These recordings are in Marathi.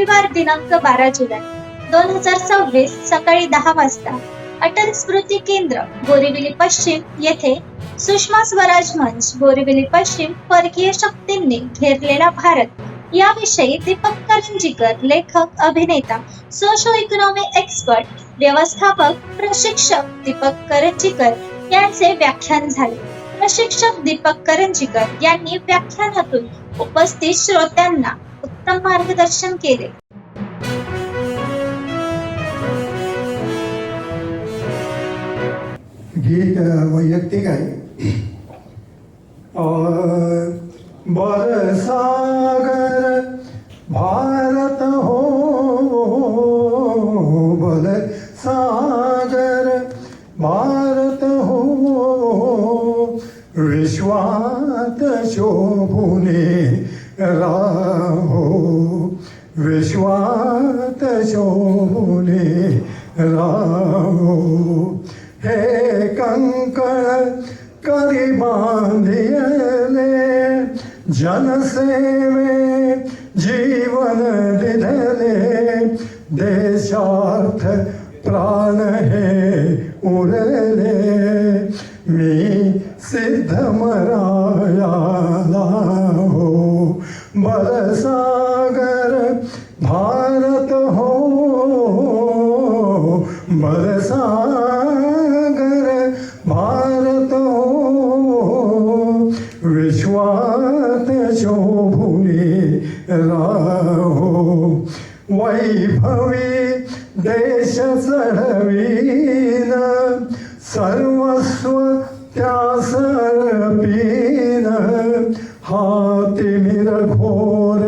रविवार दिनांक 12 जुलै 2026 सकाळी 10 वाजता अटल स्मृती केंद्र बोरिवली पश्चिम येथे सुषमा स्वराज मंच बोरिवली पश्चिम परकीय शक्तींनी घेरलेला भारत याविषयी दीपक करंजीकर, लेखक, अभिनेता, सोशो इकॉनॉमिक एक्सपर्ट, व्यवस्थापक, प्रशिक्षक दीपक करंजीकर यांचे व्याख्यान झाले. प्रशिक्षक दीपक करंजीकर यांनी व्याख्यानातून उपस्थित श्रोत्यांना उत्तम मार्गदर्शन केले. गीत वैयक्तिक आहे. बरसागर भारत हो, बरसागर भारत हो, विश्वात शोभुने राहो, विश्वात शोभुने राहो. हे कंकण करी बांधिले, जनसेवे जीवन दिधले, देशार्थ प्राण हे उरले. मी सिद्ध मरायाला हो, बरसागर भारत हो, बरसागर भारत हो, विश्वात शोभुने राहो. वैभवी देश चढवीन, सर्वस्व त्यास अर्पीन, हाती घोर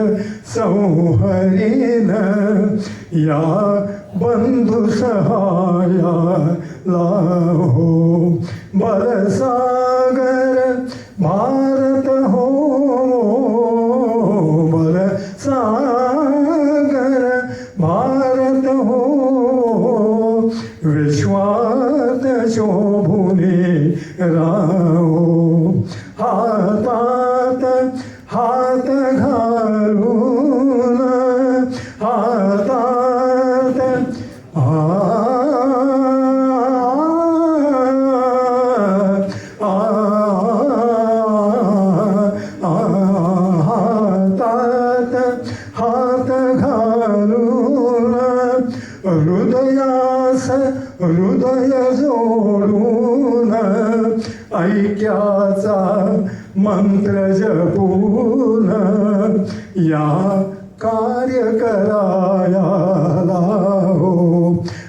संहरीन, या बंधु सहायाला हो, बरसागर भारत हो, बरसागर भारत हो, विश्वात शोभुने राहो. हातात हात घालून, हातात हातात हात घालून, हृदयास हृदय जोडून, ऐक्याचा मंत्र जपून, या कार्य करायाला हो,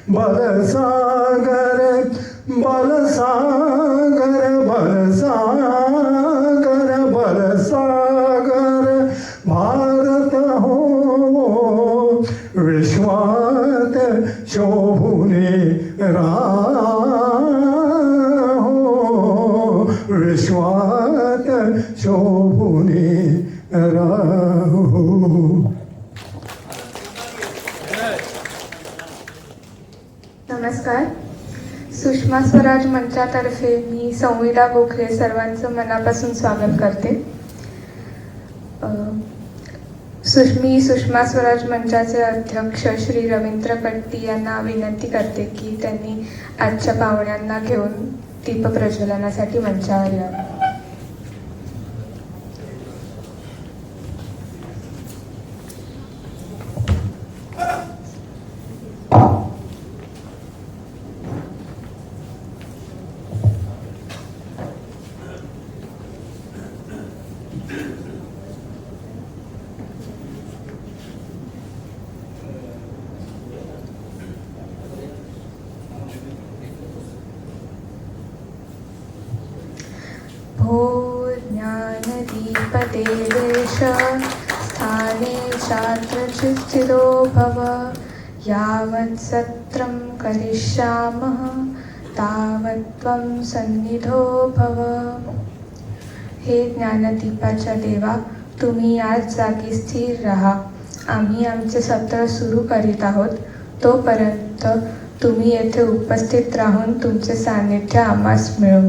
बरसागर बरसागर बरसागर बरसागर भारत हो, विश्वात शोभुने राहो, विश्वात शोभुने राहो. नमस्कार. सुषमा स्वराज मंचातर्फे मी संविदा गोखले सर्वांचं मनापासून स्वागत करते. मी सुषमा स्वराज मंचाचे अध्यक्ष श्री रवींद्र कट्टी यांना विनंती करते की त्यांनी आजच्या पाहुण्यांना घेऊन दीपप्रज्वलनासाठी मंचावर यावे. भो ज्ञानदीपदेवेश स्थाने छात्रचित्तिरो भव, यावत् सत्रं करिष्यामः तावत् त्वं सन्निधो भव. हे ज्ञानदीपाच्या देवा, तुम्ही याच जागी स्थिर राहा. आम्ही आमचे सत्र सुरू करीत आहोत. तोपर्यंत तुम्ही येथे उपस्थित राहून तुमचे सान्निध्य आम्हास मिळो.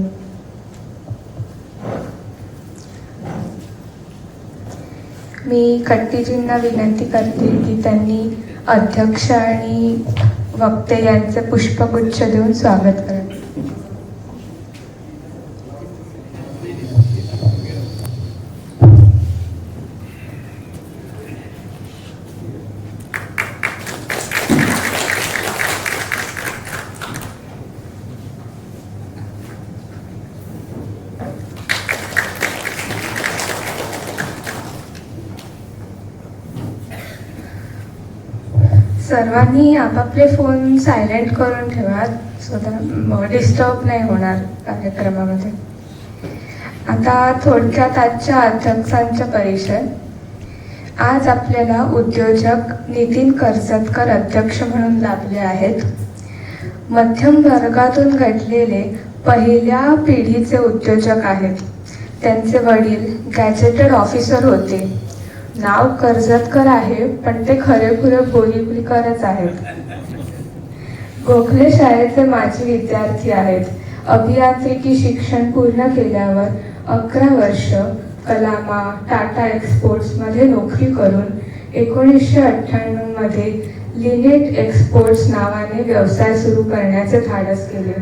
मी कट्टीजींना विनंती करते की त्यांनी अध्यक्ष आणि वक्ते यांचे पुष्पगुच्छ देऊन स्वागत करावे. सर्वांनी आपापले फोन सायलेंट करून ठेवा सो डिस्टर्ब नाही होणार कार्यक्रमामध्ये. आता थोडक्यात आजच्या अध्यक्षांचा परिचय. आज आपल्याला उद्योजक नितीन कर्जतकर अध्यक्ष म्हणून लाभले आहेत. मध्यम वर्गातून घडलेले पहिल्या पिढीचे उद्योजक आहेत. त्यांचे वडील गॅजेटेड ऑफिसर होते. नाव कर्जतकर आहे पण ते खरेखुरे बोरिवलीकरच आहेत. गोखले शाळेचे माजी विद्यार्थी आहेत. अभियांत्रिकी शिक्षण पूर्ण केल्यावर 11 वर्ष कलामा टाटा एक्सपोर्ट्समध्ये नोकरी करून 1998 मध्ये लिनेट एक्सपोर्ट्स नावाने व्यवसाय सुरू करण्याचे धाडस केले.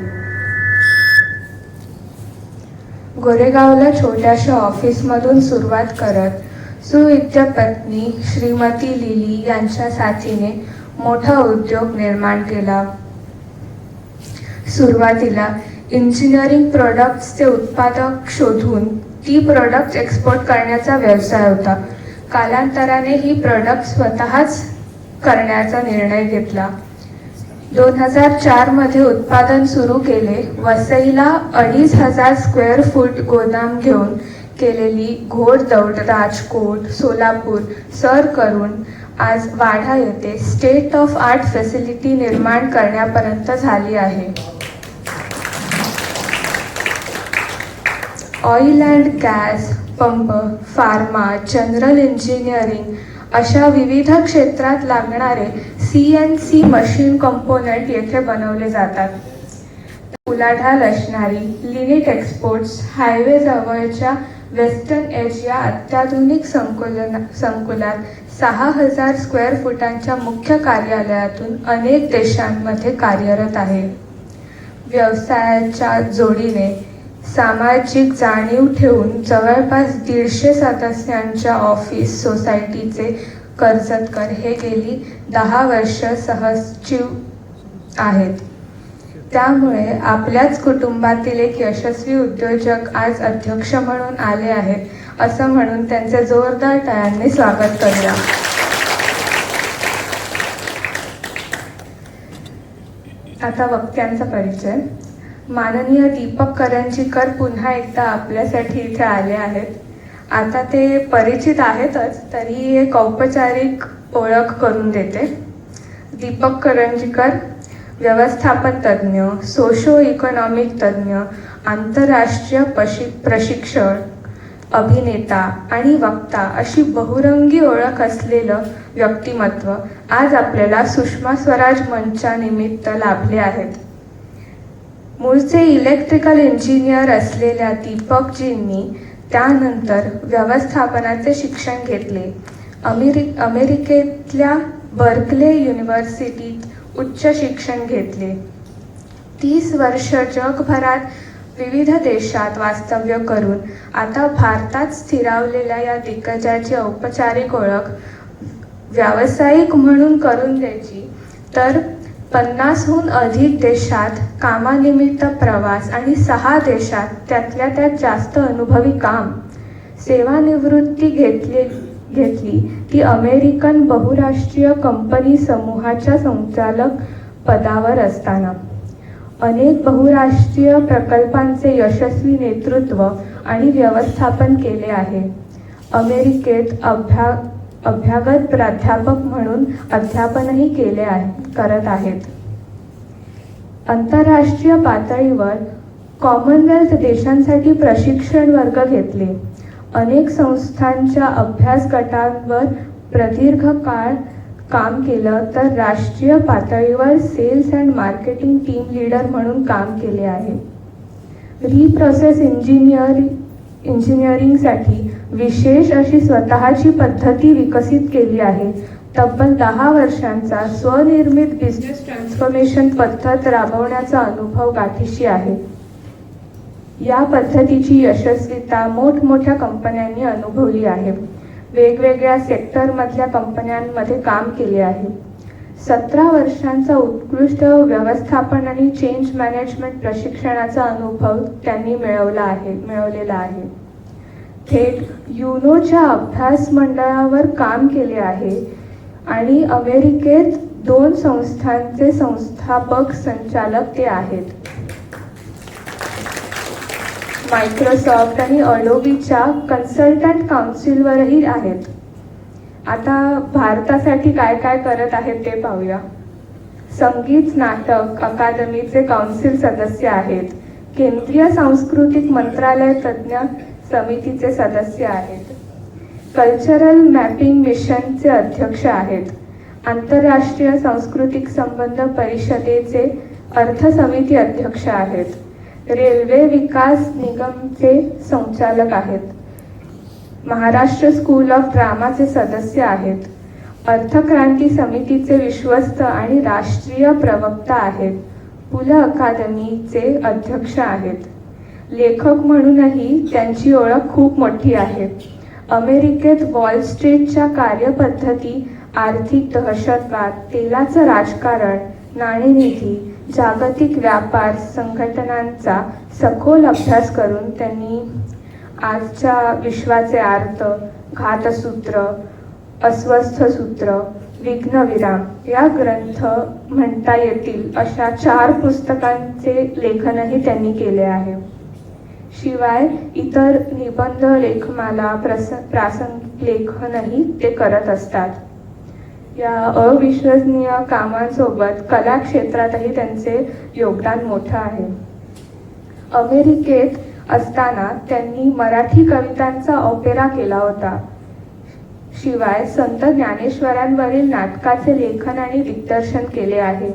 गोरेगावला छोट्याशा ऑफिसमधून सुरुवात करत सुविद्य पत्नी श्रीमती लिली यांच्या साथीने मोठा उद्योग निर्माण केला. सुरुवातीला इंजिनिअरिंग प्रोडक्ट्सचे उत्पादक शोधून ती प्रोडक्ट्स एक्सपोर्ट करण्याचा व्यवसाय होता. कालांतराने ही प्रोडक्ट्स स्वतःच करण्याचा निर्णय घेतला. 2004 मध्ये उत्पादन सुरू केले. वसईला 2500 स्क्वेअर फूट गोदाम घेऊन केलेली घोडदौड राजकोट सोलापूर सर करून आज वाढा येथे स्टेट ऑफ आर्ट फॅसिलिटी निर्माण करण्यापर्यंत झाली आहे. Oil and gas, pump, pharma, general engineering अशा विविध क्षेत्रात लागणारे CNC मशीन कंपोनंट येथे बनवले जातात. उलाढाल असणारी लिनेट एक्सपोर्ट्स हायवे जवळच्या वेस्टर्न एज या अत्याधुनिक संकुलात 6000 स्क्वेअर फुटांच्या मुख्य कार्यालयातून अनेक देशांमध्ये कार्यरत आहे. व्यवसायाच्या जोडीने सामाजिक जाणीव ठेवून जवळपास 150 सदस्यांच्या ऑफिस सोसायटीचे कर्जतकर हे गेली 10 वर्ष सहसचिव आहेत. त्यामुळे आपल्याच कुटुंबातील एक यशस्वी उद्योजक आज अध्यक्ष म्हणून आले आहेत असं म्हणून त्यांचे जोरदार टाळ्यांनी स्वागत करूया. आता वक्त्यांचा परिचय. माननीय दीपक करंजीकर पुन्हा एकदा आपल्यासाठी इथे आले आहेत. आता ते परिचित आहेतच तरी एक औपचारिक ओळख करून देते. दीपक करंजीकर व्यवस्थापन तज्ज्ञ, सोशो इकॉनॉमिक तज्ज्ञ, आंतरराष्ट्रीय प्रशिक्षक, अभिनेता आणि वक्ता अशी बहुरंगी ओळख असलेलं व्यक्तिमत्व आज आपल्याला सुषमा स्वराज मंचानिमित्त लाभले आहेत. मूळचे इलेक्ट्रिकल इंजिनियर असलेल्या दीपकजींनी त्यानंतर व्यवस्थापनाचे शिक्षण घेतले. अमेरिकेतल्या बर्कले युनिव्हर्सिटीत उच्च शिक्षण घेतले. 30 वर्ष जगभरात विविध देशात वास्तव्य करून आता भारतात स्थिरावलेल्या या दिग्गजाची औपचारिक ओळख व्यावसायिक म्हणून करून द्यायची तर 50हून अधिक देशात कामानिमित्त प्रवास आणि 6 देशात त्यातल्या त्यात जास्त अनुभवी काम. सेवानिवृत्ती घेतली ती अमेरिकन बहुराष्ट्रीय कंपनी समूहाच्या संचालक पदावर असताना. अनेक बहुराष्ट्रीय प्रकल्पांचे यशस्वी नेतृत्व आणि व्यवस्थापन केले आहे. अमेरिकेत अभ्यागत प्राध्यापक म्हणून अध्यापनही करत आहेत. आंतरराष्ट्रीय पातळीवर कॉमनवेल्थ देशांसाठी प्रशिक्षण वर्ग घेतले. अनेक संस्थांच्या अभ्यास गटांवर प्रदीर्घ काळ काम केलं तर राष्ट्रीय पातळीवर sales and marketing team leader म्हणून काम केले आहे. रिप्रोसेस इंजिनिअरिंगसाठी विशेष अशी स्वतःची पद्धती विकसित केली आहे. तब्बल 10 वर्षांचा स्वनिर्मित बिझनेस ट्रान्सफॉर्मेशन पद्धत राबवण्याचा अनुभव गाठीशी आहे. या पद्धतीची यशस्वीता मोठमोठ्या कंपन्यांनी अनुभवली आहे. वेगवेगळ्या सेक्टरमधल्या कंपन्यांमध्ये काम केले आहे. 17 वर्षांचा उत्कृष्ट व्यवस्थापन आणि चेंज मॅनेजमेंट प्रशिक्षणाचा अनुभव त्यांनी मिळवलेला आहे. थेट युनोच्या अभ्यास मंडळावर काम केले आहे आणि अमेरिकेत 2 संस्थांचे संस्थापक संचालक ते आहेत. मायक्रोसॉफ्ट आणि अडोबीच्या कन्सल्टंट काउन्सिलवरही आहेत. आता भारतासाठी काय काय करत आहेत ते पाहूया. संगीत नाटक अकादमीचे काउन्सिल सदस्य आहेत. केंद्रीय सांस्कृतिक मंत्रालय तज्ज्ञ समितीचे सदस्य आहेत. कल्चरल मॅपिंग मिशनचे अध्यक्ष आहेत. आंतरराष्ट्रीय सांस्कृतिक संबंध परिषदेचे अर्थ समिती अध्यक्ष आहेत. रेल्वे विकास निगमचे संचालक आहेत. महाराष्ट्र स्कूल ऑफ ड्रामाचे सदस्य आहेत. अर्थक्रांती समितीचे विश्वस्त आणि राष्ट्रीय प्रवक्ता आहेत. पु ल अकादमीचे अध्यक्ष आहेत. लेखक म्हणूनही त्यांची ओळख खूप मोठी आहे. अमेरिकेत वॉल स्ट्रीटच्या कार्यपद्धती, आर्थिक दहशतवाद, तेलाचं राजकारण, नाणेनिधी, जागतिक व्यापार संघटनांचा सखोल अभ्यास करून त्यांनी आजच्या विश्वाचे अर्थ, घातसूत्र, अस्वस्थ सूत्र, विघ्नविराम या ग्रंथ म्हणता येतील अशा 4 पुस्तकांचे लेखनही त्यांनी केले आहे. शिवाय इतर निबंध, लेखमाला, प्रासंगिक लेखनही ते करत असतात. या अविश्वसनीय कामांसोबत कला क्षेत्रातही त्यांचे योगदान मोठं आहे. अमेरिकेत असताना त्यांनी मराठी कवितांचा ऑपेरा केला होता. शिवाय संत ज्ञानेश्वरांवरील नाटकाचे लेखन आणि दिग्दर्शन केले आहे.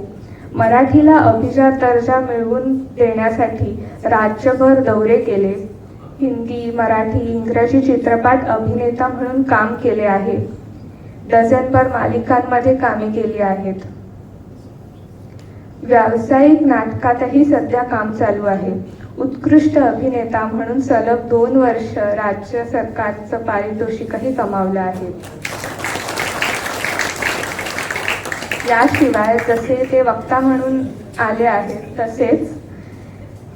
मराठीला अभिजात दर्जा मिळवून देण्यासाठी राज्यभर दौरे केले. हिंदी, मराठी, इंग्रजी चित्रपट अभिनेता म्हणून काम केले आहे. डझनभर मालिकांमध्ये कामे केली आहेत. व्यावसायिक नाटकातही सध्या काम चालू आहे. उत्कृष्ट अभिनेता म्हणून सलग 2 वर्ष राज्य सरकारचं पारितोषिकही कमावलं आहे. याशिवाय जसे ते वक्ता म्हणून आले आहेत तसेच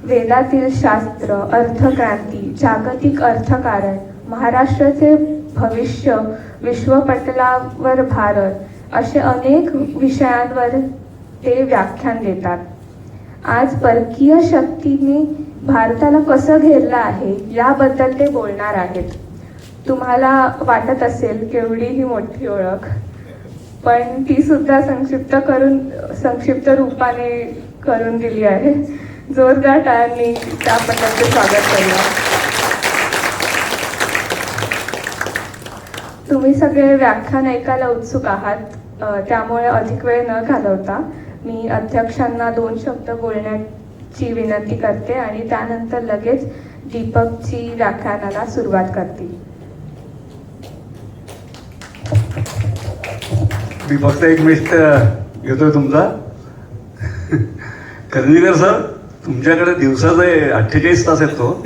वेदातील शास्त्र, अर्थक्रांती, जागतिक अर्थकारण, महाराष्ट्राचे भविष्य, विश्वपटलावर भारत असे अनेक विषयांवर ते व्याख्यान देतात. आज परकीय शक्तीने भारताला कसं घेरलं आहे याबद्दल ते बोलणार आहेत. तुम्हाला वाटत असेल केवढी ही मोठी ओळख, पण ती सुद्धा संक्षिप्त रूपाने करून दिली आहे. जोरदार टाळ्यांनी त्याबद्दलचे स्वागत करूया. तुम्ही सगळे व्याख्यान ऐकायला उत्सुक आहात, त्यामुळे अधिक वेळ न घालवता मी अध्यक्षांना 2 शब्द बोलण्याची विनंती करते आणि त्यानंतर लगेच दीपकची व्याख्यानाला सुरुवात करते. मी फक्त एक मिनिट घेतोय तुमचा. करंजीकर सर, तुमच्याकडे दिवसाचे 48 तास येतो.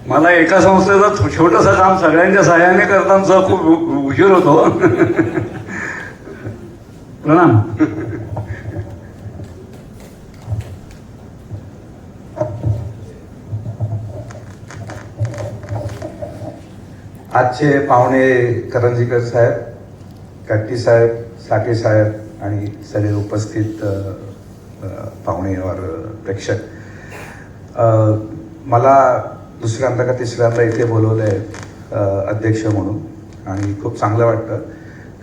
मला एका संस्थेचं छोटंसं काम सगळ्यांच्या सहाय्याने करताना खूप उशीर होतो. प्रणाम. आजचे पाहुणे करंजीकर साहेब, कट्टी साहेब, साठे साहेब आणि सगळे उपस्थित पाहुणे और प्रेक्षक, मला दुसऱ्यांदा का तिसऱ्यांदा इथे बोलवलं आहे अध्यक्ष म्हणून आणि खूप चांगलं वाटतं.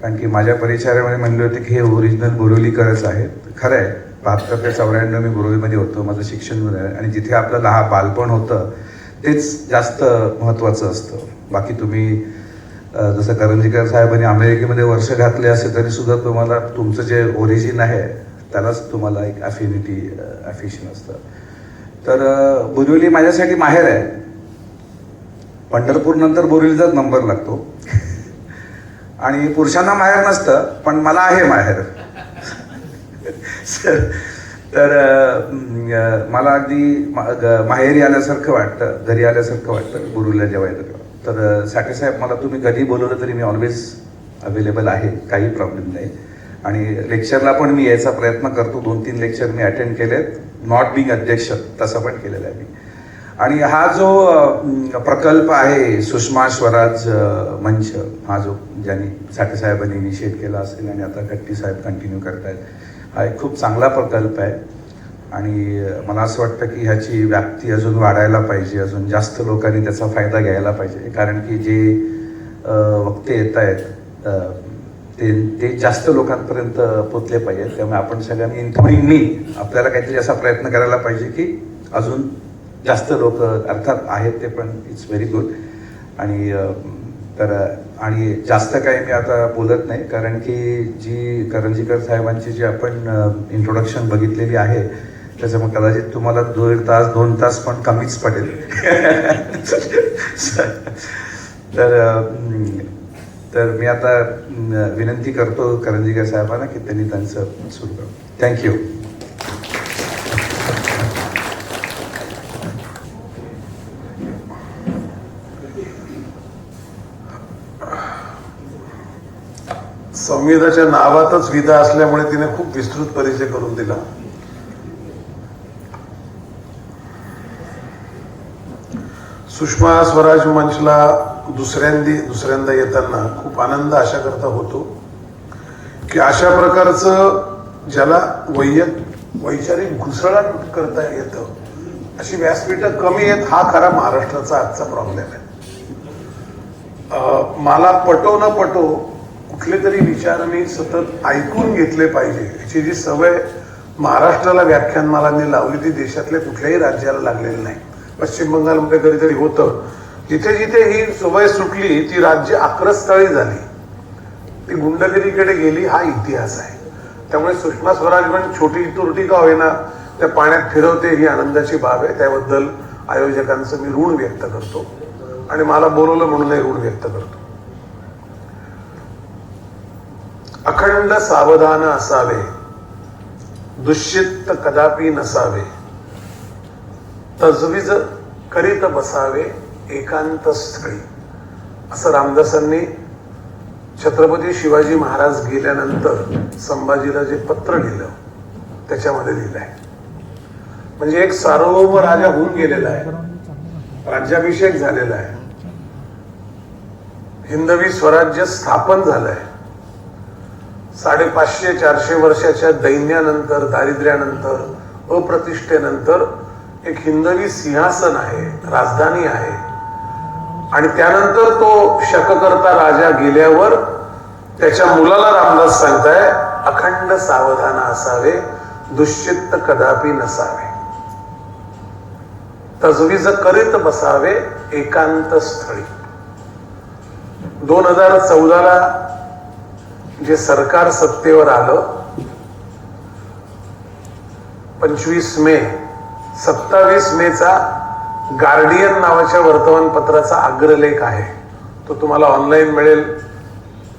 कारण की माझ्या परिचयामध्ये म्हणले होते की हे ओरिजिनल बोरिवलीकरच आहेत. खरं आहे, 72 ते 94 मी बोरिवलीमध्ये होतो, माझं शिक्षण आहे आणि जिथे आपलं बालपण होतं तेच जास्त महत्त्वाचं असतं. बाकी तुम्ही जसं करंजीकर साहेबांनी अमेरिकेमध्ये वर्ष घातले असे तरी सुद्धा तुम्हाला तुमचं जे ओरिजिन आहे त्यालाच तुम्हाला एक अफिनिटी, अफिशन असतं. तर बोरिवली माझ्यासाठी माहेर आहे पंढरपूर नंतर बोरिवलीचाच नंबर लागतो. आणि पुरुषांना माहेर नसतं, पण मला आहे माहेर. तर मला अगदी माहेरी आल्यासारखं वाटतं, घरी आल्यासारखं वाटतं बोरिवलीला जेव्हा येतं. तर साठे साहेब, मला तुम्ही कधी बोलवलं तरी मी ऑलवेज अवेलेबल आहे, काही प्रॉब्लेम नाही. आणि लेक्चरला पण मी यायचा प्रयत्न करतो. 2-3 लेक्चर मी अटेंड केलेत, नॉट बिंग अध्यक्ष, तसं पण केलेलं आहे मी. आणि हा जो प्रकल्प आहे सुषमा स्वराज मंच, हा जो ज्यांनी साठे साहेबांनी इनिशिएट केला असेल आणि आता खट्टी साहेब कंटिन्यू करतायत, हा एक खूप चांगला प्रकल्प आहे. आणि मला असं वाटतं की ह्याची व्याप्ती अजून वाढायला पाहिजे, अजून जास्त लोकांनी त्याचा फायदा घ्यायला पाहिजे. कारण की जे वक्ते येत आहेत ते जास्त लोकांपर्यंत पोचले पाहिजे. त्यामुळे आपण सगळ्यांनी, इन्क्लुडिंग मी, आपल्याला काहीतरी असा प्रयत्न करायला पाहिजे की अजून जास्त लोक, अर्थात आहेत ते पण इट्स व्हेरी गुड. आणि आणि जास्त काही मी आता बोलत नाही, कारण की जी करंजीकर साहेबांची जी आपण इंट्रोडक्शन बघितलेली आहे त्याच्यामुळे कदाचित तुम्हाला 2 तास पण कमीच पडेल. तर मी आता विनंती करतो करंजीकर साहेबांना की त्यांनी त्यांचं सुरू करू. थँक्यू. संविधाच्या नावातच विधा असल्यामुळे तिने खूप विस्तृत परिचय करून दिला. सुषमा स्वराज मंचला दुसऱ्यांदा येताना खूप आनंद अशा करता होतो की अशा प्रकारचं ज्याला वैचारिक घुसळण करता येतं अशी व्यासपीठं कमी आहेत. हा खरा महाराष्ट्राचा आजचा प्रॉब्लेम आहे. मला पटो न पटो कुठले तरी विचार मी सतत ऐकून घेतले पाहिजे याची जी सवय महाराष्ट्राला व्याख्यानमालांनी लावली ती देशातल्या कुठल्याही राज्याला लागलेली नाही. पश्चिम बंगालमध्ये कधीतरी होतं. जिथे जिथे ही सवय सुटली ती राज्य आक्रस्थळी झाली, ती गुंडगिरीकडे गेली. हा इतिहास आहे. त्यामुळे सुषमा स्वराज पण छोटी तुरटी का होईना त्या पाण्यात फिरवते ही आनंदाची बाब आहे. त्याबद्दल आयोजकांचं मी ऋण व्यक्त करतो आणि मला बोलवलं म्हणूनही ऋण व्यक्त करतो. अखंड सावधान असावे, दुश्चित्त कदापि नसावे, तजवीज करीत बसावे एकांत स्थळी, असं रामदासांनी छत्रपती शिवाजी महाराज गेल्यानंतर संभाजीला जे पत्र लिहिलं त्याच्यामध्ये लिहिलं आहे. म्हणजे एक सार्वभौम राजा होऊन गेलेला आहे, राज्याभिषेक झालेला आहे, हिंदवी स्वराज्य स्थापन झालंय. 550-400 वर्षाच्या दैन्यानंतर, दारिद्र्यानंतर, अप्रतिष्ठेनंतर एक हिंदवी सिंहासन आहे, राजधानी आहे. आणि त्यानंतर तो शककर्ता राजा गेल्यावर त्याच्या मुलाला रामदास सांगताय अखंड सावधान असावे, दुश्चित्त कदापि नसावे, तजवीज करीत बसावे एकांत स्थळी. 2014ला जे सरकार सत्तेवर आलं, 25 मे, 27 मेचा गार्डियन नावाच्या वर्तमानपत्राचा अग्रलेख आहे. तो तुम्हाला ऑनलाईन मिळेल.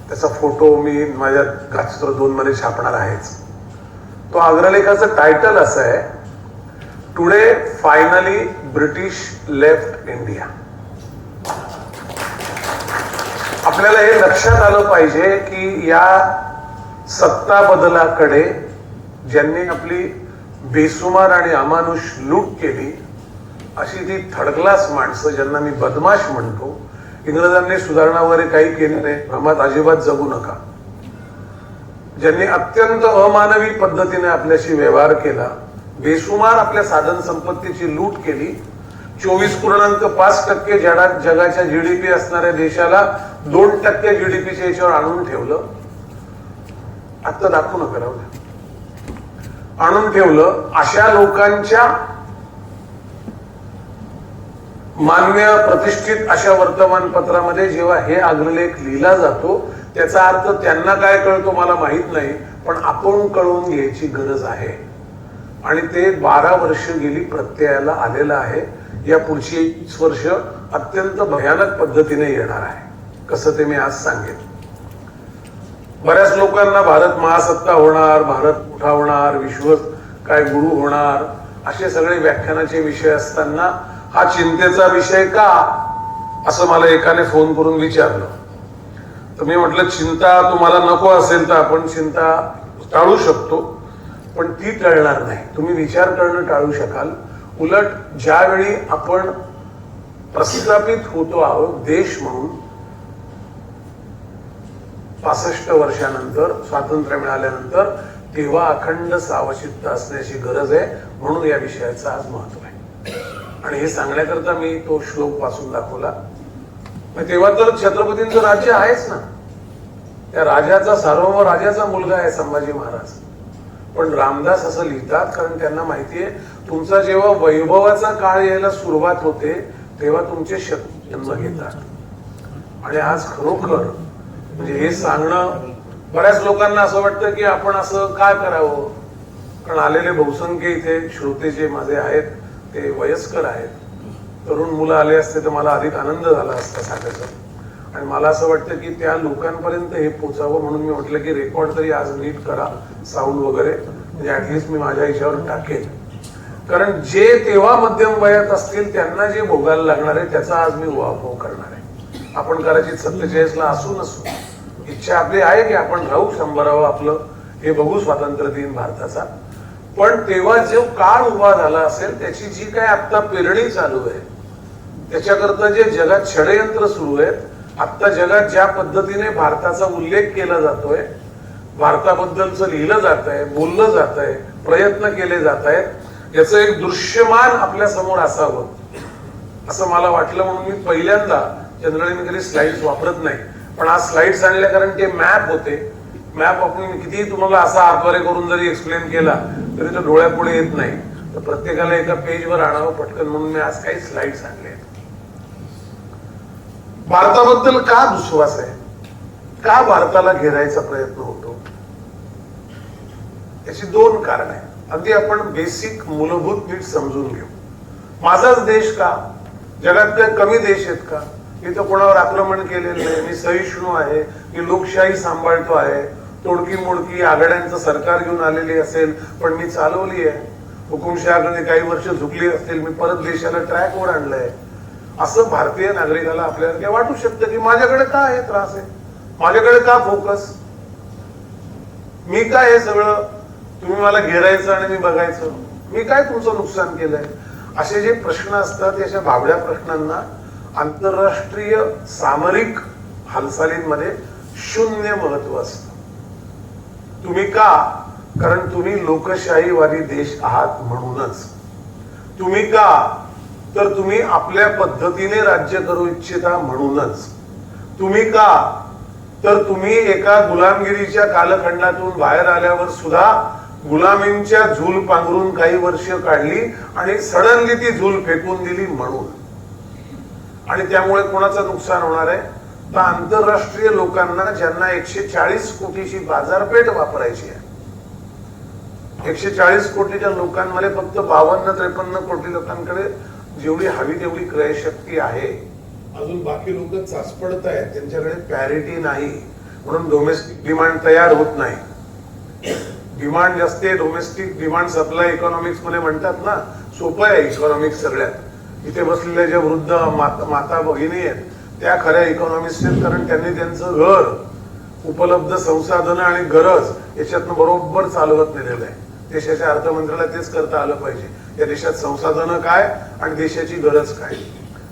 त्याचा फोटो मी माझ्या गाजचित्र 2 मध्ये छापणार आहेच. तो अग्रलेखाचं टायटल असं आहे, today finally British left India. आपल्याला हे लक्षात आलं पाहिजे की या सत्ता बदलाकडे ज्यांनी आपली बेसुमार आणि अमानुष लूट केली अशी ती थर्ड क्लास माणसं, ज्यांना मी बदमाश म्हणतो, इंग्रजांनी सुधारणा वगैरे काही केली नाही, भ्रमात अजिबात जगू नका, ज्यांनी अत्यंत अमानवी पद्धतीने आपल्याशी व्यवहार केला, बेसुमार आपल्या साधन संपत्तीची लूट केली, 24.5% जगाच्या जीडीपी असणाऱ्या देशाला 2% जीडीपीच्या याच्यावर आणून ठेवलं. आता दाखवू नका, राहू द्या. आणून ठेवलं. अशा लोकांच्या मान्य प्रतिष्ठित अशा वर्तमानपत्रामध्ये जेव्हा हे अग्रलेख लिहिला जातो त्याचा अर्थ त्यांना काय कळतो मला माहित नाही, पण आपण कळून घ्यायची गरज आहे. आणि ते 12 वर्ष गेली प्रत्ययाला आलेलं आहे. या पुढची 20 वर्ष अत्यंत भयानक पद्धतीने येणार आहे. कसं ते मी आज सांगेन. बऱ्याच लोकांना भारत महासत्ता होणार, भारत मोठा होणार, विश्व काय गुरु होणार, असे सगळे व्याख्यानाचे विषय असताना हा चिंतेचा विषय का, असं मला एकाने फोन करून विचारलं. तर मी म्हटलं, चिंता तुम्हाला नको असेल तर आपण चिंता टाळू शकतो, पण ती टळणार नाही. तुम्ही विचार करणं टाळू शकाल. उलट ज्यावेळी आपण प्रस्थापित होतो आहोत देश म्हणून, 65 वर्षानंतर स्वातंत्र्य मिळाल्यानंतर, तेव्हा अखंड सावचित्त असण्याची गरज आहे. म्हणून या विषयाचं आज महत्व आहे. आणि हे सांगण्याकरता मी तो श्लोक वाचून दाखवला. तेव्हा तर छत्रपतींचं राज्य आहेच ना, त्या राजाचा सार्वभौम राजाचा मुलगा आहे संभाजी महाराज. पण रामदास असं लिहितात कारण त्यांना माहितीये तुमचा जेव्हा वैभवाचा काळ यायला सुरुवात होते तेव्हा तुमचे शत्रू जन्म घेतात. आणि आज खरोखर म्हणजे हे सांगणं बऱ्याच लोकांना असं वाटतं की आपण असं काय करावं, कारण आलेले बहुसंख्य इथे श्रोते जे माझे आहेत ते वयस्कर आहेत. तरुण मुलं आले असते तर मला अधिक आनंद झाला असता सांगायचं. आणि मला असं वाटतं की त्या लोकांपर्यंत हे पोचावं म्हणून मी म्हटलं की रेकॉर्ड तरी आज नीट करा, साऊंड वगैरे, म्हणजे ऍटलिस्ट मी माझ्या हिच्यावर टाकेन. कारण जे तेव्हा मध्यम वयात असतील त्यांना जे भोगायला लागणार आहे त्याचा आज मी उहापोह करणार आहे. आपण कदाचित 47ला असू नसू, इच्छा आपली आहे की आपण राहू 100वा आपलं हे बघू स्वातंत्र्य दिन भारताचा. पण तेव्हा जो काळ उभा झाला असेल त्याची जी काय आता पेरणी चालू आहे, त्याच्याकरता जे जगात षडयंत्र सुरू आहेत, आता जगात ज्या पद्धतीने भारताचा उल्लेख केला जातोय, भारताबद्दलचं लिहिलं जात आहे, बोललं जात आहे, प्रयत्न केले जात आहेत, याचं एक दृश्यमान आपल्या समोर असावं असं मला वाटलं. म्हणून मी पहिल्यांदा, जनरली मी कधी स्लाइड्स वापरत नाही, पण आज स्लाइड्स आणल्या कारण ते मॅप होते. मॅप आपण किती तुम्हाला असा हातवारे करून जरी एक्सप्लेन केला तरी तो डोळ्यापुढे येत नाही. तर प्रत्येकाला एका पेजवर आणावं पटकन म्हणून मी आज काही स्लाइड्स आणले. भारताबद्दल का दुस्वास आहे, का भारताला घेरायचा प्रयत्न होतो, याची 2 कारण आहे. अगदी आपण बेसिक मूलभूत नीट समजून घेऊ. माझाच देश का, जगात काही कमी देश आहेत का, इथं कोणावर आक्रमण केलेलं नाही, मी सहिष्णू आहे, मी लोकशाही सांभाळतो आहे, तोडकी मोडकी आघाड्यांचं सरकार घेऊन आलेली असेल पण मी चालवली आहे, हुकुमशहाकडे काही वर्ष झुकली असतील, मी परत देशाला ट्रॅकवर आणलंय, असं भारतीय नागरिकाला आपल्याला काय वाटू शकतं की माझ्याकडे का हे त्रास आहे, माझ्याकडे का फोकस, मी काय हे सगळं तुम्ही मला घेरायचं आणि मी बघायचं, मी काय तुमचं नुकसान केलंय. असे जे प्रश्न असतात याच्या भाबड्या प्रश्नांना आंतरराष्ट्रीय सामरिक हालचालींमध्ये 0 महत्व असतं. तुम्ही का, कारण तुम्ही लोकशाहीवादी देश आहात म्हणूनच. तुम्ही का, तर तुम्ही आपल्या पद्धतीने राज्य करू इच्छिता म्हणूनच. तुम्ही का, तर तुम्ही एका गुलामगिरीच्या कालखंडातून बाहेर आल्यावर सुद्धा गुलामींच्या झूल पांघरून काही वर्ष काढली आणि सडनली ती झूल फेकून दिली म्हणून. आणि त्यामुळे कोणाचं नुकसान होणार आहे, तर आंतरराष्ट्रीय लोकांना ज्यांना 140 कोटीची बाजारपेठ वापरायची आहे, 140 कोटीच्या लोकांमध्ये फक्त 52-53 कोटी लोकांकडे जेवढी हवी तेवढी क्रयशक्ती आहे. अजून बाकी लोक चाचपडत आहेत, त्यांच्याकडे पॅरिटी नाही, म्हणून डोमेस्टिक डिमांड तयार होत नाही. डिमांड जास्त आहे, डोमेस्टिक डिमांड सप्लाय इकॉनॉमिक्स मध्ये म्हणतात ना, सोपं आहे इकॉनॉमिक्स सगळ्यात. इथे बसलेल्या ज्या वृद्ध माता भगिनी आहेत त्या खऱ्या इकॉनॉमिक्स आहेत, कारण त्यांनी त्यांचं घर, उपलब्ध संसाधनं आणि गरज याच्यातनं बरोबर चालवत नेलेलं आहे. देशाच्या अर्थमंत्र्याला तेच करता आलं पाहिजे, या देशात संसाधनं काय आणि देशाची गरज काय.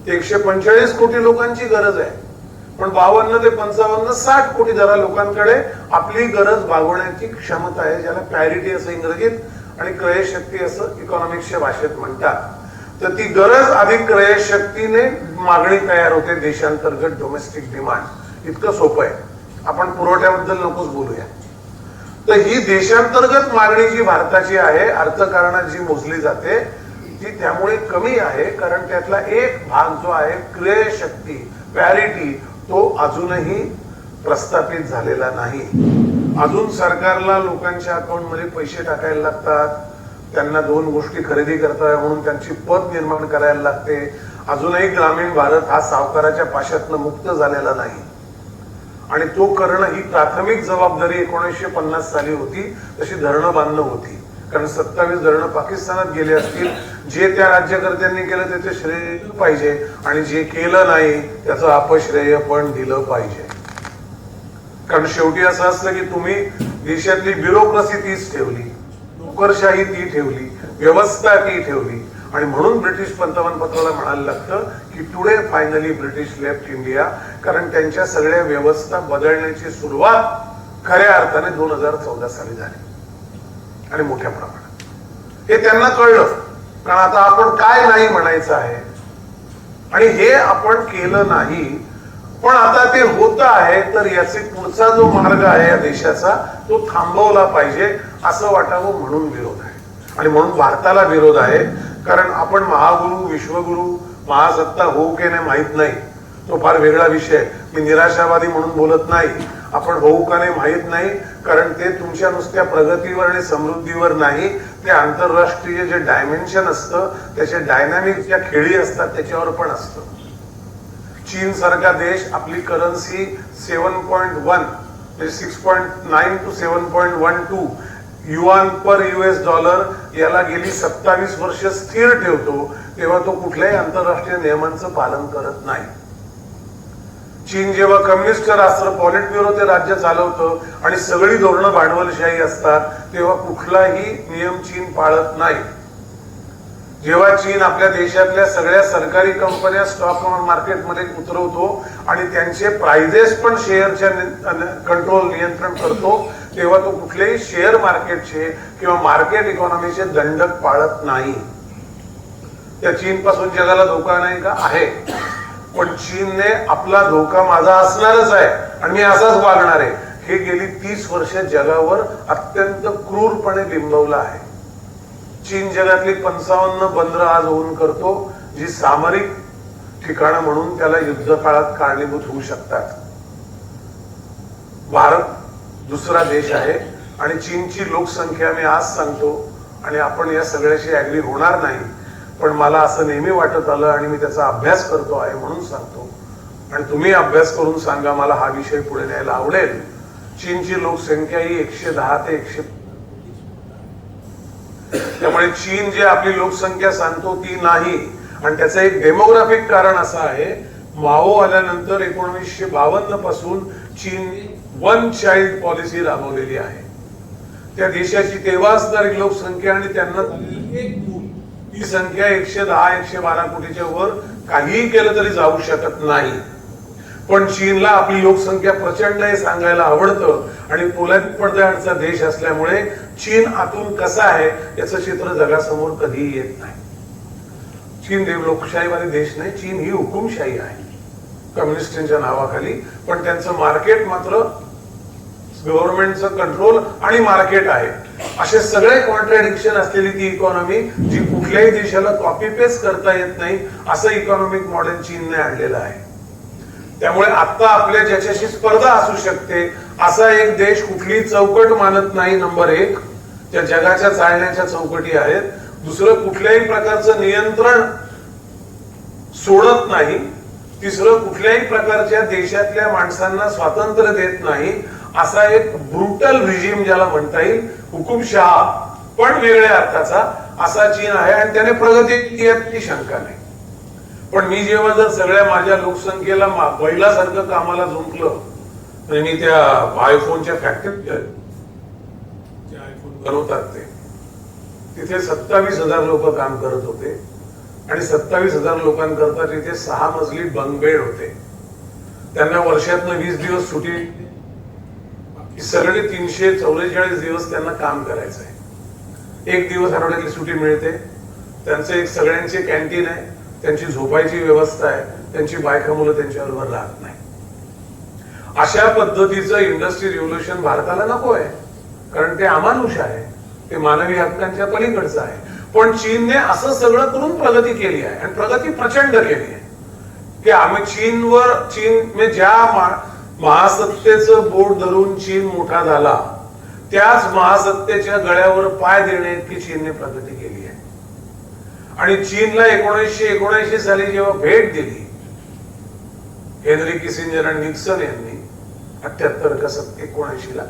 ते 145 कोटी लोकांची गरज आहे, पण 52 ते 55, 60 कोटी जरा लोकांकडे आपली गरज भागवण्याची क्षमता आहे, ज्याला पॅरिटी असं इंग्रजीत आणि क्रयशक्ती असं इकॉनॉमिक्सच्या भाषेत म्हणतात. तर ती गरज अधिक क्रयशक्तीने मागणी तयार होते, देशांतर्गत डोमेस्टिक डिमांड. इतकं सोपं आहे. आपण पुरवठ्याबद्दल नकोच बोलूया. तर ही देशांतर्गत मागणी जी भारताची आहे, अर्थकारणात जी मोजली जाते, ती त्यामुळे कमी आहे, कारण त्यातला एक भाग जो आहे क्रयशक्ती, पॅरिटी, तो अजूनही प्रस्थापित झालेला नाही. अजून सरकारला लोकांच्या अकाउंटमध्ये पैसे टाकायला लागतात, त्यांना 2 गोष्टी खरेदी करता म्हणून त्यांची पत निर्माण करायला लागते, अजूनही ग्रामीण भारत हा सावकाराच्या पाशातनं मुक्त झालेला नाही आणि तो करणं ही प्राथमिक जबाबदारी 1950 साली होती. तशी धरणं बांधणं होती, कारण 27 धरणं पाकिस्तानात गेले असतील. जे त्या राज्यकर्त्यांनी केलं त्याचे श्रेय पाहिजे आणि जे केलं नाही त्याचं अपश्रेय पण दिलं पाहिजे. कारण शेवटी असं असतं की तुम्ही देशातली ब्युरोक्रेसी तीच ठेवली, नोकरशाही ती ठेवली, व्यवस्था ती ठेवली आणि म्हणून ब्रिटिश पंतप्रधानाला म्हणायला लागतं की today finally British left India. कारण त्यांच्या सगळ्या व्यवस्था बदलण्याची सुरुवात खऱ्या अर्थाने 2014 साली झाली आणि मोठ्या प्रमाणात. हे त्यांना कळलं, कारण आता आपण काय नाही म्हणायचं आहे आणि हे आपण केलं नाही. पण आता ते होत आहे तर याचे पुढचा जो मार्ग आहे या देशाचा तो थांबवला पाहिजे असं वाटावं म्हणून विरोध आहे. आणि म्हणून भारताला विरोध आहे, कारण आपण महागुरु, विश्वगुरु, महासत्ता होऊ की नाही माहित नाही, तो फार वेगळा विषय. मी निराशावादी म्हणून बोलत नाही. आपण होऊ का नाही माहित नाही, कारण ते तुमच्या नुसत्या प्रगतीवर आणि समृद्धीवर नाही, ते आंतरराष्ट्रीय जे डायमेन्शन असतं, त्याचे डायनामिक ज्या खेळी असतात त्याच्यावर पण असतं. चीन सारखा देश आपली करन्सी 7.1 म्हणजे 6.9 to 7.12 yuan per US dollar याला गेली 27 वर्ष स्थिर ठेवतो, तेव्हा तो कुठल्याही आंतरराष्ट्रीय नियमांचं पालन करत नाही. चीन जेव्हा कम्युनिस्ट राष्ट्र, पॉलिट ब्युरो ते राज्य चालवतं आणि सगळी धोरणं भांडवलशाही असतात, तेव्हा कुठलाही नियम चीन पाळत नाही. जेव्हा चीन आपल्या देशातल्या सगळ्या सरकारी कंपन्या स्टॉक मार्केटमध्ये उतरवतो आणि त्यांचे प्राइजेस पण शेअरच्या कंट्रोल नियंत्रण करतो, तेव्हा तो कुठलेही शेअर मार्केटचे किंवा मार्केट इकॉनॉमीचे दंडक पाळत नाही. त्या चीन पासून जगाला धोका नाही का? आहे. पण चीनने आपला धोका माझा असणारच आहे आणि मी असाच वागणार आहे हे गेली 30 वर्ष जगावर अत्यंत क्रूरपणे बिंबवलं आहे. चीन जगातली 55 बंदरं आज ओन करतो, जी सामरिक ठिकाणं म्हणून त्याला युद्ध काळात कारणीभूत होऊ शकतात. भारत दुसरा देश आहे आणि चीनची लोकसंख्या मी आज सांगतो आणि आपण या सगळ्याशी ऍग्री होणार नाही, पण मला असं नेहमी वाटत आलं आणि मी त्याचा अभ्यास करतो आहे म्हणून सांगतो आणि तुम्ही अभ्यास करून सांगा, मला हा विषय पुढे न्यायला आवडेल. चीनची लोकसंख्या ही 110 ते 100. त्यामुळे चीन जे आपली लोकसंख्या सांगतो ती नाही. आणि त्याचं एक डेमोग्राफिक कारण असं आहे, माओ आल्यानंतर 1952 पासून चीनने 1 चाइल्ड पॉलिसी राबवलेली आहे. त्या देशाची तेव्हा असणारी लोकसंख्या आणि त्यांना एक मूल, ही संख्या 110-112 कोटीच्या वर काहीही केलं तरी जाऊ शकत नाही. पण चीनला आपली लोकसंख्या प्रचंड आहे सांगायला आवडतं आणि पोलाद पडद्याआडचा देश असल्यामुळे चीन आतून कसा आहे याचं चित्र जगासमोर कधीही येत नाही. चीन लोकशाहीवादी देश नाही, चीन ही हुकुमशाही आहे कम्युनिस्टांच्या नावाखाली, पण त्यांचं मार्केट मात्र गव्हर्नमेंटचं कंट्रोल आणि मार्केट आहे. असे सगळे कॉन्ट्रॅडिक्शन असलेली ती इकॉनॉमी जी कुठल्याही देशाला कॉपी पेस्ट करता येत नाही असं इकॉनॉमिक मॉडेल चीनने आणलेलं आहे. त्यामुळे आता आपल्या ज्याच्याशी स्पर्धा असू शकते असा एक देश कुठलीही चौकट मानत नाही. नंबर 1 त्या जगाच्या चालण्याच्या चौकटी आहेत. दुसरं कुठल्याही प्रकारचं नियंत्रण सोडत नाही. तिसरं कुठल्याही प्रकारच्या देशातल्या माणसांना स्वातंत्र्य देत नाही. असा एक ब्रुटल रिजीम ज्याला म्हणता येईल, हुकुमशहा पण वेगळ्या अर्थाचा, असा चीन आहे आणि त्याने प्रगती केली याची शंका नाही. पण मी जेव्हा जर सगळ्या माझ्या लोकसंख्येला बैलासारखं कामाला झुंकलं आणि मी त्या आयफोनच्या फॅक्टरीत आयफोन बनवतात तिथे 27,000 लोक काम करत होते आणि 27,000 लोकांकरता तिथे 6 मजली बंकबेड होते. त्यांना वर्षातनं 20 दिवस सुटी, सगळे 344 दिवस त्यांना काम करायचं आहे. 1 दिवस आठवड्यातली सुटी मिळते. त्यांचं एक सगळ्यांचे कॅन्टीन आहे, त्यांची झोपायची व्यवस्था आहे, त्यांची बायका मुलं त्यांच्याबरोबर राहत नाही. अशा पद्धतीचं इंडस्ट्री रिव्होल्युशन भारताला नको आहे, कारण ते अमानुष आहे, ते मानवी हक्कांच्या पलीकडचं आहे. पण चीनने असं सगळं करून प्रगती केली आहे आणि प्रगती प्रचंड केली आहे की आम्ही चीन ज्या महासत्तेचं बोट धरून चीन मोठा झाला त्याच महासत्तेच्या गळ्यावर पाय देणे इतकी चीनने प्रगती केली आहे. आणि चीनला 1979 साली जेव्हा भेट दिली हेनरी किसिंजर आणि निक्सन यांनी 78 का 79 ला,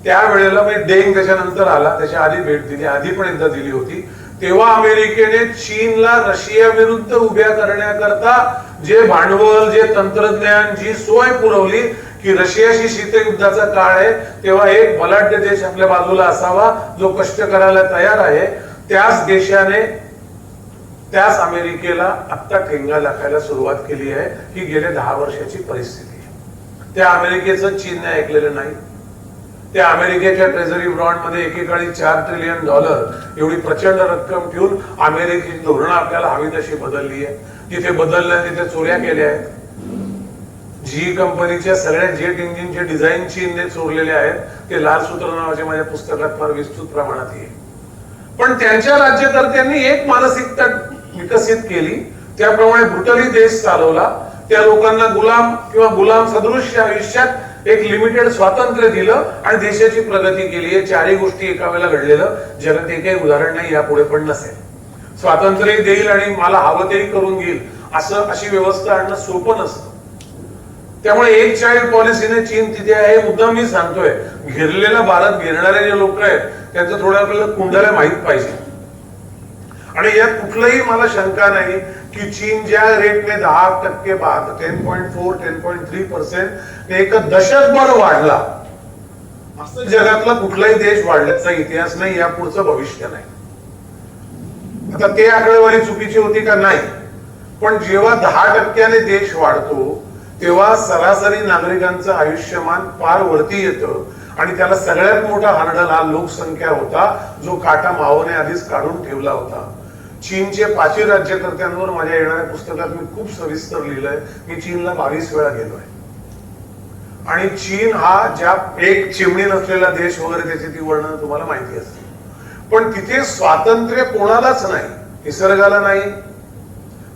त्यावेळेला मी डेंग त्याच्यानंतर आला, त्याच्या आधी भेट दिली, आधी पण एकदा दिली होती, तेव्हा अमेरिकेने चीनला रशिया विरुद्ध उभ्या करण्याकरता जे भांडवल, जे तंत्रज्ञान, जी सोय पुरवली की रशियाशी शीतयुद्धाचा काळ आहे तेव्हा एक बलाढ्य देश आपल्या बाजूला असावा जो कष्ट करायला तयार आहे, त्याच देशाने, त्याच अमेरिकेला आता ठेंगा दाखायला सुरुवात केली आहे. ही गेल्या 10 वर्षाची परिस्थिती आहे. त्या अमेरिकेचं चीनने ऐकलेलं नाही. त्या अमेरिकेच्या ट्रेझरी बॉन्डमध्ये एकेकाळी $4 ट्रिलियन एवढी प्रचंड रक्कम ठेवून अमेरिकेची धोरणं आपल्याला हवी तशी बदलली आहे. जिथे बदलल्या तिथे चोऱ्या केल्या आहेत. जी कंपनीच्या सगळ्या जेट इंजिनचे डिझाईन चीनने चोरलेले आहेत. ते लाल सूत्र नावाच्या माझ्या पुस्तकात फार विस्तृत प्रमाणात आहे. पण त्यांच्या राज्यकर्त्यांनी एक मानसिकता विकसित केली, त्याप्रमाणे ब्रुटली देश चालवला. त्या लोकांना गुलाम किंवा गुलाम सदृश आयुष्यात एक लिमिटेड स्वातंत्र्य दिलं आणि देशाची प्रगती केली. या चारही गोष्टी एका वेळेला घडलेलं जगात एकही उदाहरण नाही, यापुढे पण नसेल. स्वातंत्र्य देईल आणि मला हवं तेही करून घेईल अशी व्यवस्था आणणं सोपं नसतं. त्यामुळे एक चाइल्ड पॉलिसीने चीन तिथे आहे. मुद्दाम मी सांगतोय, घेरलेला भारत घेरणारे जे लोक आहेत त्यांचं थोडं आपल्याला कुंडाला माहित पाहिजे. आणि यात कुठलंही मला शंका नाही की चीन ज्या रेटने 10% 10.4 10.3% एक दशकभर वाढला, असं जगातला कुठलाही देश वाढल्याचा इतिहास नाही, या पुढचं भविष्य नाही. आता ते आकडेवारी चुकीची होती का? नाही. पण जेव्हा 10% देश वाढतो तेव्हा सरासरी नागरिकांचं आयुष्यमान फार वरती येतं आणि त्याला सगळ्यात मोठा हर्डल हा लोकसंख्या होता, जो काटा मावने आधीच काढून ठेवला होता. चीनचे 5 राज्यकर्त्यांवर माझ्या येणाऱ्या पुस्तकात मी खूप सविस्तर लिहिलंय. मी चीनला 22 वेळा गेलोय आणि चीन हा ज्या एक चिमणी नसलेला देश वगैरे त्याची ती वर्णन तुम्हाला माहिती असते. पण तिथे स्वातंत्र्य कोणालाच नाही, निसर्गाला नाही.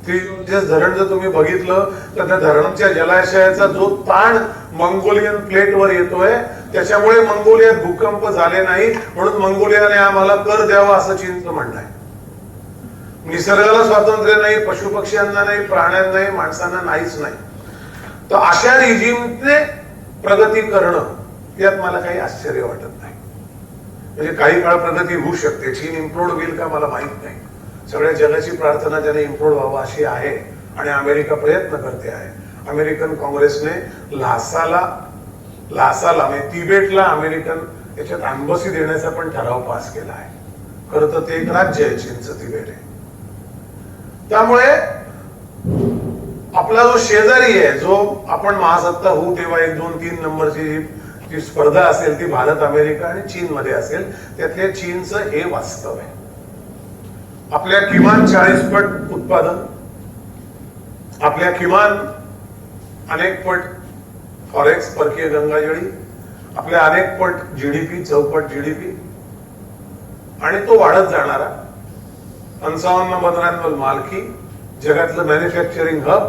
धरण जर तुम्ही बघितलं तर त्या धरणाच्या जलाशयाचा जो ताण मंगोलियन प्लेटवर येतोय त्याच्यामुळे मंगोलियात भूकंप झाले नाही, म्हणून मंगोलियाने आम्हाला कर द्यावा असं चीनचं म्हणणं आहे. निसर्गाला स्वातंत्र्य नाही, पशुपक्ष्यांना नाही, प्राण्यांना नाही, माणसांना नाहीच नाही. तर अशा रिजिमने प्रगती करणं यात मला काही आश्चर्य वाटत नाही. म्हणजे काही काळ प्रगती होऊ शकते. चीन इम्प्लोड होईल का मला माहित नाही. सगळ्या जगाची प्रार्थना त्याने इम्प्लोड व्हावं अशी आहे आणि अमेरिका प्रयत्न करते आहे. अमेरिकन काँग्रेसने ल्हासाला म्हणजे तिबेटला अमेरिकन याच्यात एम्बसी देण्याचा पण ठराव पास केला आहे. खरं तर ते एक राज्य आहे चीनचं, तिबेट आहे. त्यामुळे आपला जो शेजारी आहे, जो आपण महासत्ता होऊ तेव्हा 1, 2, 3 नंबरची जी स्पर्धा असेल ती भारत, अमेरिका आणि चीन मध्ये असेल. त्यातल्या चीनचं हे वास्तव आहे. आपल्या किमान 40 पट उत्पादन, आपल्या किमान अनेक पट फॉरेक्स परकीय गंगाजळी, आपल्या अनेक पट जीडीपी, 4पट जीडीपी आणि तो वाढत जाणारा 55 बंदरांवर मालकी, जगातलं मॅन्युफॅक्चरिंग हब,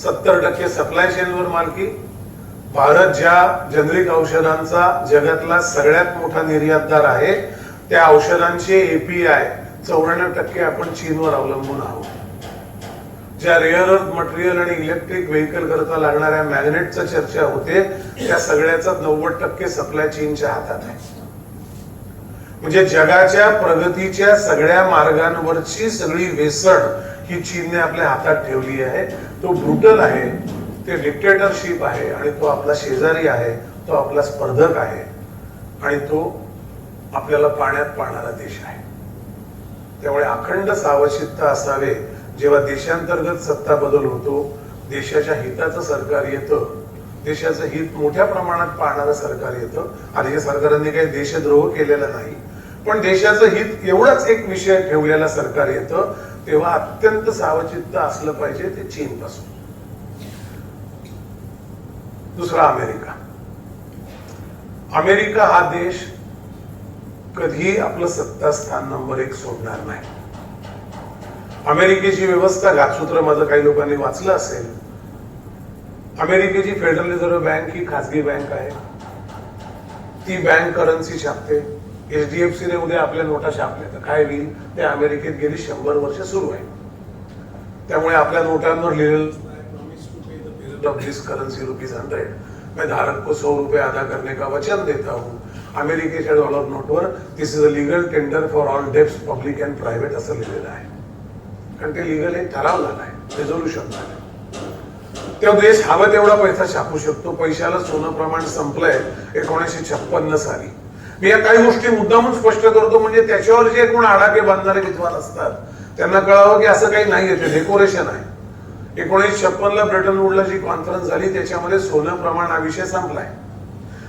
70% सप्लाय चेनवर मालकी. भारत ज्या जेनरिक औषधांचा जगातला सगळ्यात मोठा निर्यातदार आहे, त्या औषधांचे एपीआय 94% आपण चीनवर अवलंबून आहोत. ज्या रेअर अर्थ मटेरियल आणि इलेक्ट्रिक व्हेकल करता लागणाऱ्या मॅग्नेटचा चर्चा होते, त्या सगळ्याचा 90% सप्लाय चीनच्या हातात आहे. म्हणजे जगाच्या प्रगतीच्या सगळ्या मार्गांवरची सगळी वेसण ही चीनने आपल्या हातात ठेवली आहे. तो ब्रुटल आहे, ते डिक्टेटरशिप आहे आणि तो आपला शेजारी आहे, तो आपला स्पर्धक आहे आणि तो आपल्याला पाण्यात पाळणारा देश आहे. त्यामुळे अखंड सावचित्त असावे. जेव्हा देशांतर्गत सत्ता बदल होतो, देशाच्या हिताचं सरकार येतं, देशाचं हित मोठ्या प्रमाणात पाहणारं सरकार येतं. आधीच्या सरकारांनी काही देशद्रोह केलेला नाही, पण देशाचं हित एवढाच एक विषय ठेवलेला सरकार येतं, तेव्हा अत्यंत सावचित्त असलं पाहिजे. ते चीन पासून. दुसरा अमेरिका. अमेरिका हा देश कधी आपलं सत्ता स्थान नंबर 1 सोडणार नाही. अमेरिकेची व्यवस्था घातसूत्र माझं काही लोकांनी वाचलं असेल. अमेरिकेची फेडरल रिझर्व्ह बँक ही खासगी बँक आहे. ती बँक करन्सी छापते, HDFCने उद्या आपल्या नोटा छापल्या तर काय होईल, ते अमेरिकेत गेली 100 वर्ष सुरू आहे. त्यामुळे आपल्या नोटांवर लिहिलेलं ऑफ दिस करन्सी ₹100, मैं धारक को 100 रुपये अदा करने का वचन देता हूँ. अमेरिकेच्या डॉलर नोटवर this is a legal tender for all debts public and private असं लिहिलेलं आहे. कारण ते लीगल एक ठराव झाला आहे, रेझोल्युशन झालं. तो देश हवा तेवढा पैसा छापू शकतो. पैशाला सोनं प्रमाण संपलंय 1956 साली. मी या काही गोष्टी मुद्दामून स्पष्ट करतो म्हणजे त्याच्यावर जे कोण आडाके बांधणारे विद्वान असतात त्यांना कळावं की असं काही नाहीये, ते डेकोरेशन आहे. 1956 ब्रिटन वूडला जी कॉन्फरन्स झाली त्याच्यामध्ये सोनं प्रमाण हा विषय संपलाय.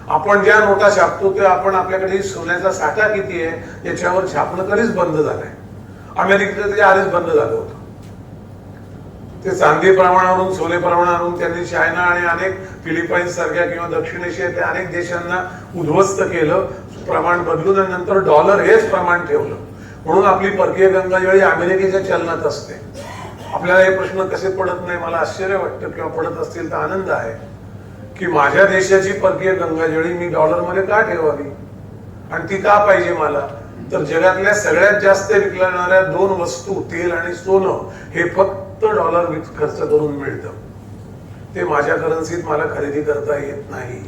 आपण ज्या नोटा छापतो ते आपण आपल्याकडे सोन्याचा साठा किती आहे याच्यावर छापणं कधीच बंद झालंय. अमेरिकेत ते आधीच बंद झालं होतं. ते चांदी प्रमाणावरून सोने प्रमाणावरून त्यांनी चायना आणि अनेक फिलिपाईन्स सारख्या किंवा दक्षिण एशियातल्या अनेक देशांना उद्ध्वस्त केलं, प्रमाण बदलून आणि नंतर डॉलर हेच प्रमाण ठेवलं. म्हणून आपली परकीय गंगाजळी अमेरिकेच्या चलनात असते. आपल्याला हे प्रश्न कसे पडत नाही मला आश्चर्य वाटतं, किंवा पडत असतील तर आनंद आहे की माझ्या देशाची परकीय गंगाजळी मी डॉलरमध्ये का ठेवावी आणि ती का पाहिजे मला. तर जगातल्या सगळ्यात जास्त विकल्या 2 वस्तू तेल आणि सोनं हे फक्त डॉलर खर्च करून मिळतं. ते माझ्या करन्सीत मला खरेदी करता येत नाही.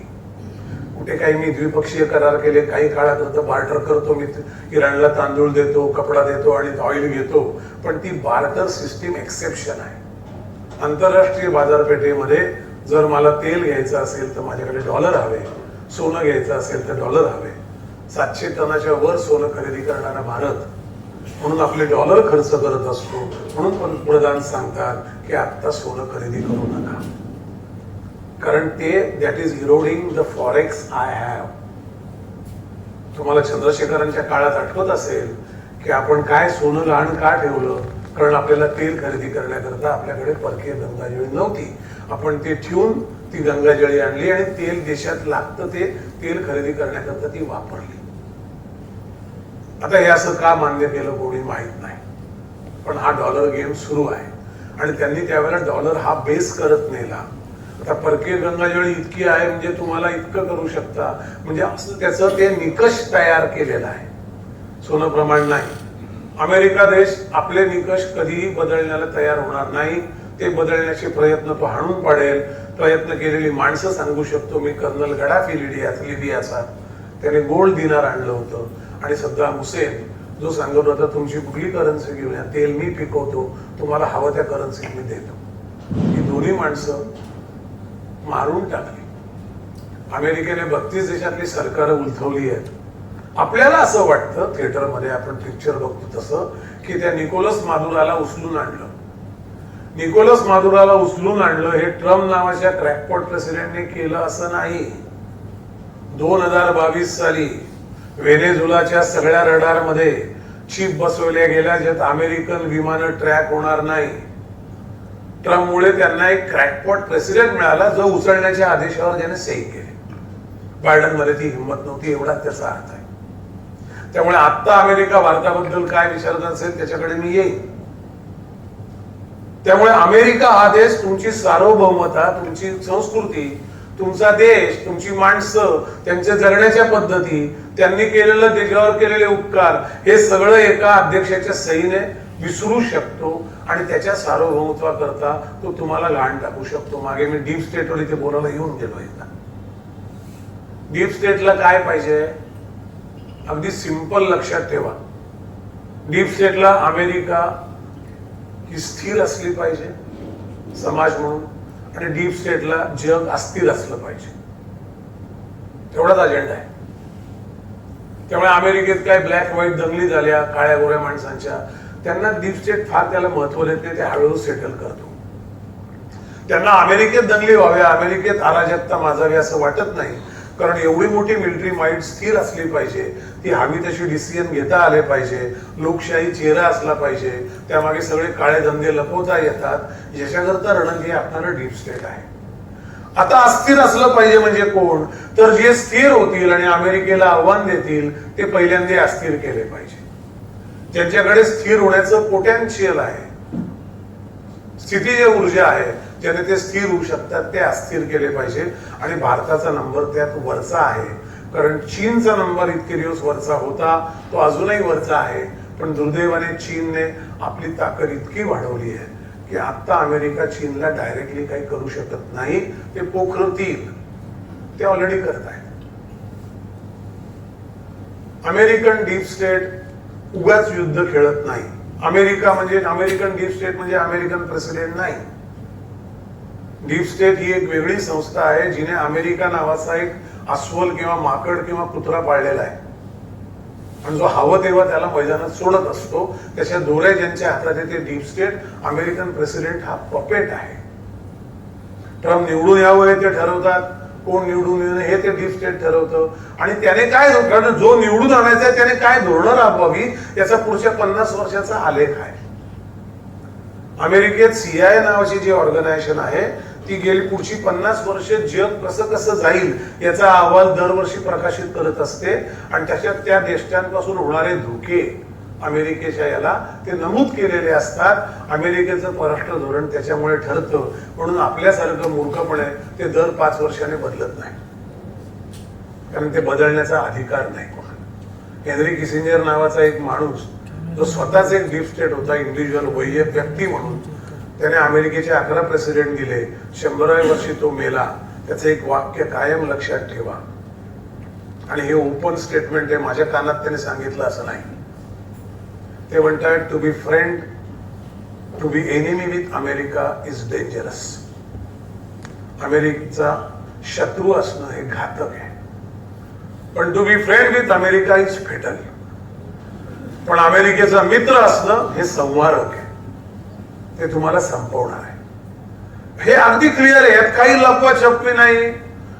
कुठे काही मी द्विपक्षीय करार केले, काही काळाकरता बार्टर करतो, मी इराणला तांदूळ देतो, कपडा देतो आणि ऑइल घेतो, पण ती बार्टर सिस्टीम एक्सेप्शन आहे. आंतरराष्ट्रीय बाजारपेठेमध्ये जर मला तेल घ्यायचं असेल तर माझ्याकडे डॉलर हवे, सोनं घ्यायचं असेल तर डॉलर हवे. 700 टनाच्या वर सोनं खरेदी करणारा भारत म्हणून आपले डॉलर खर्च करत असतो. म्हणून पंतप्रधान सांगतात की आता सोनं खरेदी करू नका, कारण ते that is eroding the forex I have. तुम्हाला चंद्रशेखरांच्या काळात आठवत असेल की आपण काय सोनं लहान का ठेवलं, कारण आपल्याला तेल खरेदी करण्याकरता आपल्याकडे परकीय गंगाजळी नव्हती. आपण ते ठेवून ती गंगाजळी आणली आणि तेल देशात लागतं ते तेल खरेदी करण्याकरता ती वापरली. आता हे असं का मान्य केलं कोणी माहित नाही, पण हा डॉलर गेम सुरू आहे आणि त्यांनी त्यावेळेला डॉलर हा बेस करत नेला. आता परकीय गंगाजळी इतकी आहे म्हणजे तुम्हाला इतकं करू शकता, म्हणजे असं त्याचं ते निकष तयार केलेला आहे, सोनं प्रमाण नाही. अमेरिका देश आपले निकष कधीही बदलण्याला तयार होणार नाही. ते बदलण्याचे प्रयत्न तो हाणून पाडेल. प्रयत्न केलेली माणसं सांगू शकतो मी. कर्नल गडाफी लिबियाचा त्याने गोल्ड दिनार आणलं होतं आणि सद्दाम हुसेन जो सांगत होता तुमची कुठली करन्सी घेऊन या, तेल मी पिकवतो, तुम्हाला हवं त्या करन्सीत मी देतो. ही दोन्ही माणसं मारून टाकली. अमेरिकेने 32 देशातली सरकारं उलथवली आहेत. आपल्याला असं वाटतं थिएटरमध्ये आपण पिक्चर बघतो तसं की त्या निकोलस मादुराला उचलून आणलं. निकोलस मादुराला उचलून आणलं हे ट्रम्प नावाच्या क्रॅकपॉट प्रेसिडेंटने केलं असं नाही. 2022 साली व्हेनेझुएलाच्या सगळ्या रडारमध्ये चिप बसवल्या गेल्या ज्यात अमेरिकन विमानं ट्रॅक होणार नाही. ट्रम्पमुळे त्यांना एक क्रॅकपॉट प्रेसिडेंट मिळाला जो उचलण्याच्या आदेशावर ज्याने सही केली. बायडनमध्ये ती हिंमत नव्हती, एवढाच त्याचा अर्थ आहे. त्यामुळे आता अमेरिका भारताबद्दल काय विचारत असेल त्याच्याकडे मी येईन. त्यामुळे अमेरिका हा देश तुमची सार्वभौमता, तुमची संस्कृती, तुमचा देश, तुमची माणसं, त्यांच्या जगण्याच्या पद्धती, त्यांनी केलेलं त्याच्यावर केलेले उपकार हे सगळं एका अध्यक्षाच्या सहीने विसरू शकतो आणि त्याच्या सार्वभौमत्वाकरता तो तुम्हाला घाण टाकू शकतो. मागे मी डीप स्टेटवर इथे बोलायला येऊन गेलो एकदा. डीप स्टेटला काय पाहिजे अगदी सिंपल लक्षात ठेवा. डीप स्टेटला अमेरिका ही स्थिर असली पाहिजे समाज म्हणून आणि डीप स्टेटला जग अस्थिर असलं पाहिजे, तेवढाच अजेंडा आहे. त्यामुळे अमेरिकेत काय ब्लॅक व्हाईट दंगली झाल्या काळ्या गोऱ्या माणसांच्या, त्यांना डीप स्टेट फार त्याला महत्व देत नाही, ते हळूहळू सेटल करतो. त्यांना अमेरिकेत दंगली व्हाव्या, अमेरिकेत अराजकता माजावी असं वाटत नाही, कारण एवढी मोठी मिलिटरी माइंड स्थिर असली पाहिजे, ती हवी तशी डिसिजन घेता आले पाहिजे, लोकशाही चेहरा असला पाहिजे, त्यामागे सगळे काळे धंदे लपवता येतात, याच्याकरता रणनीती आपणारं डीप स्टेट आहे. आता अस्थिर असलं पाहिजे म्हणजे कोण, तर जे स्थिर होतील आणि अमेरिकेला आव्हान देतील ते पहिल्यांदा अस्थिर केले पाहिजे. ज्यांच्याकडे स्थिर होण्याचं पोटेन्शियल आहे, स्थितीय ऊर्जा आहे, ज्याने ते स्थिर होऊ शकतात ते अस्थिर केले पाहिजे. आणि भारताचा नंबर त्यात वरचा आहे, कारण चीनचा नंबर इतके दिवस वरचा होता, तो अजूनही वरचा आहे. पण दुर्दैवाने चीनने आपली ताकद इतकी वाढवली आहे की आता अमेरिका चीनला डायरेक्टली काही करू शकत नाही. ते पोखरतील, ते ऑलरेडी करत आहेत. अमेरिकन डीप स्टेट उगाच युद्ध खेळत नाही. अमेरिका म्हणजे अमेरिकन डीप स्टेट म्हणजे अमेरिकन प्रेसिडेंट नाही. डीप स्टेट ही एक वेगळी संस्था आहे जिने अमेरिका नावाचा एक अस्वल किंवा माकड किंवा कुत्रा पाळलेला आहे. आणि जो हवं तेव्हा त्याला मैदानात सोडत असतो. त्याच्या दोऱ्या ज्यांच्या हातात आहे ते डीप स्टेट. अमेरिकन प्रेसिडेंट हा पपेट आहे. ट्रम्प निवडून यावं हे ते ठरवतात, कोण निवडून येणं हे ते डीप स्टेट ठरवतं. आणि त्याने काय, कारण जो निवडून आणायचा आहे त्याने काय धोरणं राबवावी याचा पुढच्या 50 वर्षाचा आलेख आहे. अमेरिकेत CIA नावाची जी ऑर्गनायझेशन आहे ती गेली पुढची 50 वर्ष जग कसं कसं जाईल याचा अहवाल दरवर्षी प्रकाशित करत असते. आणि त्याच्यात त्या देशांपासून होणारे धोके अमेरिकेच्या याला ते नमूद केलेले असतात. अमेरिकेचं परराष्ट्र धोरण त्याच्यामुळे ठरतं. म्हणून आपल्यासारखं मूर्खपणे ते दर 5 वर्षाने बदलत नाही, कारण ते बदलण्याचा अधिकार नाही कोणाला. हेनरी किसिंजर नावाचा एक माणूस जो स्वतःच एक डीप स्टेट होता, इंडिव्हिज्युअल व्यक्ती म्हणून, त्याने अमेरिकेचे 11 प्रेसिडेंट दिले. 100व्या वर्षी तो मेला. त्याचं एक वाक्य कायम लक्षात ठेवा, आणि हे ओपन स्टेटमेंट आहे, माझ्या कानात त्याने सांगितलं असं नाही. ते म्हणतात, to be friend, to be enemy with America is dangerous. अमेरिकेचा शत्रू असणं हे घातक आहे, पण to be friend with America is fatal. पण अमेरिकेचा मित्र असणं हे संवारक आहे, ते तुम्हाला संपवणार आहे. हे अगदी क्लिअर आहे, यात काही लपवाछपवी नाही.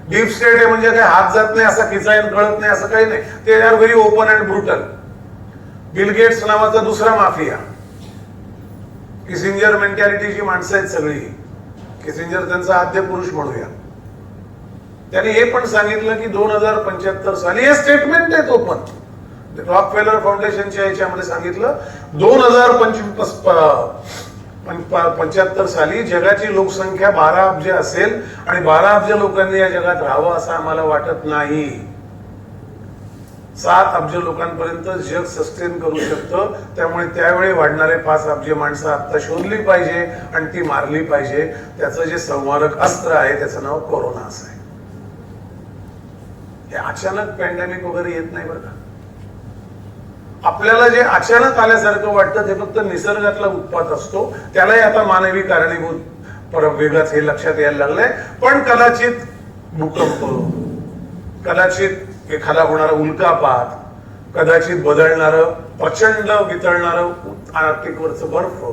डीप स्टेट आहे म्हणजे काही हात जात नाही, असा खिचायन कळत नाही असं काही नाही. ते are very open and brutal. Bill Gates नावाचा दुसरा माफिया, किसिंजर मेंटॅलिटीची माणसं आहेत सगळी. किसिंजर त्यांचा आद्य पुरुष म्हणूया. त्यांनी हे पण सांगितलं की 2075 साली, हे स्टेटमेंट आहे तो पण रॉकफेलर फाउंडेशनच्या याच्यामध्ये सांगितलं, 2075 साली जगाची लोकसंख्या 12 अब्ज असेल आणि 12 अब्ज लोकांनी या जगात राहावं असं आम्हाला वाटत नाही. 7 अब्ज लोकांपर्यंत जग सस्टेन करू शकतं. त्यामुळे त्यावेळी वाढणारे 5 अब्ज माणसं आता शोधली पाहिजे आणि ती मारली पाहिजे. त्याचं जे संवारक अस्त्र आहे त्याचं नाव कोरोना असं आहे. हे अचानक पॅन्डेमिक वगैरे येत नाही बरं का. आपल्याला जे अचानक आल्यासारखं वाटतं ते फक्त निसर्गातला उत्पात असतो. त्यालाही आता मानवी कारणीभूत वेगळंच हे लक्षात यायला लागलंय. पण कदाचित भूकंप, कदाचित एखादा होणारा उल्कापात, कदाचित बदलणारं प्रचंड वितळणारं आर्क्टिकवरचं बर्फ,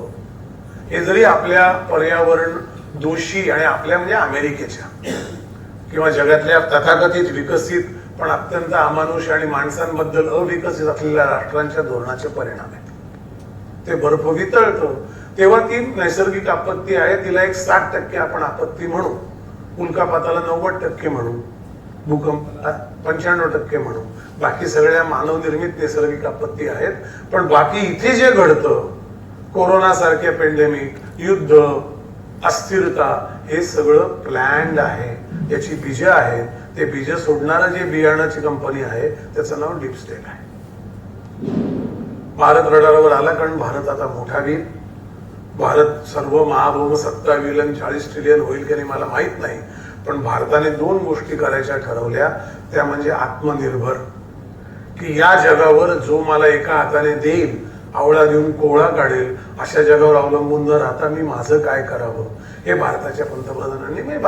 हे जरी आपल्या पर्यावरण दोषी आणि आपल्या म्हणजे अमेरिकेच्या किंवा जगातल्या तथाकथित विकसित पण अत्यंत अमानुष आणि माणसांबद्दल अविकसित असलेल्या राष्ट्रांच्या धोरणाचे परिणाम आहेत. ते बर्फ वितळतं तेव्हा ती नैसर्गिक आपत्ती आहे, तिला एक 60% आपण आपत्ती म्हणू, उल्कापाताला 90% म्हणू, भूकंपाला 95% म्हणू. बाकी सगळ्या मानवनिर्मित नैसर्गिक आपत्ती आहेत. पण बाकी इथे जे घडतं, कोरोना सारख्या पेंडेमिक, युद्ध, अस्थिरता, हे सगळं प्लॅन्ड आहे. याची बीज आहेत. ते बीज सोडणारं जे बियाणाची कंपनी आहे त्याचं नाव डीप स्टेट आहे. भारत रडारावर आला कारण भारत आता मोठा होईल. भारत सर्व महाभौम सत्ता होईल आणि 40 ट्रिलियन होईल की नाही मला माहित नाही. पण भारताने 2 गोष्टी करायच्या ठरवल्या. त्या म्हणजे आत्मनिर्भर, की या जगावर जो मला एका हाताने देईल, आवळा देऊन कोवळा काढेल, अशा जगावर अवलंबून न राहता मी माझं काय करावं, हे भारताच्या पंतप्रधानांनी, म्हणजे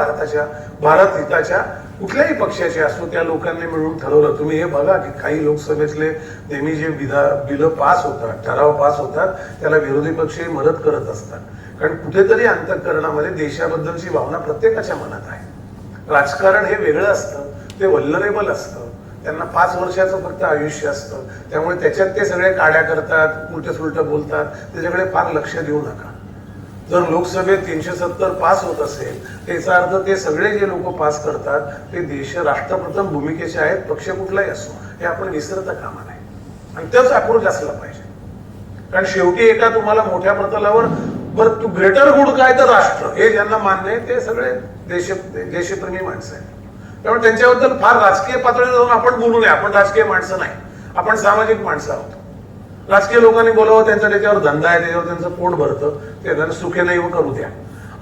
भारत हिताच्या कुठल्याही पक्षाचे असो त्या लोकांनी मिळून ठरवलं. तुम्ही हे बघा की काही लोकसभेतले नेहमी जे बिलं पास होतात, ठराव पास होतात, त्याला विरोधी पक्षही मदत करत असतात. कारण कुठेतरी अंतःकरणामध्ये देशाबद्दलची भावना प्रत्येकाच्या मनात आहे. राजकारण हे वेगळं असतं, ते व्हल्नरेबल असतं. त्यांना 5 वर्षाचं फक्त आयुष्य असतं. त्यामुळे त्याच्यात ते सगळे काड्या करतात, उलट सुलट बोलतात. त्याच्याकडे फार लक्ष देऊ नका. जर लोकसभेत 370 पास होत असेल त्याचा अर्थ ते सगळे जे लोक पास करतात ते देश राष्ट्रप्रथम भूमिकेचे आहेत, पक्ष कुठलाही असो, हे आपण विसरता कामा नये. आणि तेच अप्रोच असला पाहिजे. कारण शेवटी एका तुम्हाला मोठ्या प्रतलावर बरं, तू ग्रेटर गुड काय तर राष्ट्र, हे ज्यांना मान्य आहे ते सगळे देशप्रेमी माणसं आहेत. त्यामुळे त्यांच्याबद्दल फार राजकीय पातळीवर जाऊन आपण बोलू नये. आपण राजकीय माणसं नाही, आपण सामाजिक माणसं आहोत. राजकीय लोकांनी बोलावं, त्यांचा त्याच्यावर धंदा आहे, त्याच्यावर त्यांचं पोट भरतं, ते त्यांना सुखेने येऊन करू द्या.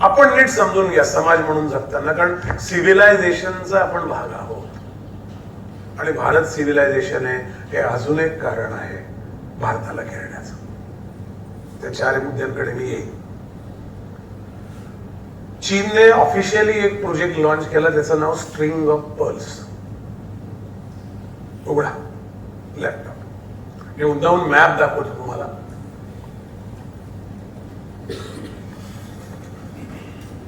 आपण नीट समजून घ्या समाज म्हणून जगताना, कारण सिव्हिलायझेशनचा आपण भाग आहोत आणि भारत सिव्हिलायझेशन आहे हे अजून एक कारण आहे भारताला खेळण्याचं. त्या 4 मुद्द्यांकडे मी येईन. चीनने ऑफिशियली एक प्रोजेक्ट लॉन्च केला, त्याचं नाव स्ट्रिंग ऑफ पर्ल्स. उघडा लॅपटॉप, मी मुद्दाहून मॅप दाखवतो तुम्हाला.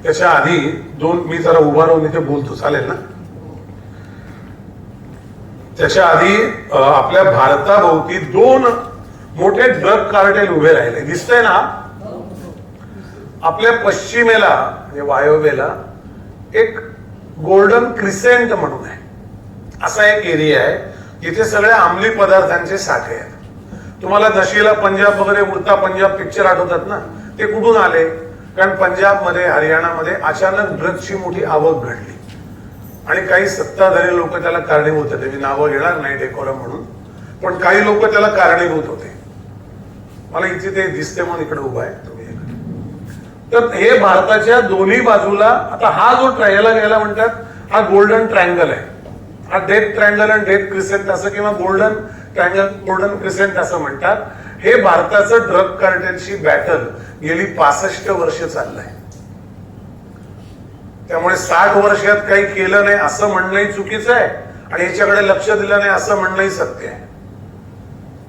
त्याच्या आधी मी जरा उभा राहून इथे बोलतो, चालेल ना? त्याच्या आधी आपल्या भारताभोवती 2 मोठे ड्रग कार्टेल उभे राहिले, दिसतंय ना? आपल्या पश्चिमेला म्हणजे वायव्येला एक गोल्डन क्रिसेंट म्हणून आहे, असा एक एरिया आहे जिथे सगळ्या अंमली पदार्थांचे साठे आहेत. तुम्हाला नशीला पंजाब वगैरे, उडता पंजाब पिक्चर आठवतात ना? ते कुठून आले? कारण पंजाबमध्ये, हरियाणामध्ये अचानक ड्रग्सची मोठी आवक घडली आणि काही सत्ताधारी लोक त्याला कारणीभूत होते. मी नावं घेणार नाही डेकोरम म्हणून, पण काही लोक त्याला कारणीभूत होते. मला इथे ते दिसते म्हणून इकडे उभा आहे तुम्ही. तर हे भारताच्या दोन्ही बाजूला, आता हा जो ट्रायला घ्यायला म्हणतात, हा गोल्डन ट्रायंगल आहे. हा डेथ ट्रायंगल आणि डेथ क्रिसेंट असं, किंवा गोल्डन ट्रायंगल, गोल्डन क्रिसेंट असं म्हणतात. हे भारताचं ड्रग कार्टेलची बॅटल गेली 65 वर्ष चाललंय. त्यामुळे 60 वर्षात काही केलं नाही असं म्हणणंही चुकीचं आहे आणि याच्याकडे लक्ष दिलं नाही असं म्हणणंही सत्य आहे.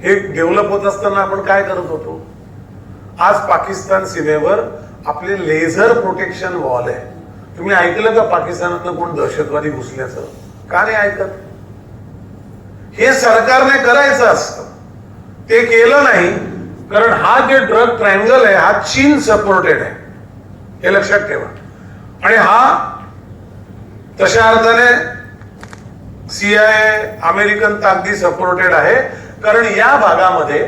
हे डेव्हलप होत असताना आपण काय करत होतो? आज पाकिस्तान सीमेवर आपले लेझर प्रोटेक्शन वॉल आहे. तुम्ही ऐकलं का पाकिस्तानातनं कोण दहशतवादी घुसल्याचं? का नाही ऐकत? हे सरकारने करायचं असतं, ते केलं नाही. कारण हा जे ड्रग ट्रायंगल आहे हा चीन सपोर्टेड आहे, हे लक्षात ठेवा. आणि हा तशा अर्थाने CIA, अमेरिकन ताकदी सपोर्टेड आहे. कारण या भागामध्ये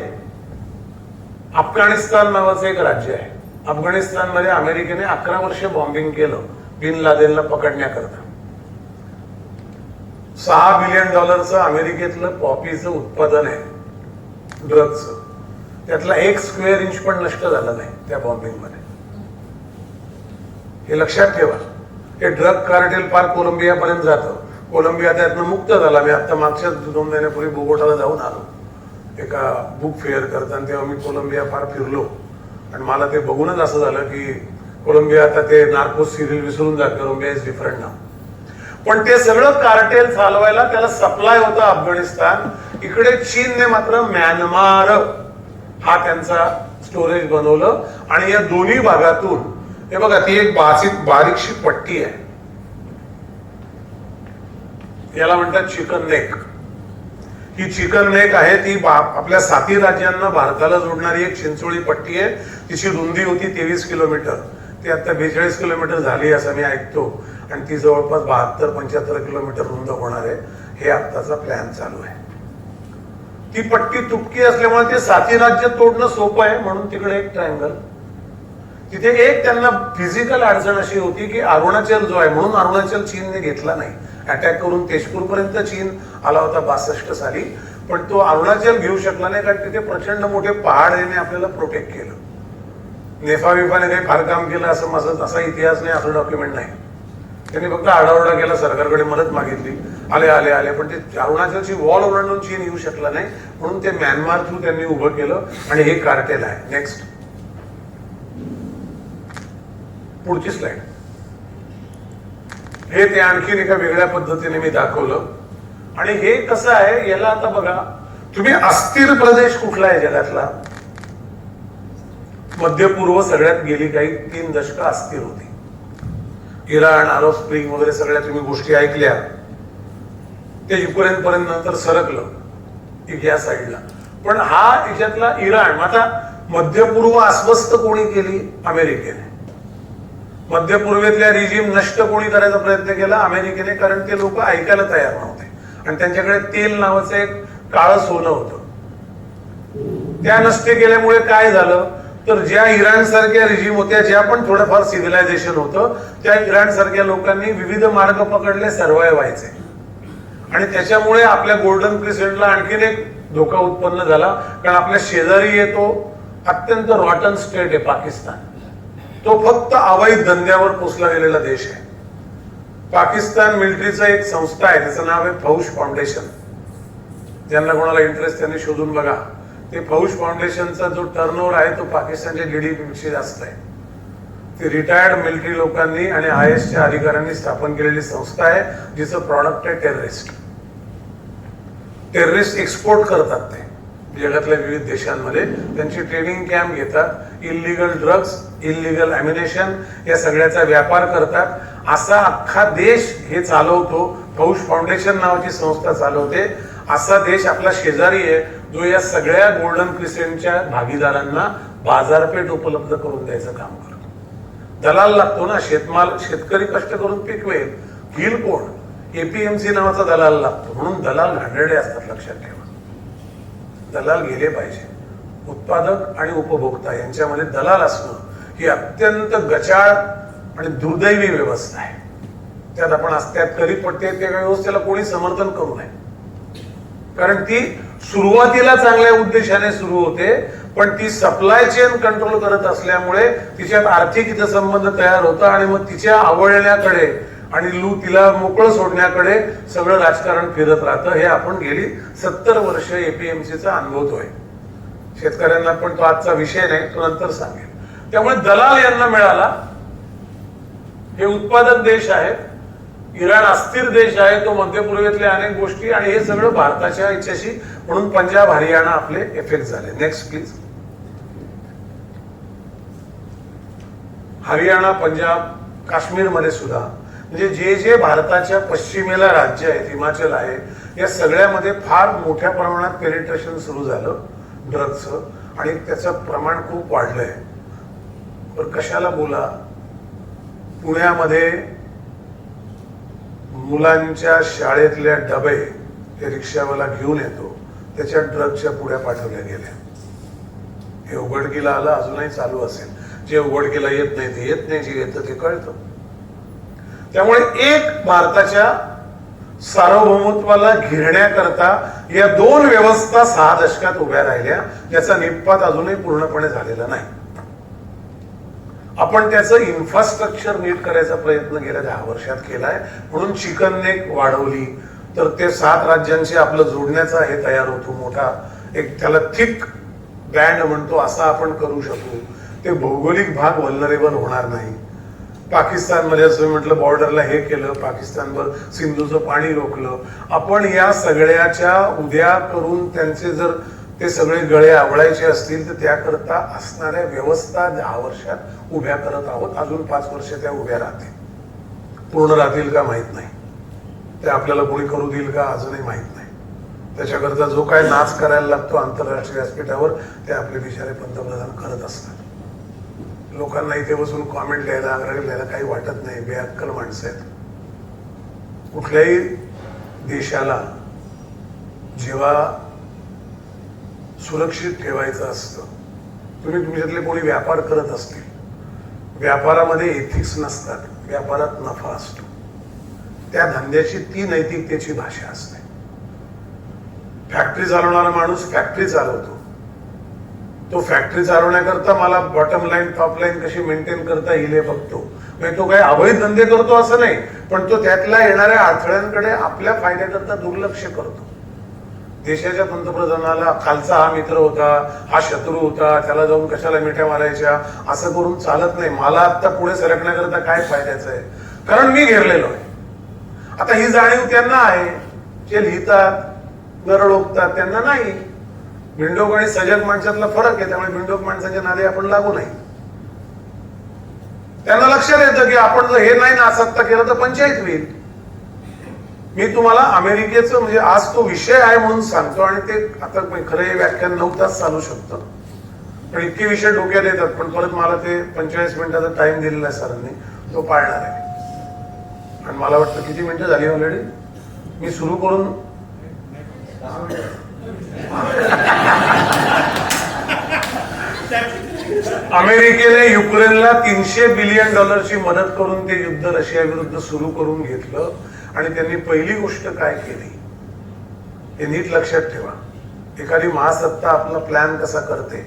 अफगाणिस्तान नावाचं एक राज्य आहे. अफगाणिस्तानमध्ये अमेरिकेने 11 वर्ष बॉम्बिंग केलं बिन लादेनला पकडण्याकरता. $6 बिलियन अमेरिकेतलं पॉपीचं उत्पादन आहे, ड्रग्सचं. त्यातला 1 स्क्वेअर इंच पण नष्ट झाला नाही त्या बॉम्बिंग मध्ये. हे लक्षात ठेवा. हे ड्रग कार्टेल पार कोलंबिया पर्यंत जातं. कोलंबिया त्यातनं मुक्त झाला. मी आता मागच्या 2 महिन्यापूर्वी बोगोटाला जाऊन आलो एका बुक फेअर करताना, तेव्हा मी कोलंबिया फार फिरलो आणि मला ते बघूनच असं झालं की कोलंबिया आता ते नार्कोस सिरियल विसरून जात, कोलंबिया इज डिफरंट नाव. पण ते सगळं कार्टेल चालवायला त्याला सप्लाय होता अफगाणिस्तान. इकडे चीनने मात्र म्यानमार हा त्यांचा स्टोरेज बनवलं आणि या दोन्ही भागातून, हे बघा ती एक बारीकशी पट्टी आहे, याला म्हणतात चिकन नेक. ही चिकन नेक आहे, ती आपल्या 7 राज्यांना भारताला जोडणारी एक चिंचोळी पट्टी आहे. तिची रुंदी होती 23 किलोमीटर, ती आता 42 किलोमीटर झाली असं मी ऐकतो आणि ती जवळपास 72-75 किलोमीटर रुंद होणार आहे. हे आत्ताचा प्लॅन चालू आहे. ती पट्टी तुटकी असल्यामुळे ते 7 राज्य तोडणं सोपं आहे, म्हणून तिकडे एक ट्रायंगल. तिथे एक त्यांना फिजिकल अडचण अशी होती की अरुणाचल जो आहे, म्हणून अरुणाचल चीनने घेतला नाही. अटॅक करून तेजपूर पर्यंत चीन आला होता 62 साली, पण तो अरुणाचल घेऊ शकला नाही कारण तिथे प्रचंड मोठे पहाड याने आपल्याला प्रोटेक्ट केलं. नेफा विफाने काही फार काम केलं असं माझं असा इतिहास नाही, असं डॉक्युमेंट नाही. त्यांनी फक्त आरडाओरडा केला, सरकारकडे मदत मागितली, आले, पण ते अरुणाचलची वॉल ओलांडून चीन येऊ शकला नाही, म्हणून ते म्यानमार थ्रू त्यांनी उभं केलं आणि हे कार्टेल आहे. नेक्स्ट, पुढची स्लाइड. हे ते आणखीन एका वेगळ्या पद्धतीने मी दाखवलं. आणि हे कसं आहे, याला आता बघा तुम्ही, अस्थिर प्रदेश कुठला आहे जगातला? मध्य पूर्व सगळ्यात गेली काही 3 दशकं अस्थिर होती. इराण, अरब स्प्रिंग वगैरे सगळ्या तुम्ही गोष्टी ऐकल्या. ते युक्रेन पर्यंत नंतर सरकलं या साईडला. पण हा याच्यातला इराण, आता मध्य पूर्व अस्वस्थ कोणी केली? अमेरिकेने. मध्य पूर्वेतल्या रिजीम नष्ट कोणी करायचा प्रयत्न केला? अमेरिकेने. कारण ते लोक ऐकायला तयार नव्हते आणि त्यांच्याकडे तेल नावाचं एक काळं सोनं होतं. त्या नष्ट केल्यामुळे काय झालं? तर ज्या इराण सारख्या रिजीम होत्या, ज्या पण थोडंफार सिव्हिलायझेशन होतं, त्या इराण सारख्या लोकांनी विविध मार्ग पकडले सर्वाइव्ह व्हायचे. आणि त्याच्यामुळे आपल्या गोल्डन क्रिसेंटला आणखीन एक धोका उत्पन्न झाला, कारण आपल्या शेजारी येतो अत्यंत रॉटन स्टेट आहे पाकिस्तान. तो फक्त अवैध धंद्यावर पोचला गेलेला देश आहे. पाकिस्तान मिलिटरीचं एक संस्था आहे, त्याचं नाव आहे फौज फाउंडेशन. ज्यांना कोणाला इंटरेस्ट त्यांनी शोधून बघा. ते फौज फाउंडेशनचा जो टर्नओव्हर आहे तो पाकिस्तानच्या जीडीपी पेक्षा जास्त आहे. ती रिटायर्ड मिलिटरी लोकांनी आणि IS च्या अधिकाऱ्यांनी स्थापन केलेली संस्था आहे, जिचं प्रॉडक्ट आहे टेररिस्ट. टेररिस्ट एक्सपोर्ट करतात ते जगातल्या विविध देशांमध्ये. त्यांची ट्रेनिंग कॅम्प घेतात, इलिगल ड्रग्ज, इलिगल अॅम्युनेशन या सगळ्याचा व्यापार करतात. असा अख्खा देश हे चालवतो, फौज फाउंडेशन नावाची संस्था चालवते. असा देश आपला शेजारी आहे, जो या सगळ्या गोल्डन क्रिसेंटच्या भागीदारांना बाजारपेठ उपलब्ध करून द्यायचं काम करतो. दलाल लागतो ना, शेतमाल शेतकरी कष्ट करून पिकवेल, घेईल कोण? APMC नावाचा दलाल लागतो. म्हणून दलाल घाणेरडे असतात, लक्षात ठेवा. दलाल गेले पाहिजे. उत्पादक आणि उपभोक्ता यांच्यामध्ये दलाल असणं ही अत्यंत गचाळ आणि दुर्दैवी व्यवस्था आहे. त्यात आपण त्यात कधी पडते त्या व्यवस्थेला कोणी समर्थन करू नये, कारण ती सुरुवातीला चांगल्या उद्देशाने सुरू होते, पण ती सप्लाय चेन कंट्रोल करत असल्यामुळे तिच्यात आर्थिक हितसंबंध तयार होता आणि मग तिच्या आवळण्याकडे आणि तिला मोकळं सोडण्याकडे सगळं राजकारण फिरत राहतं. हे आपण गेली 70 वर्ष APMCचा अनुभवतोय. शेतकऱ्यांना पण तो आजचा विषय नाही, तो नंतर सांगेल. त्यामुळे दलाल यांना मिळाला. हे उत्पादक देश आहेत, इराण अस्थिर देश आहे, तो मध्य पूर्वेतल्या अनेक गोष्टी, आणि हे सगळं भारताच्या इच्छाशी, म्हणून पंजाब हरियाणा आपले इफेक्ट झाले. Next please. हरियाणा, पंजाब, काश्मीरमध्ये सुद्धा, म्हणजे जे जे भारताच्या पश्चिमेला राज्य आहेत, हिमाचल आहे, या सगळ्यामध्ये फार मोठ्या प्रमाणात पेनिट्रेशन सुरू झालं ड्रग्जचं, आणि त्याचं प्रमाण खूप वाढलंय. पण कशाला बोला, पुण्यामध्ये मुलांच्या शाळेतल्या डबे हे रिक्षावाला घेऊन येतो, त्याच्या ड्रग्जच्या पुड्या पाठवल्या गेल्या. हे उघडकीला आलं, अजूनही चालू असेल. जे उघडकीला येत नाही ते येत नाही, जे येतं ते कळतं. त्यामुळे एक भारताच्या सार्वभौमत्वाला घेरण्याकरता या दोन व्यवस्था 6 दशकात उभ्या राहिल्या, ज्याचा निपात अजूनही पूर्णपणे झालेला नाही. आपण त्याचं इन्फ्रास्ट्रक्चर नीट करायचा प्रयत्न गेल्या 10 वर्षात केलाय. म्हणून चिकन नेक वाढवली, तर ते 7 राज्यांशी आपलं जोडण्याचा हे तयार होतो मोठा एक, त्याला थिक बँड म्हणतो, असा आपण करू शकू. ते भौगोलिक भाग व्हल्नरेबल होणार नाही. पाकिस्तानमध्ये असं म्हटलं, बॉर्डरला हे केलं, पाकिस्तानवर सिंधूचं पाणी रोखलं. आपण या सगळ्याच्या उद्या करून त्यांचे जर ते सगळे गळे आवळायचे असतील तर त्याकरता असणाऱ्या व्यवस्था 10 वर्षात उभ्या करत आहोत. अजून 5 वर्ष त्या उभ्या राहतील. पूर्ण राहतील का माहित नाही, ते आपल्याला कोणी करू देईल का अजूनही माहित नाही. त्याच्याकरता जो काय नाच करायला लागतो आंतरराष्ट्रीय व्यासपीठावर, ते आपले बिचारे पंतप्रधान करत असतात. लोकांना इथे बसून कॉमेंट लिहायला, आग्रह लिहायला काही वाटत नाही. बेअक्कल माणसं आहेत. कुठल्याही देशाला जेव्हा सुरक्षित ठेवायचं असतं, तुम्ही तुमच्यातले कोणी व्यापार करत असतील, व्यापारामध्ये एथिक्स नसतात, व्यापारात नफा असतो. त्या धंद्याची ती नैतिकतेची भाषा असते. फॅक्टरी चालवणारा माणूस फॅक्टरी चालवतो, तो फॅक्टरी चालवण्याकरता मला बॉटम लाईन टॉप लाईन कशी मेंटेन करता येईल हे बघतो. म्हणजे तो काही अवैध धंदे करतो असं नाही, पण तो त्यातल्या येणाऱ्या अडथळ्यांकडे आपल्या फायद्याकरता दुर्लक्ष करतो. देशाच्या पंतप्रधानाला खालचा हा मित्र होता, हा शत्रू होता, त्याला जाऊन कशाला मिठ्या मारायच्या, असं करून चालत नाही. मला आता पुढे सरकण्याकरता काय फायद्याचं आहे, कारण मी घेरलेलो आहे. आता ही जाणीव त्यांना आहे, जे लिहितात, गरळ ओकतात, त्यांना नाही. भिंडोक आणि सजग माणसातला फरक आहे. त्यामुळे भिंडोक माणसाच्या नादी आपण लागू नाही. त्यांना लक्षात येतं की आपण जर हे नाही नासत्ता केलं तर पंचायत होईल. मी तुम्हाला अमेरिकेचं, म्हणजे आज तो विषय आहे म्हणून सांगतो, आणि ते आता खरं हे व्याख्यान 9 तास चालू शकतं, पण इतके विषय डोक्यात येतात. पण परत मला ते 45 मिनिटाचा टाइम दिलेला आहे सरांनी, तो पाळणार आहे. आणि मला वाटतं किती मिनिटं झाली ऑलरेडी, मी सुरू करून अमेरिकेने युक्रेनला $300 बिलियन मदत करून ते युद्ध रशिया विरुद्ध सुरू करून घेतलं. आणि त्यांनी पहिली गोष्ट काय केली हे नीट लक्षात ठेवा. एखादी महासत्ता आपला प्लॅन कसा करते,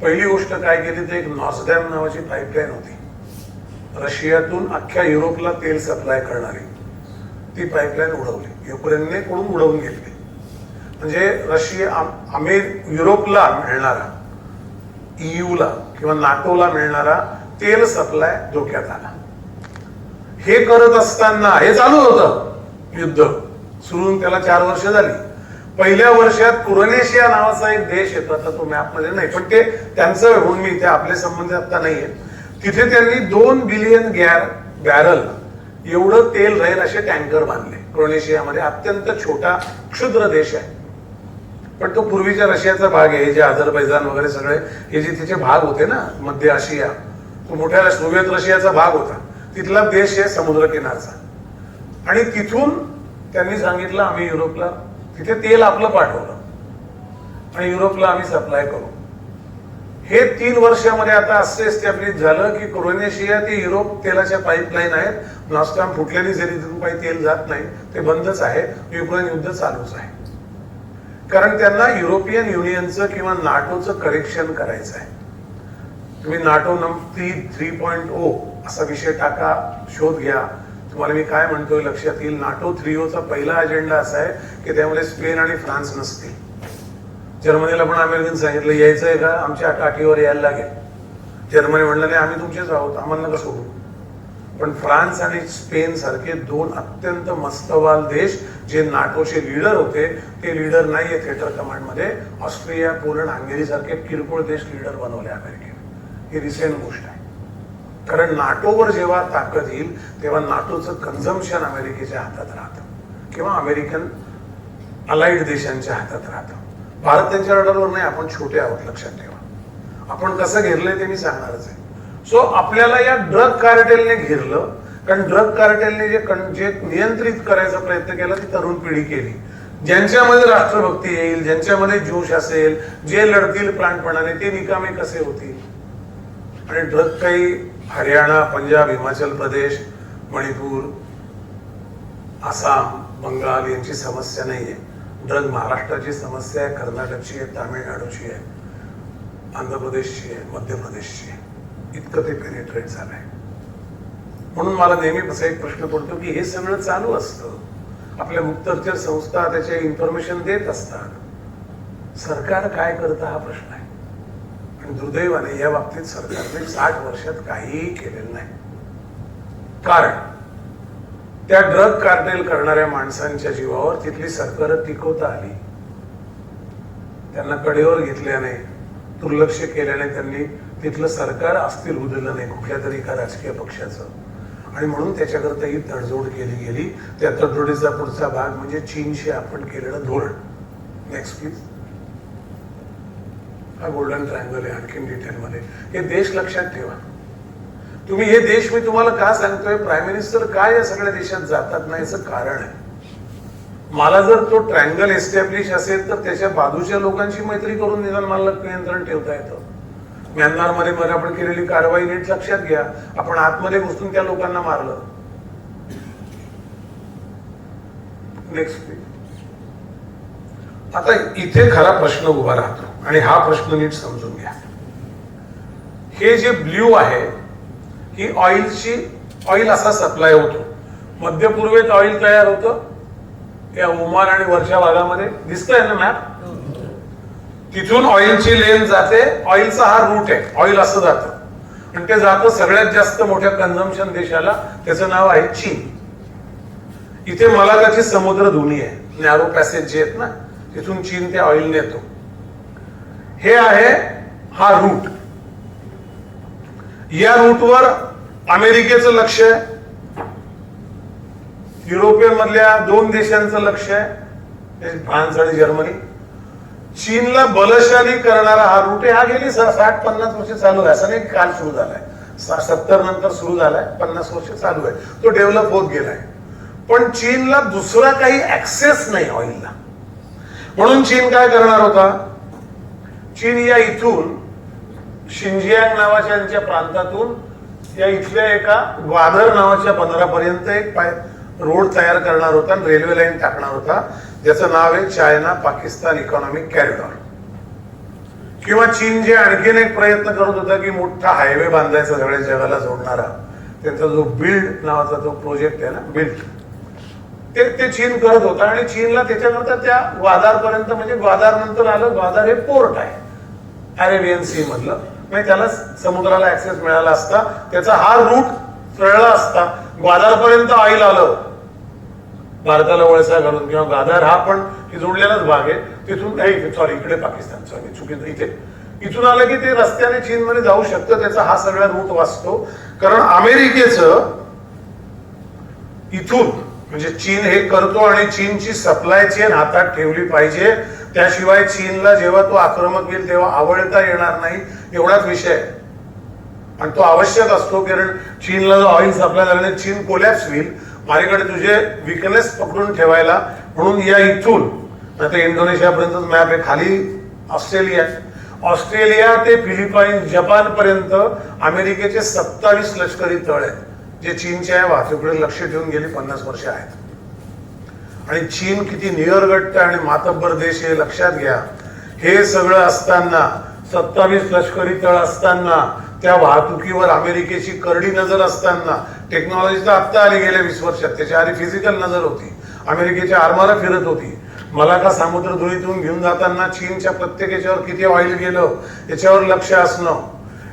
पहिली गोष्ट काय केली तर एक नॉसडॅम नावाची पाईपलाईन होती रशियातून अख्ख्या युरोपला तेल सप्लाय करणारी. ती पाईपलाईन उडवली, युक्रेनने कडून उडवून घेतली. म्हणजे युरोपला मिळणारा, ईयूला किंवा नाटोला मिळणारा तेल सप्लाय धोक्यात आला. हे करत असताना हे चालू होतं युद्ध, सुरू त्याला 4 वर्ष झाली. पहिल्या वर्षात क्रोएशिया नावाचा एक देश येतो, आता तो मॅपमध्ये नाही पण ते त्यांचं होऊन मी ते आपले संबंध आता नाहीये. तिथे त्यांनी 2 बिलियन बॅरल एवढं तेल राहील असे टँकर बांधले. क्रोएशियामध्ये अत्यंत छोटा क्षुद्र देश आहे, पण तो पूर्वीच्या रशियाचा भाग आहे. जे अझरबैजान वगैरे सगळे हे जे तिचे भाग होते ना, मध्य आशिया, तो मोठ्या सोव्हिएत रशियाचा भाग होता. तिथला देश आहे समुद्रकिनारचा. आणि तिथून त्यांनी सांगितलं आम्ही युरोपला, तिथे तेल आपलं पाठवलं आणि युरोपला आम्ही सप्लाय करू. हे 3 वर्षामध्ये आता असं एस्टॅब्लिश झालं की क्रोएशिया ते युरोप तेलाच्या पाईपलाईन आहेत. नॉस्टॅम फुटलेली जरी तिथून काही तेल जात नाही, ते बंदच आहे. युक्रेन युद्ध चालूच आहे, कारण त्यांना युरोपियन युनियनचं किंवा नाटोचं करेक्शन करायचं आहे. तुम्ही नाटो 3.0 असा विषय टाका, शोध घ्या, तुम्हाला मी काय म्हणतोय लक्षात येईल. नाटो 3.0चा पहिला अजेंडा असा आहे की त्यामध्ये स्पेन आणि फ्रान्स नसतील. जर्मनीला पण अमेरिकन सांगितलं यायचंय का, आमच्या काठीवर यायला लागेल. जर्मनी म्हणलं नाही आम्ही तुमचेच आहोत, आम्हाला नका सोडू. पण फ्रान्स आणि स्पेन सारखे 2 अत्यंत मस्तवाल देश जे नाटोचे लीडर होते, ते लीडर नाहीये थिएटर कमांडमध्ये. ऑस्ट्रिया, पोलंड, हंगेरी सारखे किरकोळ देश लीडर बनवले अमेरिकेने. ही रिसेंट गोष्ट आहे, कारण नाटोवर जेव्हा ताकद येईल तेव्हा नाटोचं कन्झम्पशन अमेरिकेच्या हातात राहतं किंवा अमेरिकन अलाइड देशांच्या हातात राहतं. भारत त्यांच्या रडारवर नाही, आपण छोटे आहोत लक्षात ठेवा. आपण कसं घेरलंय ते मी सांगणारच आहे. सो आपल्याला या ड्रग कार्टेलने घेरलं, कारण ड्रग कार्टेलने जे नियंत्रित करायचा प्रयत्न केला ती तरुण पिढी केली. ज्यांच्यामध्ये राष्ट्रभक्ती येईल, ज्यांच्यामध्ये जोश असेल, जे लढतील प्राणपणाने, ते निकामी कसे होतील. आणि ड्रग काही हरियाणा, पंजाब, हिमाचल प्रदेश, मणिपूर, आसाम, बंगाल यांची समस्या नाहीये. ड्रग महाराष्ट्राची समस्या आहे, कर्नाटकची आहे, तामिळनाडूची आहे, आंध्र प्रदेशची आहे, मध्य प्रदेशची आहे. इतकं ते पेनिट्रेट झालंय. म्हणून मला नेहमी असा एक प्रश्न पडतो की हे सगळं चालू असतं, आपल्या गुप्तचर संस्था त्याचे इन्फॉर्मेशन देत असतात, सरकार काय करतं हा प्रश्न आहे. आणि दुर्दैवाने या बाबतीत सरकारने 60 वर्षात काहीही केलेलं नाही. कारण त्या ड्रग कार्टेल करणाऱ्या माणसांच्या जीवावर तिथली सरकार टिकवता आली. त्यांना कडेवर घेतल्याने, दुर्लक्ष केल्याने त्यांनी तिथलं सरकार अस्थिर उधळलं नाही कुठल्या तरी एका राजकीय पक्षाचं. आणि म्हणून त्याच्याकरता ही तडजोड केली गेली. त्या तडजोडीचा पुढचा भाग म्हणजे चीनशी आपण केलेलं धोरण. Next please. हा गोल्डन ट्रायंगल आहे आणखीन डिटेलमध्ये. हे देश लक्षात ठेवा तुम्ही. हे देश मी तुम्हाला का सांगतोय, प्राईम मिनिस्टर काय या सगळ्या देशात जातात नाही याचं कारण आहे. मला जर तो ट्रायंगल एस्टॅब्लिश असेल तर त्याच्या बाजूच्या लोकांची मैत्री करून निदान मला नियंत्रण ठेवता येतं. म्यानमारमध्ये आपण केलेली कारवाई नीट लक्षात घ्या. आपण आतमध्ये घुसून त्या लोकांना मारलं. Next please. आता इथे खरा प्रश्न उभा राहतो आणि हा प्रश्न नीट समजून घ्या. हे जे ब्ल्यू आहे ही ऑइल असा सप्लाय होतो. मध्य पूर्वेत ऑइल तयार होतं या ओमान आणि वरच्या भागामध्ये दिसतंय ना मॅप. तिथून ऑइलची लेन जाते. ऑइलचा हा रूट आहे, ऑइल असं जातं आणि ते जातं सगळ्यात जास्त मोठ्या कन्झम्पशन देशाला, त्याचं नाव आहे चीन. इथे मलाकाची समुद्र धुनी आहे, नॅरो पॅसेज जे आहेत ना, तिथून चीन ते ऑइल नेतो. हे आहे हा रूट. या रूटवर अमेरिकेचं लक्ष आहे, युरोपियन मधल्या 2 देशांचं लक्ष आहे, फ्रान्स आणि जर्मनी. चीनला बलशाली करणारा हा रूट आहे. हा गेली 60-50 वर्ष चालू आहे, असं नाही काल सुरू झालाय. 70 नंतर सुरू झालाय, 50 वर्ष चालू आहे. तो डेव्हलप होत गेलाय. पण चीनला दुसरा काही ऍक्सेस नाही ऑइलला. म्हणून चीन काय करणार होता, चीन या इथून शिंजियांग नावाच्या त्यांच्या प्रांतातून या इथल्या एका ग्वादर नावाच्या बंदरापर्यंत एक रोड तयार करणार होता, रेल्वे लाईन टाकणार होता, ज्याचं नाव आहे चायना पाकिस्तान इकॉनॉमिक कॉरिडॉर. किंवा चीन जे आणखीन एक प्रयत्न करत होता की मोठा हायवे बांधायचा सगळ्या जगाला जोडणारा, त्यांचा जो बिल्ड नावाचा जो प्रोजेक्ट आहे ना, बिल्ड, ते चीन करत होता. आणि चीनला त्याच्याकरता त्या ग्वादारपर्यंत, म्हणजे ग्वादार नंतर आलं, ग्वादार हे पोर्ट आहे अरेबियन सी मधलं, म्हणजे त्याला समुद्राला ऍक्सेस मिळाला असता, त्याचा हा रूट कळला असता, ग्वादारपर्यंत ऑइल आलं भारताला वळसा घालून, किंवा ग्वादार हा पण जोडलेलाच भाग आहे, तिथून नाही, सॉरी इकडे पाकिस्तान, सॉरी चुकीचं, इथे इथून आलं की ते रस्त्याने चीनमध्ये जाऊ शकतं, त्याचा हा सगळा रूट वाचतो. कारण अमेरिकेचं इथून म्हणजे चीन हे करतो आणि चीनची सप्लाय चेन हातात ठेवली पाहिजे, त्याशिवाय चीनला जेव्हा तो आक्रमक येईल तेव्हा आवळता येणार नाही, एवढाच विषय आहे. आणि तो आवश्यक असतो, कारण चीनला जर ऑइल सप्लाय झाल्याने चीन कोलॅप्स होईल, माझ्याकडे तुझे विकनेस पकडून ठेवायला. म्हणून या इथून आता इंडोनेशियापर्यंत मॅप आहे, खाली ऑस्ट्रेलिया ते फिलिपाईन्स, जपान पर्यंत अमेरिकेचे 27 लष्करी तळ आहेत, जे चीनच्या वाहतुकीकडे लक्ष ठेवून गेली 50 वर्ष आहेत. आणि चीन किती नियरगट्ट आणि मातब्बर देश हे लक्षात घ्या. हे सगळं असताना, 27 लष्करी तळ असताना, त्या वाहतुकीवर अमेरिकेची करडी नजर असताना, टेक्नॉलॉजी तर आत्ता आली गेल्या 20 वर्षात, त्याच्या आधी फिजिकल नजर होती, अमेरिकेची आर्मार फिरत होती. मलाका समुद्रधुनीतून घेऊन जाताना चीनच्या प्रत्येक याच्यावर किती ऑइल गेलं याच्यावर लक्ष असणं,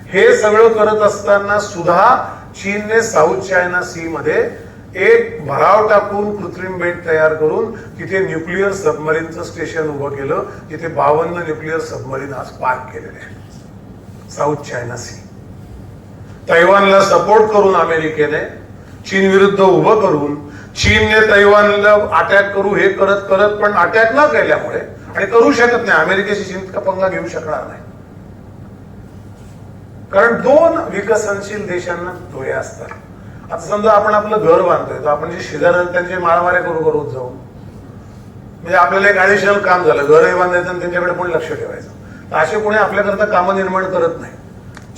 हे सगळं करत असताना सुद्धा चीनने साऊथ चायना सी मध्ये एक भराव टाकून कृत्रिम बेट तयार करून तिथे न्यूक्लिअर सबमरीनचं स्टेशन उभं केलं, जिथे 52 न्यूक्लिअर सबमरीन आज पार्क केलेले आहेत साऊथ चायना सी. तैवानला सपोर्ट करून अमेरिकेने, चीन विरुद्ध उभं करून, चीनने तैवानला अटॅक करू हे करत करत, पण अटॅक न केल्यामुळे, आणि करू शकत नाही, अमेरिकेची चीन पंगा घेऊ शकणार नाही, कारण 2 विकसनशील देशांना डोळे असतात. आता समजा आपण आपलं घर बांधतोय, तर आपण जे शेजारी त्यांचे मारामाऱ्या करू जाऊ, म्हणजे आपल्याला एक ऍडिशनल काम झालं, घरही बांधायचं आणि त्यांच्याकडे पण लक्ष ठेवायचं, तर असे कोणी आपल्याकरता कामं निर्माण करत नाही.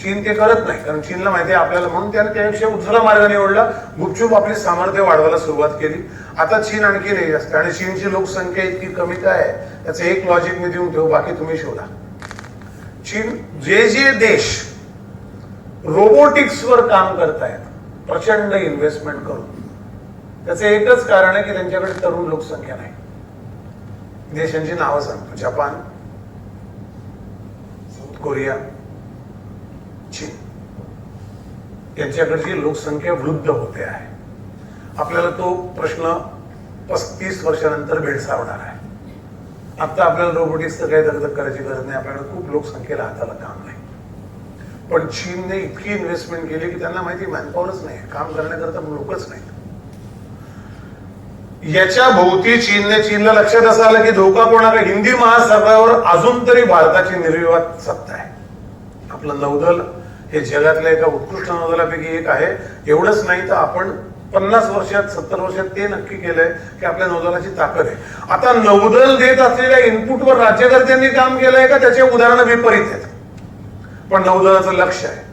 चीन ते करत नाही, कारण चीनला माहिती आहे आपल्याला, म्हणून त्याने त्यापेक्षा उजरा मार्ग निवडला, गुपचूप आपली सामर्थ्य वाढवायला सुरुवात केली. आता चीन आणखी नाही जास्त, आणि चीनची लोकसंख्या इतकी कमी काय आहे त्याचं एक लॉजिक मी देऊन ठेवू, बाकी तुम्ही शोधा. चीन जे देश रोबोटिक्सवर काम करतायत प्रचंड इन्व्हेस्टमेंट करून, त्याचं एकच कारण आहे की त्यांच्याकडे तरुण लोकसंख्या नाही. देशांची नावं सांगतो, जपान, साऊथ कोरिया, चीन, यांच्याकडची लोकसंख्या वृद्ध होते आहे. आपल्याला तो प्रश्न 35 वर्षानंतर भेडसावणार आहे. आता आपल्याला रोबोटिक्सचं काही दगदग करायची गरज नाही, आपल्याकडे खूप लोकसंख्येला हाताला काम नाही. पण चीनने इतकी इन्व्हेस्टमेंट केली की त्यांना माहिती मॅनपॉवरच नाही, काम करण्याकरता लोकच नाही. याच्या भोवती चीनला लक्षात असं आलं की धोका कोणाला, हिंदी महासागरावर अजून तरी भारताची निर्विवाद सत्ता आहे. आपलं नौदल हे जगातल्या एका उत्कृष्ट नौदलापैकी एक आहे. एवढंच नाही तर आपण 50 वर्षात 70 वर्षात ते नक्की केलंय की आपल्या नौदलाची ताकद आहे. आता नौदल देत असलेल्या इनपुटवर राज्यकर्त्यांनी काम केलंय का त्याचे उदाहरणं विपरीत आहेत, पण नौदलाचं लक्ष आहे.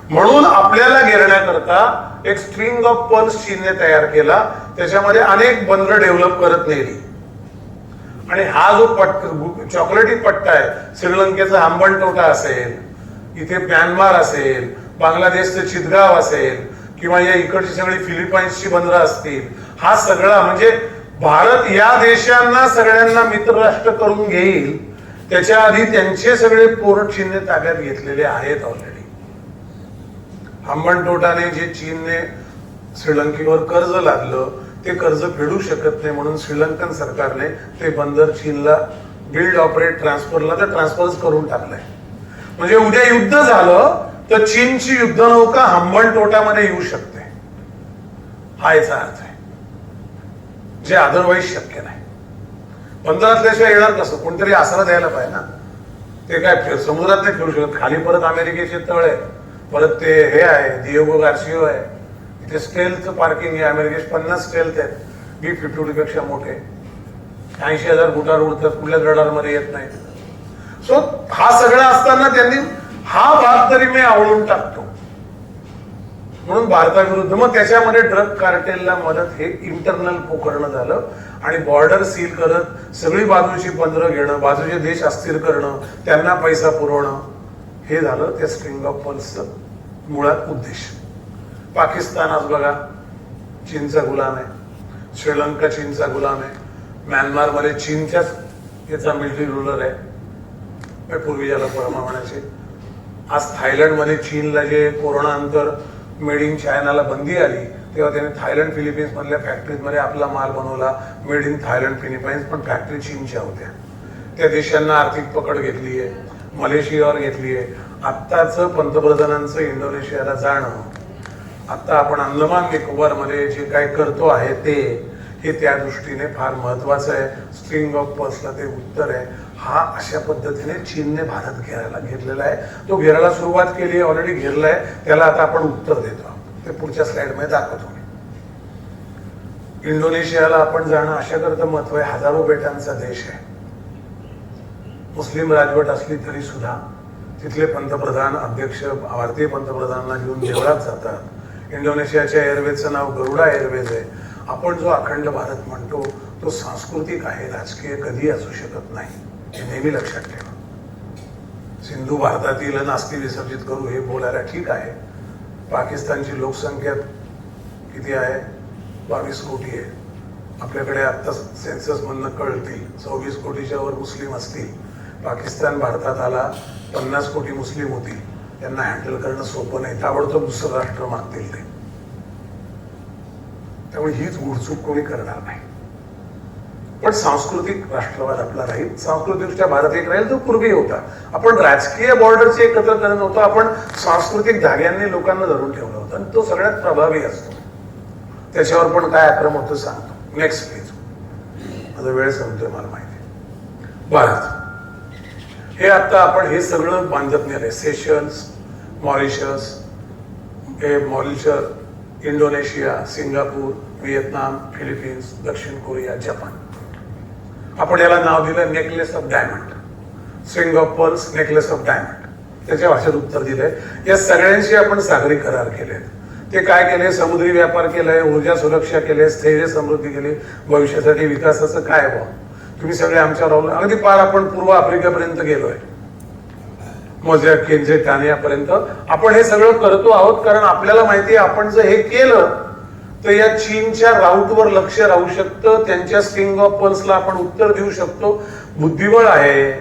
म्हणून आपल्याला घेरण्याकरता एक स्ट्रिंग ऑफ पर्ल्स चीनने तयार केला, त्याच्यामध्ये अनेक बंदरं डेव्हलप करत नेली. आणि हा जो चॉकलेटी पट्टा आहे, श्रीलंकेचा हंबनटोटा असेल, इथे म्यानमार असेल, बांगलादेशचं चितगाव असेल, किंवा या इकडची सगळी फिलिपाईन्सची बंदरं असतील, हा सगळा म्हणजे भारत या देशांना सगळ्यांना मित्रराष्ट्र करून घेईल त्याच्या आधी त्यांचे सगळे पोर्ट चीनने ताब्यात घेतलेले आहेत ऑलरेडी. हंबनटोटाने जे चीनने श्रीलंकेवर कर्ज लादलं ते कर्ज फेडू शकत नाही, म्हणून श्रीलंकन सरकारने ते बंदर चीनला बिल्ड ऑपरेट ट्रान्सफरला तर ट्रान्सफरच करून टाकलंय. म्हणजे उद्या युद्ध झालं तर चीनची युद्धनौका हंबनटोटामध्ये येऊ शकते, हा याचा अर्थ आहे, जे अदरवाईज शक्य नाही. बंदर असल्याशिवाय येणार कसं, कोणतरी आसरा द्यायला पाहिजे ना. ते काय समुद्रात नाही फिरू शकत, खाली परत अमेरिकेचे तळ आहे, परत ते हे आहे दिएगो गार्सियो आहे, इथे स्टेल्थ पार्किंग आहे, अमेरिकेचे 50 स्टेल्थ आहेत, B-52 पेक्षा मोठे, 80,000 फुटावर उडतात, कुठल्याच रडारमध्ये येत नाही. सो हा सगळा असताना त्यांनी हा भाग तरी मी आवळून टाकतो म्हणून भारताविरुद्ध. मग त्याच्यामध्ये ड्रग कार्टेलला मदत, हे इंटरनल पोखरणं झालं आणि बॉर्डर सील करत सगळी बाजूची बंदरं घेणं, बाजूचे देश अस्थिर करणं, त्यांना पैसा पुरवणं, हे झालं त्या स्ट्रिंग ऑफ पर्ल्सचं मुळात उद्देश. पाकिस्तान आज बघा चीनचा गुलाम आहे, श्रीलंका चीनचा गुलाम आहे, म्यानमारमध्ये चीनच्याच याचा मिलिटरी रुलर आहे, पूर्वी ज्याला परमा म्हणायचे. आज थायलंडमध्ये चीनला जे कोरोना नंतर मेड इन चायनाला बंदी आली तेव्हा त्याने थायलंड फिलिपिन्स मधल्या फॅक्टरीमध्ये आपला माल बनवला. मेड इन थायलंड फिलिपाईन्स, पण फॅक्टरी चीनच्या होत्या. त्या देशांना आर्थिक पकड घेतली आहे, मलेशियावर घेतली आहे. आत्ताच पंतप्रधानांचं इंडोनेशियाला जाणं, आता आपण अंदमान निकोबार मध्ये जे काय करतो आहे ते, हे त्या दृष्टीने फार महत्वाचं आहे. स्ट्रिंग ऑफ पर्ल्सला ते उत्तर आहे. हा अशा पद्धतीने चीनने भारत घेरलेला आहे. तो घेरायला सुरुवात केली आहे, ऑलरेडी घेरलाय, त्याला आता आपण उत्तर देतो. ते पुढच्या स्लाइड मध्ये दाखवतो मी. इंडोनेशियाला आपण जाणं अशाकरता महत्व आहे, हजारो बेटांचा देश आहे. मुस्लिम राजवट असली तरी सुद्धा तिथले पंतप्रधान, अध्यक्ष भारतीय पंतप्रधानांना घेऊन देवळात जातात. इंडोनेशियाच्या एअरवेजचं नाव गरुडा एअरवेज आहे. आपण जो अखंड भारत म्हणतो तो सांस्कृतिक आहे, राजकीय कधी असू शकत नाही, हे नेहमी लक्षात ठेवा. सिंधू भारतातील नास्ती विसर्जित करू हे बोलायला ठीक आहे. पाकिस्तानची लोकसंख्या किती आहे? 22 कोटी आहे. आपल्याकडे आता सेन्सस मधनं कळतील 26 कोटीच्या वर मुस्लिम असतील. पाकिस्तान भारतात आला 50 कोटी मुस्लिम होतील. त्यांना हँडल करणं सोपं नाही, ताबडतोब दुसरं राष्ट्र मागतील ते. त्यामुळे हीच गुडचूक कोणी करणार नाही. पण सांस्कृतिक राष्ट्रवाद आपला राहील, सांस्कृतिकदृष्ट्या भारत एक राहील, जो पूर्वी होता. आपण राजकीय बॉर्डरचे एकत्र करत होतो, आपण सांस्कृतिक धाग्यांनी लोकांना धरून ठेवलं होतं आणि तो सगळ्यात प्रभावी असतो. त्याच्यावर पण काय आक्रम होतं सांगतो. Next please. माझा वेळ संपतोय मला माहिती. भारत हे आता आपण हे सगळं बांधत नेलंय. Seychelles, Mauritius, Indonesia, Singapore, Vietnam, Philippines, दक्षिण कोरिया, जपान. आपण याला नाव दिलं necklace of diamond. String of pearls, necklace of diamond. त्याच्या भाषेत उत्तर दिलंय. या सगळ्यांशी आपण सागरी करार केले. ते काय केले? समुद्री व्यापार केलाय, ऊर्जा सुरक्षा केले, स्थैर्य समृद्धी केली, भविष्यासाठी विकासाचं काय बा. तुम्ही सगळे आमच्यावर अवलंबून, अगदी पार आपण पूर्व आफ्रिकेपर्यंत गेलोय, मोझॅक, केन्झे, टानियापर्यंत आपण हे सगळं करतो आहोत. कारण आपल्याला माहिती आहे आपण जर हे केलं तर या चीनच्या राऊटवर लक्ष राहू शकतं, त्यांच्या स्ट्रिंग ऑफ पर्ल्सला आपण उत्तर देऊ शकतो. बुद्धिबळ आहे.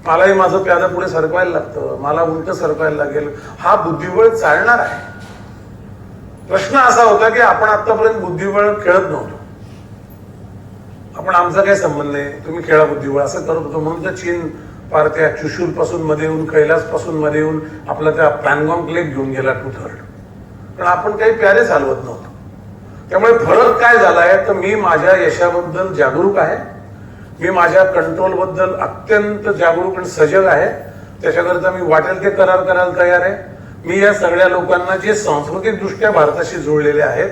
मलाही माझं प्यादा पुढे सरकवायला लागतं, मला उलट सरकवायला लागेल. हा बुद्धिबळ चालणार आहे. प्रश्न असा होता की आपण आतापर्यंत बुद्धिबळ खेळत नव्हतो. आपण आमचा काही संबंध नाही, तुम्ही खेळा बुद्धिबळ असं करत होतो. म्हणून तर चीन पार त्या चुशूल पासून मध्ये येऊन, कैलास पासून मध्ये येऊन आपला त्या पॅनगॉंग लेक घेऊन गेला 2/3. पण आपण काही प्यारे चालवत नव्हतो. त्यामुळे फरक काय झालाय तर मी माझ्या यशाबद्दल जागरूक आहे, मी माझ्या कंट्रोल बद्दल अत्यंत जागरूक आणि सजग आहे. त्याच्याकरता मी वाटेल ते करार करायला तयार आहे. मी या सगळ्या लोकांना जे सांस्कृतिक दृष्ट्या भारताशी जोडलेले आहेत,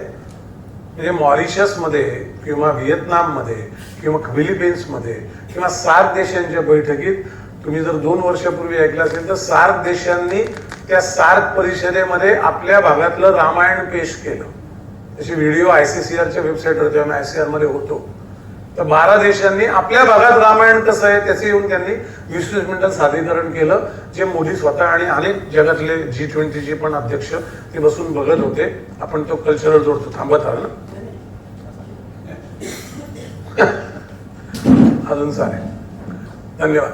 म्हणजे मॉरिशस मध्ये किंवा व्हिएतनाम मध्ये किंवा फिलिपिन्स मध्ये किंवा सार्क देशांच्या बैठकीत, तुम्ही जर 2 वर्षापूर्वी ऐकलं असेल तर सार्क देशांनी त्या सार्क परिषदेमध्ये आपल्या भागातलं रामायण पेश केलं. त्याचे व्हिडिओ ICCRच्या वेबसाईटवर, जेव्हा मी ICR मध्ये होतो तर 12 देशांनी आपल्या भागात रामायण कसं आहे त्याचे येऊन त्यांनी 20-20 मिनिटात सादरीकरण केलं, जे मोदी स्वतः आणि अनेक जगातले G20 पण अध्यक्ष ते बसून बघत होते. आपण तो कल्चरल जोडतो. थांबत आहोत ना अजून चालेल. धन्यवाद.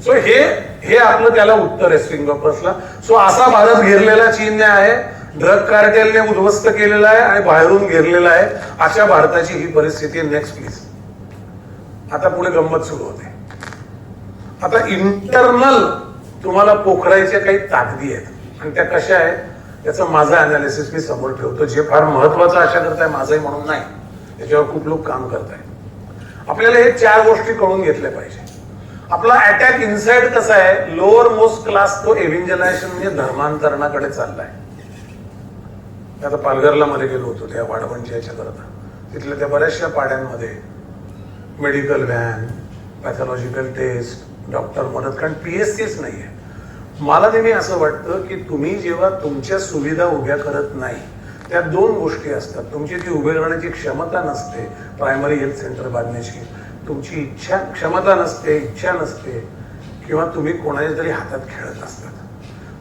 सो हे आपलं त्याला उत्तर आहे स्ट्रिंग ऑफ पर्ल्सला. सो असा भारत घेरलेला चीनने आहे, ड्रग कार्टेलने उद्ध्वस्त केलेला आहे आणि बाहेरून घेरलेला आहे. अशा भारताची ही परिस्थिती. Next please. आता पुढे गंमत सुरू होते. आता इंटरनल तुम्हाला पोखरायच्या काही ताकदी आहेत आणि त्या कशा आहेत याचं माझं अनालिसिस मी समोर ठेवतो, जे फार महत्वाचं अशा करताय माझंही म्हणून नाही, त्याच्यावर खूप लोक काम करताय. आपल्याला हे 4 गोष्टी कळून घेतल्या पाहिजे. आपला अटॅक इनसाइड कसा आहे? लोअर मोस्ट क्लास तो एव्हिंजलायझेशन म्हणजे धर्मांतरणाकडे चाललाय. आता पालघरला मध्ये गेलो होतो त्या वाढवणच्या याच्या करता. तिथल्या त्या बऱ्याचशा पाड्यांमध्ये medical van, pathological test, doctor मदत, कारण PSCच नाही आहे. मला नेहमी असं वाटतं की तुम्ही जेव्हा तुमच्या सुविधा उभ्या करत नाही, त्या दोन गोष्टी असतात. तुमची ती उभे राहण्याची क्षमता नसते, प्रायमरी हेल्थ सेंटर बांधण्याची तुमची क्षमता नसते, इच्छा नसते, किंवा तुम्ही कोणाच्या तरी हातात खेळत असतात.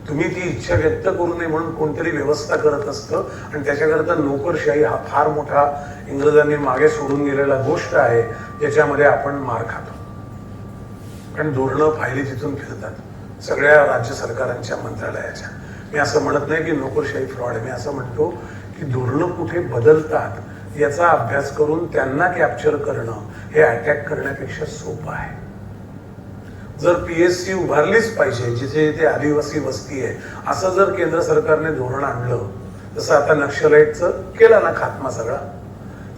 तुम्ही ती इच्छा व्यक्त करू नये म्हणून कोणतरी व्यवस्था करत असतं, आणि त्याच्याकरता नोकरशाही हा फार मोठा इंग्रजांनी मागे सोडून गेलेला गोष्ट आहे, ज्याच्यामध्ये आपण मार खातो. कारण धोरणं फायली तिथून फिरतात सगळ्या राज्य सरकारांच्या मंत्रालयाच्या. मी असं म्हणत नाही की नोकरशाही फ्रॉड आहे, मी असं म्हणतो की धोरणं कुठे बदलतात याचा अभ्यास करून त्यांना कॅप्चर करणं हे अटॅक करण्यापेक्षा सोपं आहे. जर PSC उभारलीच पाहिजे जिथे ते आदिवासी वस्ती आहे, असं जर केंद्र सरकारने धोरण आणलं, जसं आता नक्षलाईटचं केला ना खात्मा सगळा,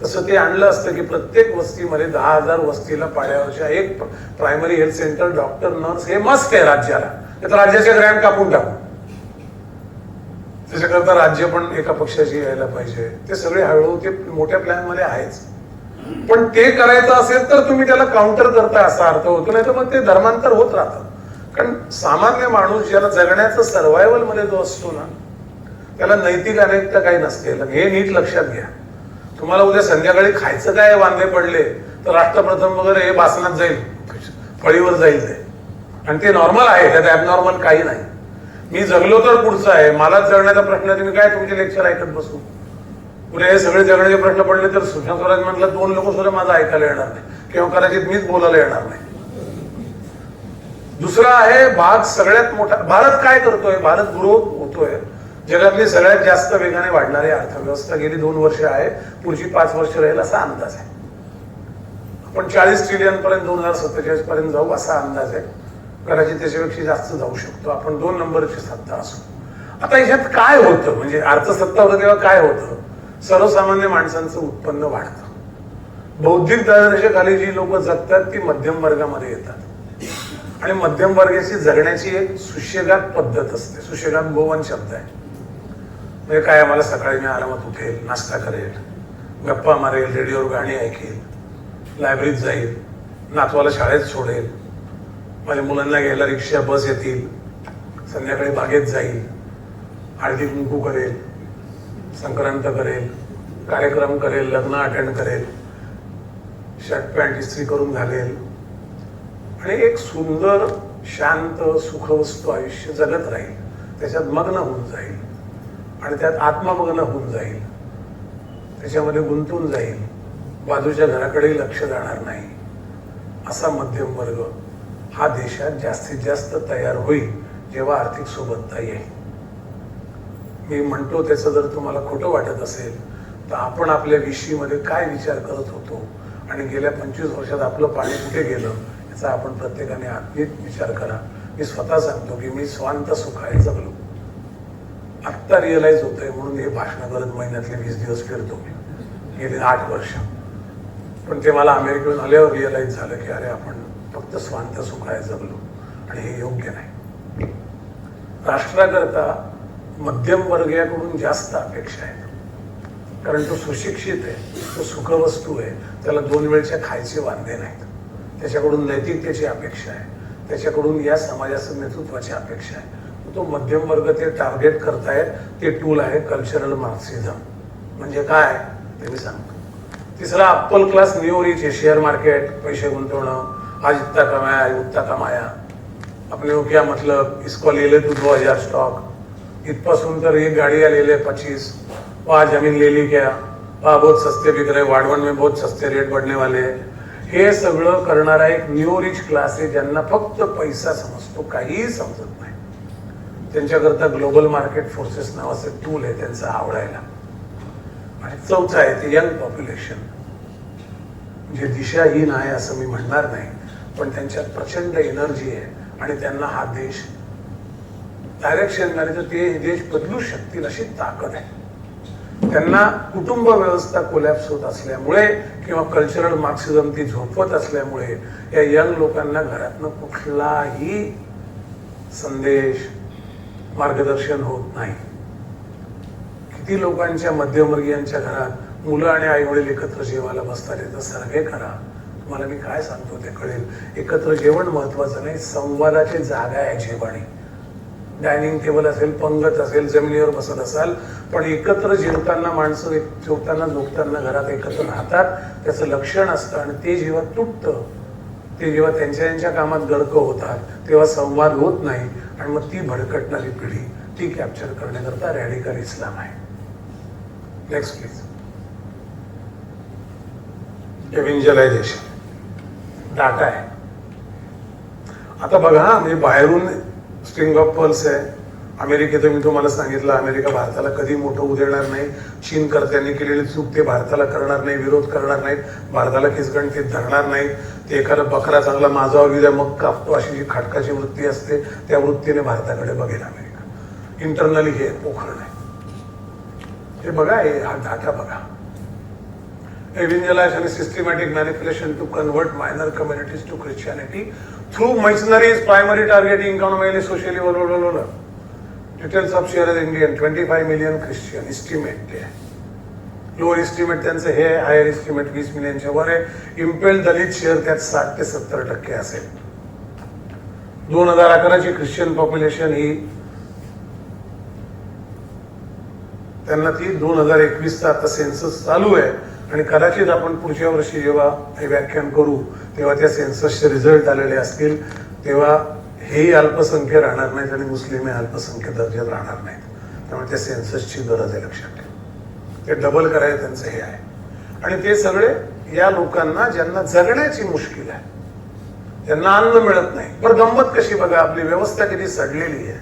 तसं ते आणलं असतं की प्रत्येक वस्तीमध्ये 10,000 वस्तीला पाड्यावरच्या एक primary health centre, doctor, nurse हे मस्त आहे राज्याला. तर राज्याचे ग्रँट कापून टाकू, त्याच्याकरता राज्य पण एका पक्षाची यायला पाहिजे. ते सगळे हळूहळू ते मोठ्या प्लॅन मध्ये आहेच, पण ते करायचं असेल तर तुम्ही त्याला काउंटर करता असा अर्थ होतो, नाही तर मग ते धर्मांतर होत राहतं. कारण सामान्य माणूस ज्याला जगण्याचं सर्व्हायवल मध्ये जो असतो ना, त्याला नैतिक अनेकता काही नसते. हे नीट लक्षात घ्या. तुम्हाला उद्या संध्याकाळी खायचं काय वांदे पडले तर राष्ट्रप्रथम वगैरे हे बासनात जाईल, फळीवर जाईल ते, आणि ते नॉर्मल आहे, त्यात ॲबनॉर्मल काही नाही. मी जगलो तर पुढचं आहे, मला जगण्याचा प्रश्न आहे, तुम्ही काय तुमचे लेक्चर ऐकत बसू. पुढे हे सगळे जगण्याचे प्रश्न पडले तर सुषमा स्वराज म्हटलं 2 लोक सुद्धा माझं ऐकायला येणार नाही, किंवा कदाचित मीच बोलायला येणार नाही. दुसरा आहे भाग सगळ्यात मोठा. भारत काय करतोय? भारत ग्रोथ होतोय. जगातली सगळ्यात जास्त वेगाने वाढणारी अर्थव्यवस्था गेली 2 वर्ष आहे, पुढची 5 वर्ष राहील असा अंदाज आहे. आपण 40 ट्रिलियन पर्यंत 2047 पर्यंत जाऊ असा अंदाज आहे. कदाचित त्याच्यापेक्षा जास्त जाऊ शकतो. आपण 2 नंबरची सत्ता असू. आता याच्यात काय होतं, म्हणजे अर्थसत्ता होतं तेव्हा काय होतं? सर्वसामान्य माणसांचं उत्पन्न वाढतं. बौद्धिक दारिद्र्याखाली जी लोक जगतात ती मध्यम वर्गामध्ये येतात, आणि मध्यम वर्गाची जगण्याची एक सुशेगात पद्धत असते. सुशेगात गोवन शब्द आहे. म्हणजे काय, आम्हाला सकाळी मी आरामात उठेल, नाश्ता करेल, गप्पा मारेल, रेडिओवर गाणी ऐकेल, लायब्ररीत जाईल, नातवाला शाळेत सोडेल, माझ्या मुलांना घ्यायला रिक्षा बस येतील, संध्याकाळी बागेत जाईल, हळदी कुंकू करेल, संक्रांत करेल, कार्यक्रम करेल, लग्न अटेंड करेल, शर्ट पॅन्ट इस्त्री करून घालेल, आणि एक सुंदर शांत सुखवस्तू आयुष्य जगत राहील. त्याच्यात मग्न होऊन जाईल, आणि त्यात आत्ममग्न होऊन जाईल, त्याच्यामध्ये गुंतून जाईल, बाजूच्या घराकडेही लक्ष जाणार नाही. असा मध्यम वर्ग हा देशात जास्तीत जास्त तयार होईल जेव्हा आर्थिक सोबतता येईल. मी म्हणतो त्याचं जर तुम्हाला खोटं वाटत असेल तर आपण आपल्या विषयीमध्ये काय विचार करत होतो, आणि गेल्या 25 वर्षात आपलं पाणी कुठे गेलं याचा आपण प्रत्येकाने आत्मिक विचार करा. मी स्वतः सांगतो की मी स्वांत सुखाने जगलो. आत्ता रिअलाइज होतंय म्हणून हे भाषण करत महिन्यातले 20 दिवस फिरतो मी गेली 8 वर्ष. पण ते मला अमेरिकेहून आल्यावर रिअलाइज झालं की अरे आपण फक्त स्वांत सुखाने जगलो, आणि हे योग्य नाही. राष्ट्राकरता मध्यम वर्गीयाकडून जास्त अपेक्षा आहेत, कारण तो सुशिक्षित आहे, तो सुखवस्तू आहे, त्याला 2 वेळच्या खायचे वांदे नाहीत. त्याच्याकडून नैतिकतेची अपेक्षा आहे, त्याच्याकडून या समाजाचं नेतृत्वाची अपेक्षा आहे. तो मध्यम वर्ग ते टार्गेट करतायत. ते टूल आहे कल्चरल मार्क्सिझम. म्हणजे काय ते मी सांगतो. तिसरा अप्पल क्लास न्यू रिच है, शेयर मार्केट, पैसे गुंतवणं, आज इतना कमाया उतना कमाया, अपने को क्या मतलब, इसको ले ले तू 2000 स्टॉक, इथपासून तर एक गाड़ियाँ ले ले 25, वहाँ जमीन ले ली क्या, वहाँ बहुत सस्ते बिक रहे, वाढवण में बहुत सस्ते रेट बढ़ने वाले हैं. हे सगळं करणारा एक न्यू रिच क्लास आहे, ज्यांना फक्त पैसा समजतो, काहीही समजत नाही. त्यांच्याकरता ग्लोबल मार्केट फोर्सेस नावाचं टूल आहे त्यांचा आवडायला. आणि चौथा आहे ते यंग पॉप्युलेशन, जे दिशाहीन आहे असं मी म्हणणार नाही, पण त्यांच्यात प्रचंड एनर्जी आहे, आणि त्यांना हा देश डायरेक्शन नाही तर ते देश बदलू शकतील अशी ताकद आहे. त्यांना कुटुंब व्यवस्था कोलॅप्स होत असल्यामुळे किंवा कल्चरल मार्क्सिझम ती झोपवत असल्यामुळे या यंग लोकांना घरातनं कुठलाही संदेश, मार्गदर्शन होत नाही. किती लोकांच्या मध्यमवर्गीयांच्या घरात मुलं आणि आई वडील एकत्र जेवायला बसतात याचा सर्वे करा. तुम्हाला मी काय सांगतो ते कळेल. एकत्र जेवण महत्वाचं नाही, संवादाची जागा आहे जेवण. डायनिंग टेबल असेल, पंगत असेल, जमिनीवर बसत असाल, पण एकत्र जेवताना माणसं जेवताना झोपताना घरात एकत्र राहतात, त्याचं लक्षण असतं. आणि ते जेव्हा तुटतं, ते जेव्हा त्यांच्या कामात गडकं होतात, तेव्हा संवाद होत नाही. आणि मग ती भडकटणारी पिढी ती कॅप्चर करण्याकरता रॅडिकल इस्लाम आहे. Next please. इव्हॅन्जलायझेशन डाटा आहे. आता बघा, म्हणजे बाहेरून स्ट्रिंग ऑफ पर्ल्स आहे. अमेरिकेचं मी तुम्हाला सांगितलं, अमेरिका भारताला कधी मोठं होऊ देणार नाही. चीन कर्त्यांनी केलेली चूक ते भारताला करणार नाही, विरोध करणार नाहीत, भारताला खिसगणतीत धरणार नाहीत. ते एखादा बकरा चांगला माझावर गेला मग कापतो, अशी जी खाटकाची वृत्ती असते, त्या वृत्तीने भारताकडे बघेल अमेरिका. इंटरनली हे पोखरण आहे. हे बघा, हे हा डाटा बघा. Evangelization and systematic manipulation to convert minor communities to Christianity through missionaries, primary targeting, economically, socially, blah, blah, blah, blah. Details of share as Indian, 25 million Christian estimate. Lower estimate त्यांचं हे, हायर एस्टिमेट 20 मिलियनच्या वर आहे. इम्पेल्ड दलित शेअर त्यात 60 ते 70% असेल. 2011ची ख्रिश्चन पॉप्युलेशन ही त्यांना ती 2021चा आता सेन्सस चालू आहे. आणि कदाचित आपण पुढच्या वर्षी जेव्हा हे व्याख्यान करू तेव्हा त्या सेन्ससचे रिझल्ट आलेले असतील, तेव्हा हेही अल्पसंख्य राहणार नाहीत आणि मुस्लिम अल्पसंख्य दर्जात राहणार नाहीत. त्यामुळे त्या सेन्ससची गरज आहे, लक्षात ठेवा. ते डबल करायचं त्यांचं हे आहे. आणि ते सगळे या लोकांना ज्यांना जगण्याची मुश्किल आहे, ज्यांना अन्न मिळत नाही. पण गंमत कशी बघा, आपली व्यवस्था किती सडलेली आहे.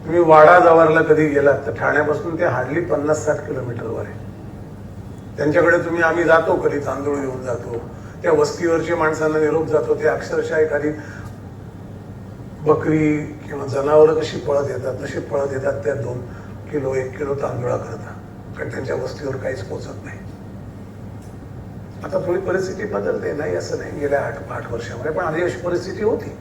तुम्ही वाडा जवारला कधी गेलात तर ठाण्यापासून ते हार्डली 50-60 किलोमीटरवर आहे. त्यांच्याकडे तुम्ही, आम्ही जातो कधी, तांदूळ घेऊन जातो, त्या वस्तीवरच्या माणसांना निरोप जातो, ते अक्षरशः एखादी बकरी किंवा जनावरं कशी पळत येतात तशी पळत येतात त्या 2 किलो 1 किलो तांदूळा करता, कारण त्यांच्या वस्तीवर काहीच पोचत नाही. आता थोडी परिस्थिती बदलते, नाही असं नाही, गेल्या 8 वर्षामध्ये, पण आधी अशी परिस्थिती होती.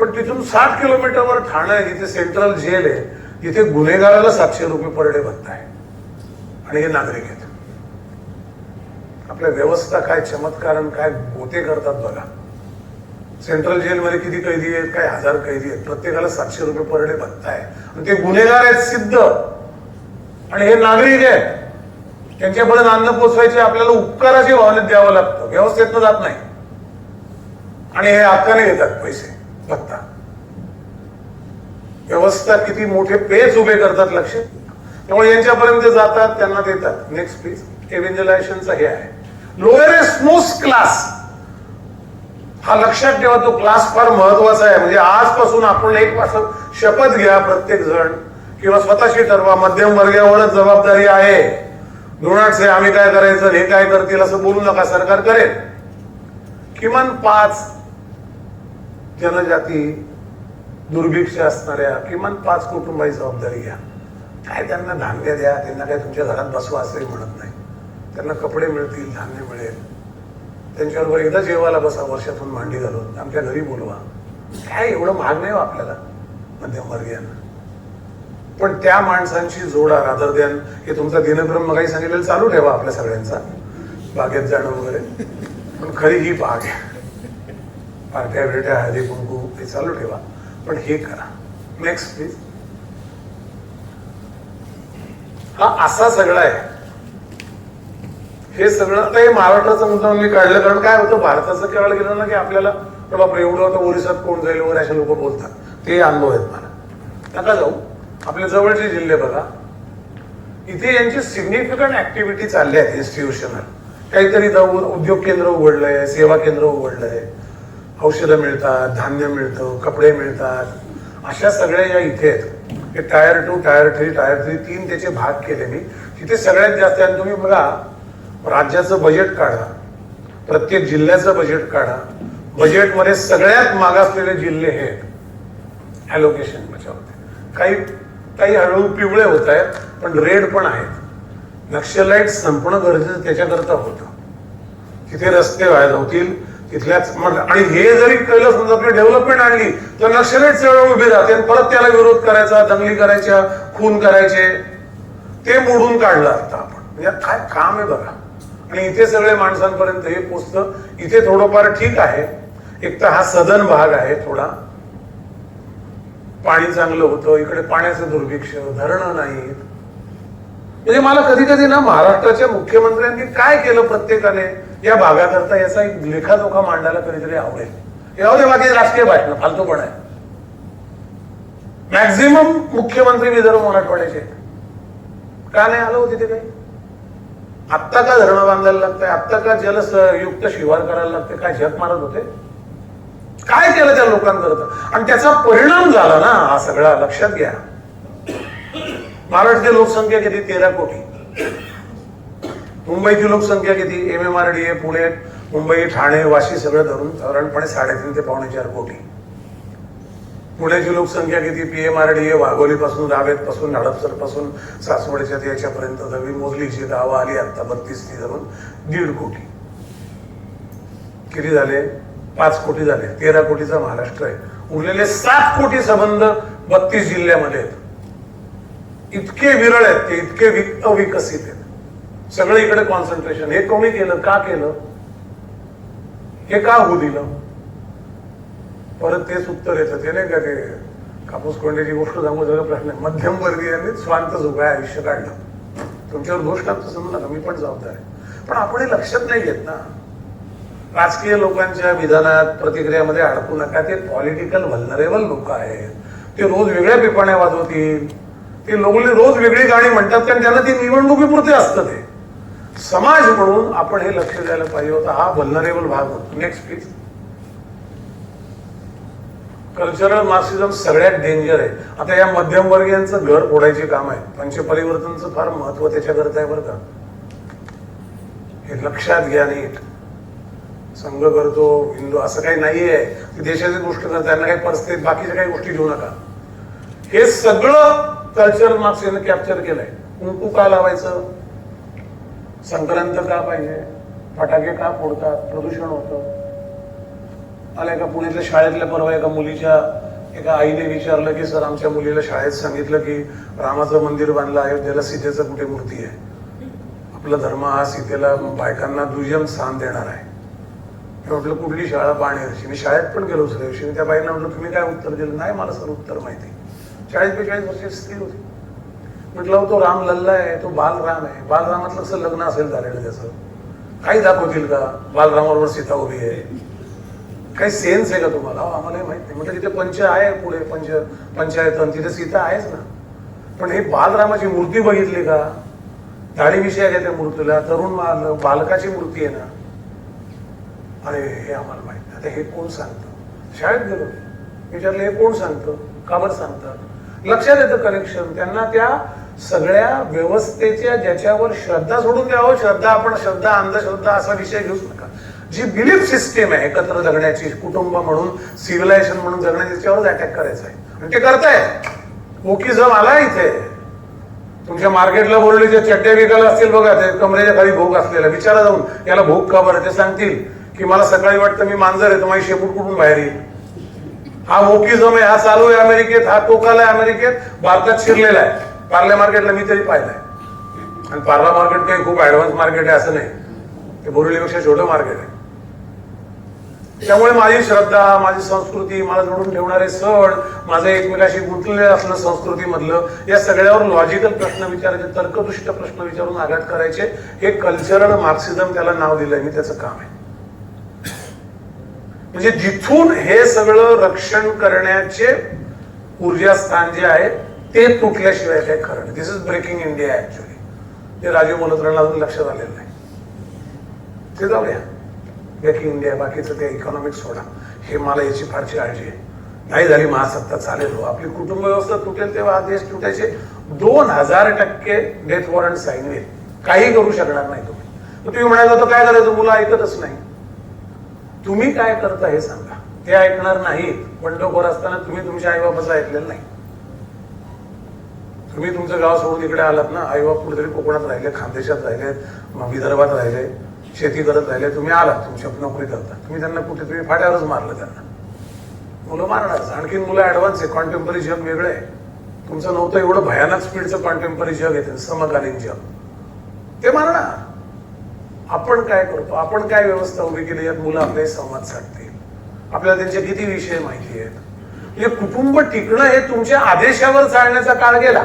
पण तिथून 60 किलोमीटरवर ठाणे, जिथे सेंट्रल जेल आहे, तिथे गुन्हेगाराला 700 रुपये पर डे भत्ता आहे. आणि हे नागरिक आहेत. आपल्या व्यवस्था काय चमत्कार आणि काय गोते करतात बघा. सेंट्रल जेलमध्ये किती कैदी आहेत, काय 1000 कैदी आहेत, प्रत्येकाला 700 रुपये पर डे भत्ता आहे. आणि ते गुन्हेगार आहेत सिद्ध, आणि हे नागरिक आहेत. त्यांच्यापर्यंत अन्न पोचवायचे आपल्याला उपकाराच्या भावनेत द्यावं लागतं, व्यवस्थेतनं जात नाही. आणि हे हक्काने घेतात पैसे, भत्ता. व्यवस्था किती मोठे पेच उभे करतात, लक्ष. त्यामुळे यांच्यापर्यंत जातात, त्यांना देतात. Next please. एव्हॅन्जलायझेशनचा हे आहे. लोअरेस्ट मोस्ट क्लास, हा लक्षात ठेवा. तो क्लास फार महत्वाचा आहे. म्हणजे आजपासून आपण एक शपथ घ्या, प्रत्येक जण, किंवा स्वतःशी ठरवा, मध्यम वर्गावरच जबाबदारी आहे. डोनाट से आम्ही काय करायचं, हे काय करतील असं बोलू नका, सरकार करेल. किमान 5 जनजाती दुर्भिक्ष असणाऱ्या किमान 5 कुटुंबाची जबाबदारी घ्या. काय त्यांना धान्य द्या, त्यांना काय तुमच्या घरात बसवा असंही म्हणत नाही. त्यांना कपडे मिळतील, धान्य मिळेल. त्यांच्याबरोबर एकदा जेवायला बसा, वर्षातून मांडी घालून, आमच्या घरी बोलवा. काय एवढं महाग नाही हो आपल्याला मध्यमवर्गीयांना. पण त्या माणसांची जोडा रादर द्यान. हे तुमचा दिनक्रम काही सांगितलेलं चालू ठेवा आपल्या सगळ्यांचा, बागेत जाणं वगैरे. पण खरी ही बाग आहे. पार्ट्या बिरट्या, हळदी कुंकू हे चालू ठेवा, पण हे करा. Next please. हा असा सगळा आहे. हे सगळं आता हे महाराष्ट्राचा मुद्दा मी काढलं, कारण काय होतं, भारताचं केवळ गेलं ना की आपल्याला बापरे एवढं होतं, ओरिसात कोण जाईल वगैरे असे लोक बोलतात. ते अनुभव आहेत मला. नका जाऊ. आपल्या जवळचे जिल्हे बघा, इथे यांची सिग्निफिकंट ऍक्टिव्हिटी चालल्या आहेत. इन्स्टिट्यूशनल काहीतरी उद्योग केंद्र उघडलंय, सेवा केंद्र उघडलंय, औषधं मिळतात, धान्य मिळतं, कपडे मिळतात, अशा सगळ्या या इथे आहेत. हे टायर 2, टायर 3, टायर 3 त्याचे भाग केले मी. तिथे सगळ्यात जास्त. आणि तुम्ही बघा, राज्याचं बजेट काढा, प्रत्येक जिल्ह्याचं बजेट काढा. बजेटमध्ये सगळ्यात मागासलेले जिल्हे हे ॲलोकेशन बचावते. काही हळूहळू पिवळे होत आहेत, पण रेड पण आहेत. नक्षलाईट संपणं गरजेचं त्याच्याकरता होतं. तिथे रस्ते व्हायला होतील, तिथल्याच. आणि हे जरी केलं, समजा आपली डेव्हलपमेंट आणली, तर नक्षलाईट चळवळ उभी राहते आणि परत त्याला विरोध करायचा, दंगली करायच्या, खून करायचे. ते मोडून काढलं आता आपण. म्हणजे काय काम आहे बघा. आणि इथे सगळे माणसांपर्यंत हे पोचतं. इथे थोडंफार ठीक आहे, एक तर हा सदन भाग आहे, थोडा पाणी चांगलं होतं, इकडे पाण्याचं दुर्भिक्ष, धरणं नाहीत. म्हणजे मला कधी कधी ना महाराष्ट्राच्या मुख्यमंत्र्यांनी काय केलं प्रत्येकाने या भागाकरता याचा एक लेखाजोखा मांडायला कधीतरी आवडेल. यावर बाकी राजकीय भाषण फालतूपण आहे. मॅक्झिमम मुख्यमंत्री विदर्भ मराठवाड्याचे आहेत. का नाही आलं होते ते काही? आत्ता का धरणं बांधायला लागतंय, आत्ता का जलयुक्त शिवार करायला लागते, काय झक मारत होते? काय केलं त्या लोकांकरता? आणि त्याचा परिणाम झाला ना हा सगळा. लक्षात घ्या, महाराष्ट्राची लोकसंख्या किती? 13 कोटी. मुंबईची लोकसंख्या किती? MMRDA पुणे, मुंबई, ठाणे, वाशी सगळं धरून साधारणपणे 3.5 ते 4.25 कोटी. पुण्याची लोकसंख्या किती? PMRDA वाघोली पासून, रावेत पासून, हडपसर पासून, सासवडच्या याच्यापर्यंत सगळी मोजलीची दावा आली आता 32 ती धरून 1.5 कोटी. किती झाले? 5 कोटी झाले. 13 कोटीचा महाराष्ट्र आहे. उरलेले 7 कोटी संबंध 32 जिल्ह्यामध्ये आहेत. इतके विरळ आहेत ते, इतके अविकसित आहेत. सगळं इकडे कॉन्सन्ट्रेशन. हे कोणी केलं? का केलं? हे का होऊ दिलं? परत तेच उत्तर येतं. ते नाही का ते कापूस कोंड्याची गोष्ट सांगू, सगळं प्रश्न आहे. मध्यमवर्गीयांनी स्वांत झोपाय आयुष्य काढलं. तुमच्यावर दोष टाकतो समजू नका, मी पण जबाबदार आहे. पण आपण हे लक्षात नाही घेत ना. राजकीय लोकांच्या विधानात, प्रतिक्रियामध्ये अडकू नका. ते पॉलिटिकल व्हल्नरेबल लोक आहेत. ते रोज वेगळ्या पिपाण्या वाजवतील, ते लोक रोज वेगळी गाणी म्हणतात, कारण त्यांना ती निवडणुकीपुरते असतं. ते समाज म्हणून आपण हे लक्ष द्यायला पाहिजे होतं. हा व्हल्नरेबल भाग होतो. Next please. कल्चरल मार्क्सिझम सगळ्यात डेंजर आहे. आता या मध्यमवर्गीयांचं घर फोडायचे काम आहे. पंचपरिवर्तनचं फार महत्व त्याच्याकरता आहे बरं का. हे लक्षात घ्या नीट. संघ करतो हिंदू असं काही नाहीये की देशाची गोष्ट करतात, त्यांना काही परिस्थिती बाकीच्या काही गोष्टी घेऊ नका. हे सगळं कल्चरल मार्क्सिझमने कॅप्चर केलंय. कुंकू का लावायचं? संक्रांत का पाहिजे? फटाके का फोडतात? प्रदूषण होतं. मला एका पुण्यातल्या शाळेतल्या परवा एका मुलीच्या एका आईने विचारलं की सर आमच्या मुलीला शाळेत सांगितलं की रामाचं मंदिर बांधलं अयोध्येला, सीतेचं कुठे मूर्ती आहे? आपला धर्म हा सीतेला बायकांना दुय्यम स्थान देणार आहे. मी म्हटलं कुठली शाळा? बाणेरची. मी शाळेत पण गेलो दुसऱ्या दिवशी. त्या बाईला म्हटलं तुम्ही काय उत्तर दिलं? नाही मला सर उत्तर माहिती. 40-42 वर्षाची स्त्री होती. म्हटलं तो राम लल्ला आहे, तो बालराम आहे. बालरामातलं कसं लग्न असेल झालेलं त्याचं? काही दाखवतील का? बालरामाबरोबर सीता उभी आहे. काही सेन्स आहे का तुम्हाला? आम्हाला माहित नाही. म्हटलं तिथे पंच आहे, पुढे पंचायतन, तिथे सीता आहेच ना. पण हे बालरामाची मूर्ती बघितली का? दाढी विषय आहे त्या मूर्तीला. तरुण बालकाची मूर्ती आहे ना. अरे हे आम्हाला माहित नाही. आता हे कोण सांगतं? शाळेत गेलो विचारलं, हे कोण सांगतं? का बरं सांगतात? लक्षात येतं कनेक्शन. त्यांना त्या सगळ्या व्यवस्थेच्या ज्याच्यावर श्रद्धा सोडून द्यावं. श्रद्धा, आपण श्रद्धा, अंधश्रद्धा असा विषय घेऊच नका. जी बिलीफ सिस्टीम आहे एकत्र जगण्याची, कुटुंब म्हणून, सिव्हिलायझेशन म्हणून जगण्याची, त्याच्यावरच अटॅक करायचा आहे. आणि ते करताय. ओकिझम आला इथे. तुमच्या मार्केटला बोलले चड्ड्या विकायला असतील बघा, ते कमरेच्या खाली भोग असलेला, विचारा जाऊन याला भोग का बरं? ते सांगतील की मला सकाळी वाटतं मी मांजर आहे, तर माझी शेपूट कुठून बाहेर येईल. हा ओकिझम आहे, हा चालू आहे अमेरिकेत, हा टोकाला आहे अमेरिकेत, भारतात शिरलेला आहे. पार्ले मार्केटला मी तरी पाहिलंय. आणि पार्ला मार्केट काही खूप ऍडव्हान्स मार्केट आहे असं नाही, ते बोरिवलीपेक्षा छोटं मार्केट आहे. त्यामुळे माझी श्रद्धा, माझी संस्कृती, मला जोडून ठेवणारे सण, माझं एकमेकाशी गुंतलेलं असणं संस्कृतीमधलं, या सगळ्यावर लॉजिकल प्रश्न विचारायचे, तर्कदुष्ट प्रश्न विचारून आघात करायचे. हे कल्चरल मार्क्सिझम त्याला नाव दिलंय मी, त्याचं काम आहे. म्हणजे जिथून हे सगळं रक्षण करण्याचे ऊर्जास्थान जे आहे ते तुटल्याशिवाय काही खरं नाही. दिस इज ब्रेकिंग इंडिया ऍक्च्युअली. ते राजीव मल्होत्राला अजून लक्षात आलेलं नाही. ते जाऊया, ब्रेकिंग इंडिया, बाकीचं ते इकॉनॉमिक्स सोडा. हे मला याची फारची काळजी आहे. नाही झाली महासत्ता चालेल हो, आपली कुटुंब व्यवस्था तुटेल तेव्हा हा देश तुटायचे 2000% डेथ वॉरंट साईन होईल. काही करू शकणार नाही तुम्ही. तुम्ही म्हणायला होतं काय करायचं? मुलं ऐकतच नाही. तुम्ही काय करता हे सांगा. ते ऐकणार नाहीत. बंडखोर असताना तुम्ही तुमच्या आईबापाचं ऐकलेलं नाही. तुम्ही तुमचं गाव सोडून इकडे आलात ना, आईबाप कुठेतरी कोकणात राहिले, खानदेशात राहिले, विदर्भात राहिले, शेती करत राहिले. तुम्ही आलात, तुमच्या नोकरी करता, तुम्ही त्यांना कुठे तुम्ही फाट्यावरच मारलं त्यांना. मुलं मारणारच. आणखीन मुलं ऍडव्हान्स आहे. कॉन्टेम्पररी जग वेगळं आहे. तुमचं नव्हतं एवढं भयानक स्पीडचं कॉन्टेम्पररी जग आहे, समकालीन जग. ते मारणार. आपण काय करतो, आपण काय व्यवस्था उभी केली, यात मुलं आपले संवाद साधतील, आपल्याला त्यांचे किती विषय माहिती आहेत. म्हणजे कुटुंब टिकणं हे तुमच्या आदेशावर चालण्याचा काळ गेला.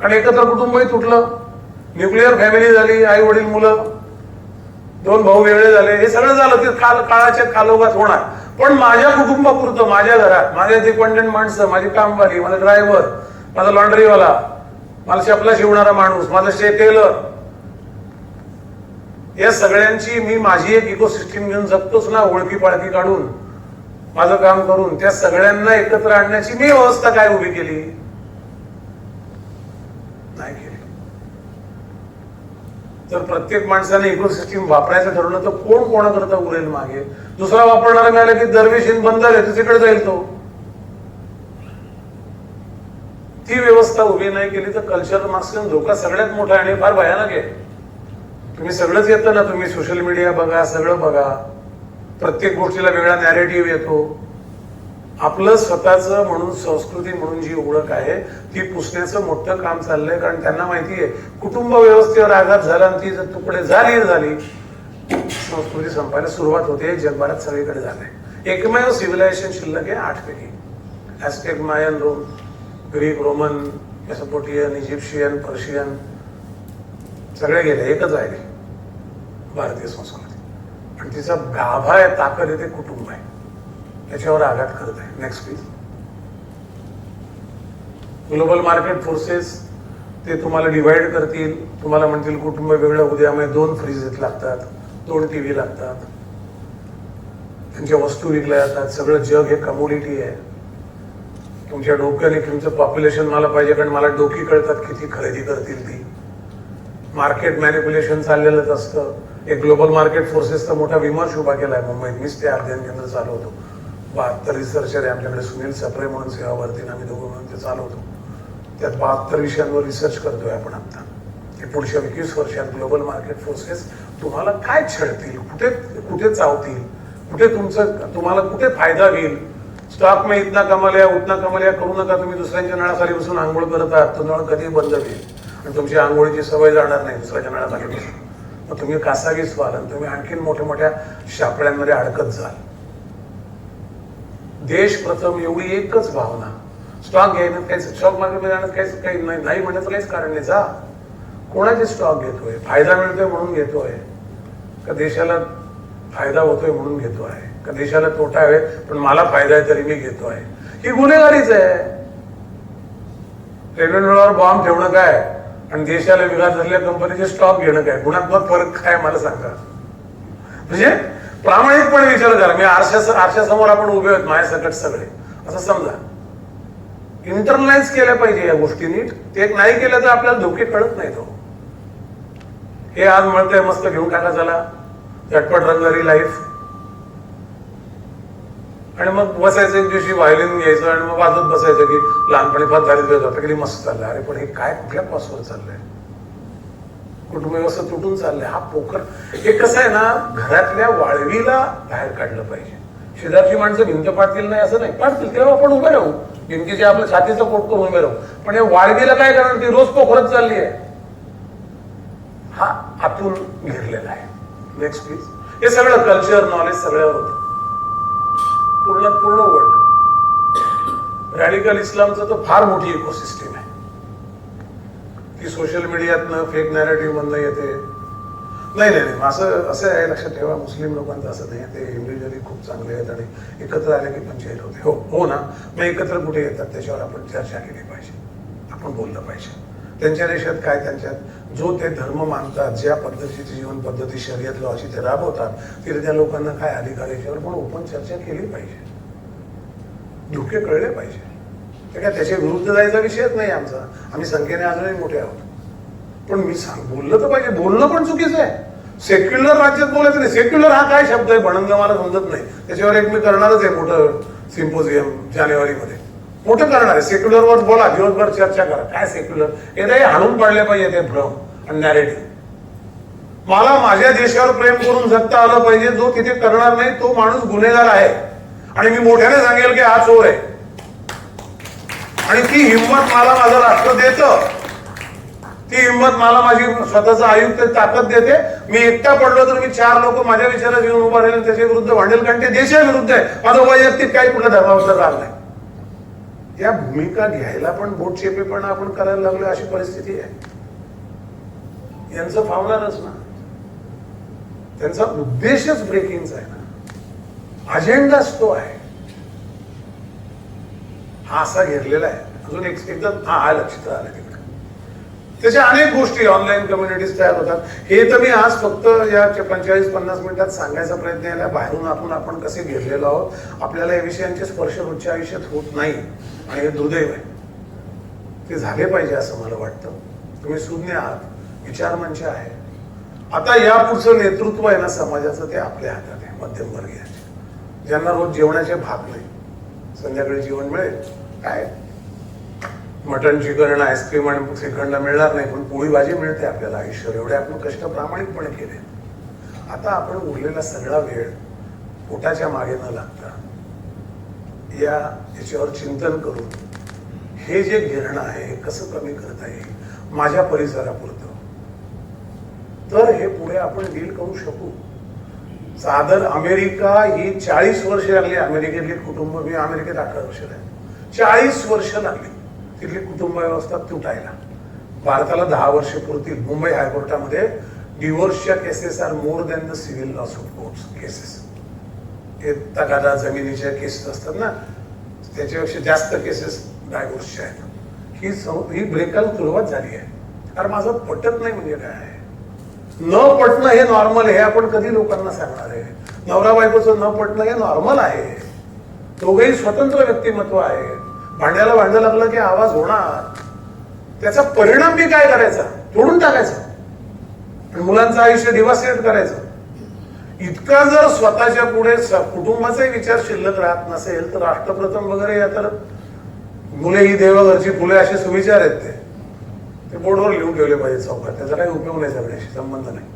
कारण एकत्र कुटुंबही तुटलं, न्यूक्लिअर फॅमिली झाली, आई वडील मुलं, 2 भाऊ वेगळे झाले, हे सगळं झालं. ते काळाच्या कालोगात होणार. पण माझ्या कुटुंबापुरतं, माझ्या घरात माझ्या डिपेंडंट माणसं, माझी कामवाली, माझा ड्रायव्हर, माझा लॉन्ड्रीवाला, मला चपला शिवणारा माणूस, माझा टेलर, या सगळ्यांची मी माझी एक इकोसिस्टीम घेऊन जगतोच ना, ओळखी पाळखी काढून, माझं काम करून. त्या सगळ्यांना एकत्र आणण्याची मी व्यवस्था काय उभी केली? नाही केली. जर प्रत्येक माणसाने इकोसिस्टीम वापरायचं ठरवलं तर कोण कोणाकरता उरेल मागे? दुसरा वापरणारा मिळाला की दरवेळी बंदर आहे, तिकडे जाईल तो. ती व्यवस्था उभी नाही केली तर कल्चर मार्क्सिझम धोका सगळ्यात मोठा आणि फार भयानक आहे. तुम्ही सगळंच येतं ना, तुम्ही सोशल मीडिया बघा, सगळं बघा, प्रत्येक गोष्टीला वेगळा नॅरेटिव्ह येतो. आपलं स्वतःचं म्हणून, संस्कृती म्हणून जी ओळख आहे ती पुसण्याचं मोठं काम चाललंय. कारण त्यांना माहितीये कुटुंब व्यवस्थेवर आघात झाला आणि ती जर तुकडे झाली संस्कृती संपायला सुरुवात होते. जगभरात सगळीकडे झालंय. एकमेव सिव्हिलायझेशन शिल्लक आहे 8 पिढी. Aztec, Mayan, Rome, Greek, Roman, Mesopotamian, Egyptian, Persian सगळे गेले, एकच राहिले भारतीय संस्कृती. आणि तिचा गाभा आहे, ताकद आहे, ते कुटुंब आहे. याच्यावर आघात करत आहे. Next please. Global market forces ते तुम्हाला डिवाइड करतील, तुम्हाला म्हणतील कुटुंब वेगळं उद्या, म्हणजे 2 फ्रीज लागतात, 2 टीव्ही लागतात, त्यांच्या वस्तू विकल्या जातात. सगळं जग हे कमोडिटी आहे. तुमच्या डोक्याने तुमचं पॉप्युलेशन मला पाहिजे, कारण मला डोकी कळतात किती खरेदी करतील ती. मार्केट मॅनिप्युलेशन चाललेलंच असतं. एक ग्लोबल मार्केट फोर्सेसचा मोठा विमर्श उभा केलाय मुंबईत. मीच ते अध्ययन केंद्र चालवतो. 72 रिसर्चर आहे आमच्याकडे, सुनील सप्रे म्हणून सेवावर्ती, आम्ही दोघं म्हणून ते चालवतो. त्यात 72 विषयांवर रिसर्च करतोय आपण आता. पुढच्या 21 वर्षात ग्लोबल मार्केट फोर्सेस तुम्हाला काय छळतील, कुठे कुठे चावतील, कुठे तुम्हाला कुठे फायदा घेईल. स्टॉक में इतना कमा लिया उतना कमा लिया करू नका. तुम्ही दुसऱ्यांच्या नळाखाली बसून आंघोळ करत आहात, तो नळ कधी बंद होईल आणि तुमची आंघोळीची सवय जाणार नाही दुसऱ्याच्या नळाखाली बसून. मग तुम्ही कासावीस व्हाल आणि तुम्ही आणखीन मोठ्या मोठ्या शापड्यांमध्ये अडकत जाल. देश प्रथम एवढी एकच भावना. स्टॉक घ्यायला काही, स्टॉक मार्केटमध्ये जाण्यात काही नाही म्हणण्याचं काहीच कारण नाही. जा, कोणाचे स्टॉक घेतोय? फायदा मिळतोय म्हणून घेतोय का देशाला फायदा होतोय म्हणून घेतोय का देशाला तोटा आहे पण मला फायदा आहे तरी मी घेतोय? ही गुन्हेगारीच आहे. रेल्वेवर बॉम्ब ठेवणं काय आणि देशाला विकास झालेल्या कंपनीचे स्टॉक घेणं काय? गुणात्मक फरक काय मला सांगा. म्हणजे प्रामाणिकपणे विचार करा. मी आरशासमोर आपण उभे आहोत, माझ्या सकट सगळे, असं समजा. इंटरनालाइज केल्या पाहिजे या गोष्टी नीट. ते नाही केलं तर आपल्याला धोके कळत नाही. तो हे आज म्हणतंय मस्त घेऊन टाका चला, झटपट रंगणारी लाईफ, आणि मग बसायचं एक दिवशी व्हायलिन घ्यायचं आणि मग वाजत बसायचं की लहानपणी फार दारिद्र्य होतं, किती मस्त चाललंय. अरे पण हे काय, कुठल्या पासवर चाललंय? कुटुंब व्यवस्था तुटून चाललंय. हा पोखर. हे कसं आहे ना, घरातल्या वाळवीला बाहेर काढलं पाहिजे. शेजारची माणसं भिंत पाडतील नाही असं नाही, पाडतील तेव्हा आपण उभे राहू, भिंतीचे आपल्या छातीचं पोट करून उभे राहू. पण हे वाळवीला काय करणार? ती रोज पोखरत चालली आहे. हा आतून घेरलेला आहे. Next please. हे सगळं कल्चर, नॉलेज सगळ्यावर होतं. पूर्ण वर्ल्ड. रॅडिकल इस्लामचं तर फार मोठी इकोसिस्टीम आहे. ती सोशल मीडियातनं फेक नॅरेटिव्ह मधनं येते. नाही असं आहे, लक्षात ठेवा. मुस्लिम लोकांचं असं नाही. ते इंडिव्हिज्युअली खूप चांगले आहेत आणि एकत्र आले की पंचायत होते. हो ना. मग एकत्र कुठे येतात त्याच्यावर आपण चर्चा केली पाहिजे, आपण बोललं पाहिजे. त्यांच्या देशात काय, त्यांच्यात जो ते धर्म मानतात, ज्या पद्धतीची जीवन पद्धती, शर्यत लॉ अशी ते राबवतात, तिथे त्या लोकांना काय अधिकार, याच्यावर पण ओपन चर्चा केली पाहिजे. धोके कळले पाहिजे. ते काय त्याच्या विरुद्ध जायचा विषयच नाही आमचा. आम्ही संख्येने अजूनही मोठे आहोत. पण मी बोललं तर पाहिजे. बोलणं पण चुकीचं आहे. सेक्युलर राज्यात बोलायचं नाही. सेक्युलर हा काय शब्द आहे भणंग मला समजत नाही. त्याच्यावर एक मी करणारच आहे मोठं सिम्पोजियम जानेवारीमध्ये. मोठं करणार आहे. सेक्युलरवर बोला, दिवसभर चर्चा करा. काय सेक्युलर? हे हाणून पाडले पाहिजे ते भ्रम आणि नॅरेटिव्ह. मला माझ्या देशावर प्रेम करून जगता आलं पाहिजे. जो तिथे करणार नाही तो माणूस गुन्हेगार आहे. आणि मी मोठ्याने सांगेल की हा चोर आहे. आणि ती हिंमत मला माझं राष्ट्र देतं. ती हिंमत हिंमत मला माझी स्वतःचा आयुक्त ताकद देते. मी एकटा पडलो तर मी 4 लोक माझ्या विचारात येऊन उभा राहिले त्याच्या विरुद्ध भांडेल, कारण ते देशाविरुद्ध आहे. माझं वैयक्तिक काही कुठल्या धर्माबद्दल राग नाही. या भूमिका घ्यायला पण बोटचेपेपणा आपण करायला लागलो अशी परिस्थिती आहे. यांचं फावणारच ना. त्यांचा उद्देशच ब्रेकिंगचा आहे ना, अजेंडाच तो आहे. हा असा घेरलेला आहे. अजून एकदम हा लक्षात आलं तिकडे. त्याच्या अनेक गोष्टी ऑनलाईन कम्युनिटीज तयार होतात. हे तर मी आज फक्त या 45-50 मिनिटात सांगायचा प्रयत्न केला. बाहेरून आपण कसे घेरलेलो आहोत, आपल्याला या विषयांचे स्पर्श रोजच्या आयुष्यात होत नाही आणि हे दुर्दैव आहे. ते झाले पाहिजे असं मला वाटतं. तुम्ही सुज्ञ आहात, विचारमंच आहे. आता या पुढचं नेतृत्व आहे ना समाजाचं, ते आपल्या हातात आहे. मध्यमवर्गीयाचे ज्यांना रोज जेवणाचे भाग नाही, संध्याकाळी जेवण मिळेल काय, मटन चिकन आईस्क्रीम आणि श्रीखंड मिळणार नाही, पण पोळी भाजी मिळते आपल्याला आयुष्य. एवढे आपण कष्ट प्रामाणिकपणे केले. आता आपण उरलेला सगळा वेळ पोटाच्या मागे न लागता याच्यावर चिंतन करून हे जे घेरणं आहे हे कसं कमी करता येईल माझ्या परिसरापुरतं, तर हे पुढे आपण डील करू शकू. साधर अमेरिका ही 40 वर्ष लागली. अमेरिकेतली कुटुंब, मी अमेरिकेत 18 वर्ष राहिले, 40 वर्ष लागली तिथली कुटुंब व्यवस्था तुटायला. भारताला 10 वर्ष पुरतील. मुंबई हायकोर्टामध्ये डिव्होर्सच्या cases are more than the civil lawsuit courts cases. हे तगादा जमिनीच्या केसेस असतात ना, त्याच्यापेक्षा जास्त केसेस डायव्होर्सच्या आहेत. ही ब्रेकाला सुरुवात झाली आहे. कारण माझं पटत नाही म्हणजे काय आहे, न पटणं हे नॉर्मल आहे. आपण कधी लोकांना सांगणार आहे? नवरा बायकोचं न पटणं हे नॉर्मल आहे. दोघेही स्वतंत्र व्यक्तिमत्व आहे. भांड्याला भांडं लागलं की आवाज होणार. त्याचा परिणाम मी काय करायचा? तोडून टाकायचा आणि मुलांचं आयुष्य डिव्हास्टेट करायचं. इतका जर स्वतःच्या पुढे कुटुंबाचाही विचार शिल्लक राहत नसेल तर राष्ट्रप्रथम वगैरे या तर मुले ही देवघरची फुले असे सुविचार आहेत. ते बोर्डवर लिहून ठेवले पाहिजे चौकात. त्याचा काही उपयोग नाही, सगळ्याशी संबंध नाही.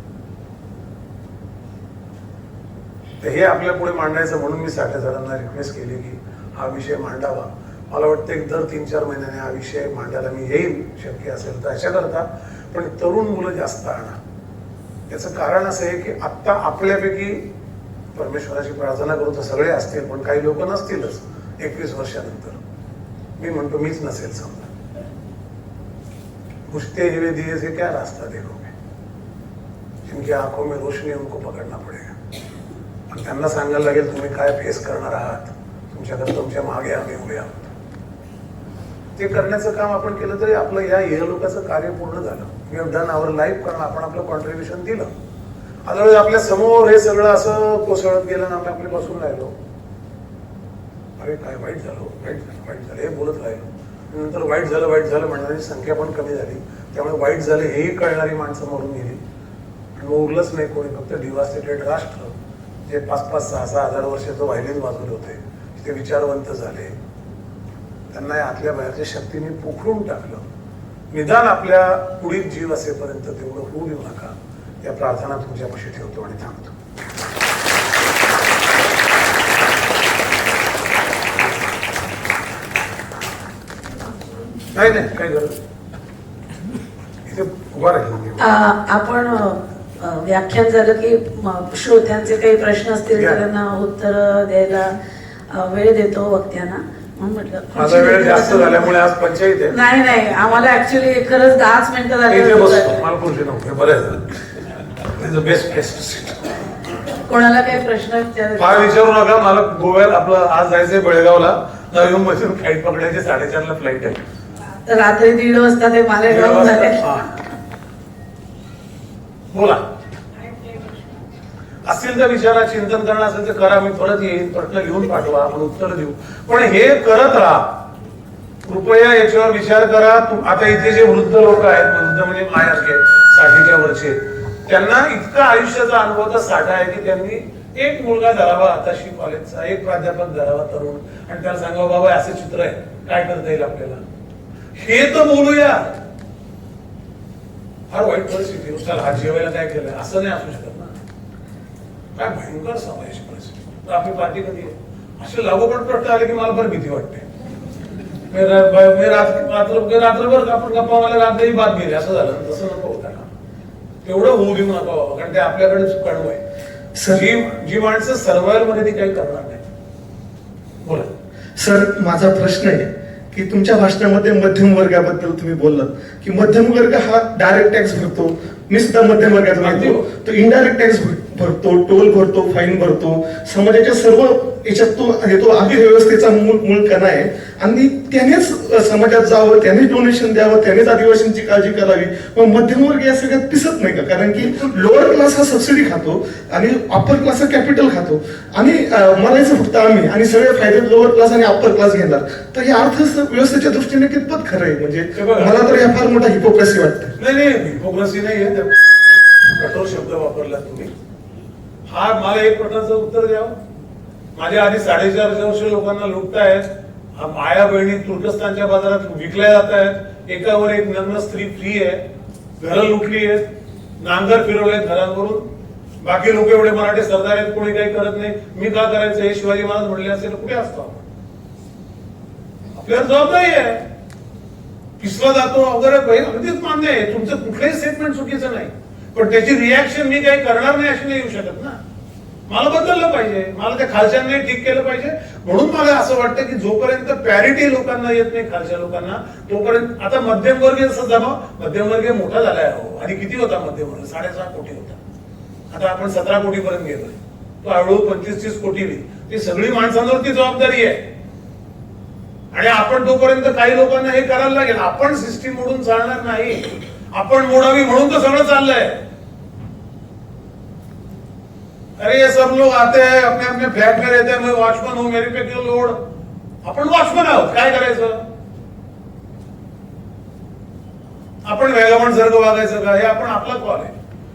तर हे आपल्या पुढे मांडायचं म्हणून मी साठेसरांना रिक्वेस्ट केली की हा विषय मांडावा. मला वाटतं की दर 3-4 महिन्याने हा विषय मांडायला मी येईल शक्य असेल तर. अशा करता पण तरुण मुलं जास्त आणा. याचं कारण असं आहे की आत्ता आपल्यापैकी परमेश्वराची प्रार्थना करू तर सगळे असतील, पण काही लोक नसतीलच 21 वर्षानंतर. मी म्हणतो मीच नसेल समजा. पूछते हुए दिए से क्या रास्ता देखोगे, जिनकी आंखों में रोशनी उनको पकड़ना पड़ेगा. आणि त्यांना सांगायला लागेल तुम्ही काय फेस करणार आहात. तुमच्याकडे तुमच्या मागे आम्ही उभे आहोत. ते करण्याचं काम आपण केलं तरी आपलं या लोकांचं कार्य पूर्ण झालं. We have done our life, कारण आपण आपलं कॉन्ट्रीब्युशन दिलं. अदरवाईज आपल्या समोर हे सगळं असं कोसळत गेलं आणि आपले बसून राहिलो. अरे काय वाईट झालं हे बोलत राहिलो. नंतर वाईट झालं म्हणणारी संख्या पण कमी झाली. त्यामुळे वाईट झालं हेही कळणारी माणसं मरून गेली आणि मग उरलंच नाही कोणी. फक्त डिव्हास्टेटेड राष्ट्र जे 5-6 हजार वर्षाचं व्हायलिन वाजवले होते ते विचारवंत झाले. त्यांना आतल्या बाहेरच्या शक्तीने पोखरून टाकलं. निदान आपल्या पुढील जीव असेपर्यंत तेवढं होऊ देऊ नका. या प्रार्थना तुमच्यापाशी ठेवतो आणि थांबतो. नाही काही गरज इथे उभा राहील. आपण व्याख्यान झालं की श्रोत्यांचे काही प्रश्न असतील तर त्यांना उत्तर द्यायला वेळ देतो वक्त्यांना. म्हणून म्हटलं माझा वेळ जास्त झाल्यामुळे आज पंचायत आहे. नाही आम्हाला ऍक्च्युली खरंच 10 मिनिटं झाली. मला खुर्ची नव्हते बरं बेस्ट. कोणाला काही प्रश्न फार विचारू नका. मला गोव्याला आपलं आज जायचंय बेळगावला. नवी मुंबईतून फ्लाईट पकडायची 4:30ला फ्लाईट आहे. रात्री 1:30 वाजता ते मालेगाव झाले. बोला. असतील तर विचारा. चिंतन करणं असेल तर करा. मी परत येईन. प्रश्न लिहून पाठवा. आपण उत्तर देऊ. पण हे करत राहा. कृपया याच्यावर विचार करा. आता इथे जे वृद्ध लोक आहेत, वृद्ध म्हणजे माझ्यासारखे 60च्या वरचे, त्यांना इतका आयुष्याचा अनुभव तर साठा आहे की त्यांनी एक मुलगा धरावा आताशी कॉलेजचा, एक प्राध्यापक धरावा तरुण, आणि त्याला सांगावं बाबा असं चित्र आहे, काय करता येईल आपल्याला, हे तर बोलूया. फार वाईट परिस्थिती. चल हा जेवायला काय केलं असं नाही असू शकत ना. काय भयंकर समावेश परिस्थिती. आपली पार्टी कधी आहे असे लागोपाठ प्रश्न आले की मला फार भीती वाटते. रात्रभर आपण गप्पा मला रात्री बाद गेली असं झालं, तसं नको होता. तेवढं होऊ देऊ नका बाबा, कारण ते आपल्याकडे कळव आहे. जी माणसं सर्वायवल मध्ये ती काही करणार नाही. बोला सर, माझा प्रश्न आहे की तुमच्या भाषणामध्ये मध्यम वर्गाबद्दल तुम्ही बोललात की मध्यम वर्ग हा डायरेक्ट टॅक्स भरतो. मी सुद्धा मध्यम वर्गातून येतो. तो इनडायरेक्ट टॅक्स भरतो, टोल भरतो, फाईन भरतो. समाजाच्या सर्व याच्यात तो अर्थव्यवस्थेचा मूळ कणा आहे आणि त्यानेच समाजात जावं, त्यानेच डोनेशन द्यावं, त्यानेच आदिवासींची काळजी करावी. मग मध्यमवर्ग या सगळ्यात दिसत नाही का? कारण की लोअर क्लास हा सबसिडी खातो आणि अप्पर क्लास हा कॅपिटल खातो आणि मरायचं फक्त आम्ही आणि सगळे फायदे लोअर क्लास आणि अप्पर क्लास घेणार. तर हे अर्थव्यवस्थेच्या दृष्टीने कितपत खरं आहे? म्हणजे मला तर हे फार मोठा हिपोक्रसी वाटतं. नाही, हिपोक्रसी नाहीये, कठोर शब्द वापरला तुम्ही. हा मला एक प्रकारचं उत्तर द्यावं. माझ्या आधी 450 वर्ष लोकांना लुटतायत. माया बहिणी तुर्कस्तानच्या बाजारात विकल्या जात आहेत. एकावर एक नग्न स्त्री फ्री आहे. घरं लुटली आहेत, नांगर फिरवलेत घरांवरून. बाकी लोक एवढे मराठी सरदार आहेत, कोणी काही करत नाही. मी का करायचं हे शिवाजी महाराज म्हणले असेल तर कुठे असतो आपण? आपल्याला जबाबदारी आहे. पिसला जातो वगैरे अगदीच मान्य आहे. तुमचं कुठलंही स्टेटमेंट चुकीचं नाही, पण त्याची रिॲक्शन मी काही करणार नाही अशी नाही येऊ शकत ना. मला बदललं पाहिजे, मला त्या खालच्यांनी ठीक केलं पाहिजे. म्हणून मला असं वाटतं की जोपर्यंत पॅरिटी लोकांना येत नाही, खालच्या लोकांना, तोपर्यंत आता मध्यमवर्गीय मध्यमवर्गीय मोठा झालाय. हो, आणि किती होता मध्यमवर्ग? 6.5 कोटी होता. आता आपण 17 कोटीपर्यंत गेलोय. तो हळूहळू 25-30 कोटी होईल. ती सगळी माणसांवरती जबाबदारी आहे आणि आपण तोपर्यंत काही लोकांना हे करायला लागेल. आपण सिस्टीम मोडून चालणार नाही. आपण मोडावी म्हणून तर सगळं चाललंय. अरे ये सब लोग आते हैं, अपने अपने फ्लैट में रहते हैं, मैं वॉचमैन हूं, मेरे पे क्यों लोड? आपण वॉचमॅन आहोत, काय करायचं? आपण वेगळं सारखं वागायचं का? हे आपण आपला कॉल आहे.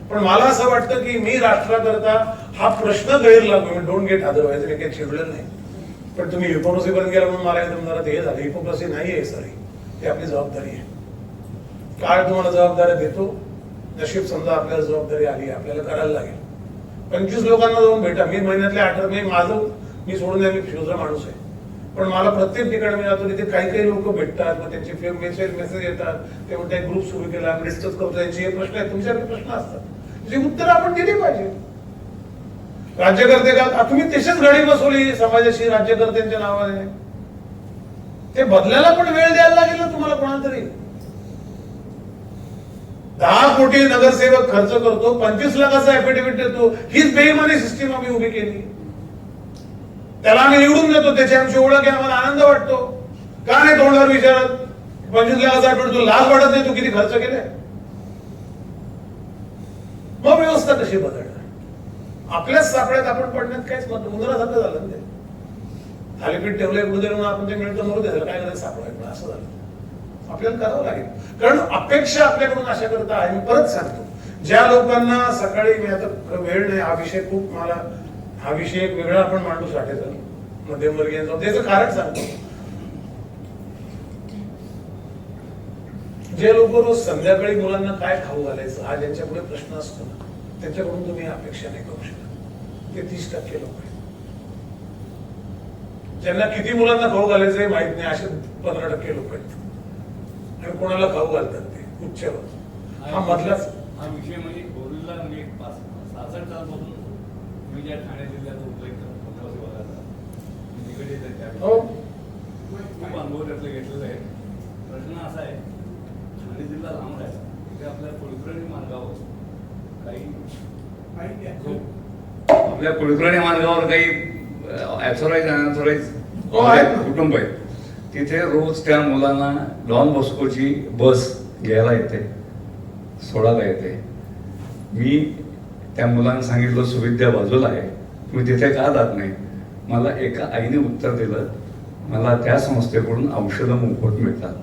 पण मला असं वाटतं की मी राष्ट्राकरता हा प्रश्न गैर लागू. मी डोंट गेट अदरवाईज, मी काही चिडलेलं नाही. पण तुम्ही हिपोक्रसी पर्यंत गेला म्हणून मला एकदम जरा ते झालं. हिपोक्रसी नाहीये सारी, ती आपली जबाबदारी आहे. काळ तुम्हाला जबाबदारी देतो. नशीब समजा आपल्याला जबाबदारी आली, आपल्याला करायला लागेल. 25 लोकांना जाऊन भेटा. मी महिन्यातले 18 मी सोडून द्या, मी शूद्र माणूस आहे. पण मला प्रत्येक ठिकाणी मी जातो तिथे काही लोक भेटतात. मग त्यांचे मेसेज येतात. ते म्हणतात ग्रुप सुरू केला, डिस्कस करतो. त्यांचे हे प्रश्न आहेत, तुमच्याकडे प्रश्न असतात, त्याची उत्तर आपण दिली पाहिजे. राज्यकर्ते का तुम्ही तशीच गाडी बसवली समाजाशी राज्यकर्त्यांच्या नावाने? ते बदलायला पण वेळ द्यायला लागेल ना तुम्हाला कोणाला तरी. 10 कोटी नगरसेवक खर्च करतो, 25 लाखाचा ऍफिडेव्हिट देतो. हीच बेईमानी सिस्टीम आम्ही उभी केली. त्याला आम्ही निवडून देतो, त्याची आमची ओळख आहे, आम्हाला आनंद वाटतो. का नाही तोंडावर विचारत? 25 लाखाचा ऍफिडेव्हिट लाज वाटत नाही तू किती खर्च केले? मग व्यवस्था कशी बदलणार? आपल्याच सापड्यात आपण पडण्यात काहीच मत उंदरासारखं झालं ना. ते थालीपीठ ठेवलंय कुठे म्हणून आपण ते मिळतं मरू द्यायला काय करायचं सापडायचं असं झालं. आपल्याला करावं लागेल, कारण अपेक्षा आपल्याकडून अशा करता आहे. मी परत सांगतो, ज्या लोकांना सकाळी, मी आता वेळ नाही, हा विषय खूप मला, हा विषय एक वेगळा आपण मांडू साठेचा मध्यमवर्गीयांचा. त्याचं कारण सांगतो. जे लोक रोज संध्याकाळी मुलांना काय खाऊ घालायचं हा ज्यांच्या पुढे प्रश्न असतो ना, त्याच्याकडून तुम्ही अपेक्षा नाही करू शकत. ते 30% लोक आहेत. ज्यांना किती मुलांना खाऊ घालायचं हे माहित नाही, असे 15% लोक आहेत. आणि कोणाला खाऊ घालतात ते उच्चवर. हा मधलाच हा विषय म्हणजे बोरीला मी 66 तासापासून मी ज्या ठाणे जिल्ह्यात खूप अनुभव त्यातले घेतलेला आहे. प्रश्न असा आहे, ठाणे जिल्हा लांब आहे, तिथे आपल्या कुलकर्णी मार्गावर आपल्या कुलकर्णी मार्गावर काही कुटुंब आहेत. तिथे रोज त्या मुलांना डॉन बॉस्कोची बस घ्यायला येते, सोडायला येते. मी त्या मुलांना सांगितलं सुविद्या बाजूला आहे, तुम्ही तिथे का जात नाही? मला एका आईने उत्तर दिलं, मला त्या संस्थेकडून औषधं मोफत मिळतात.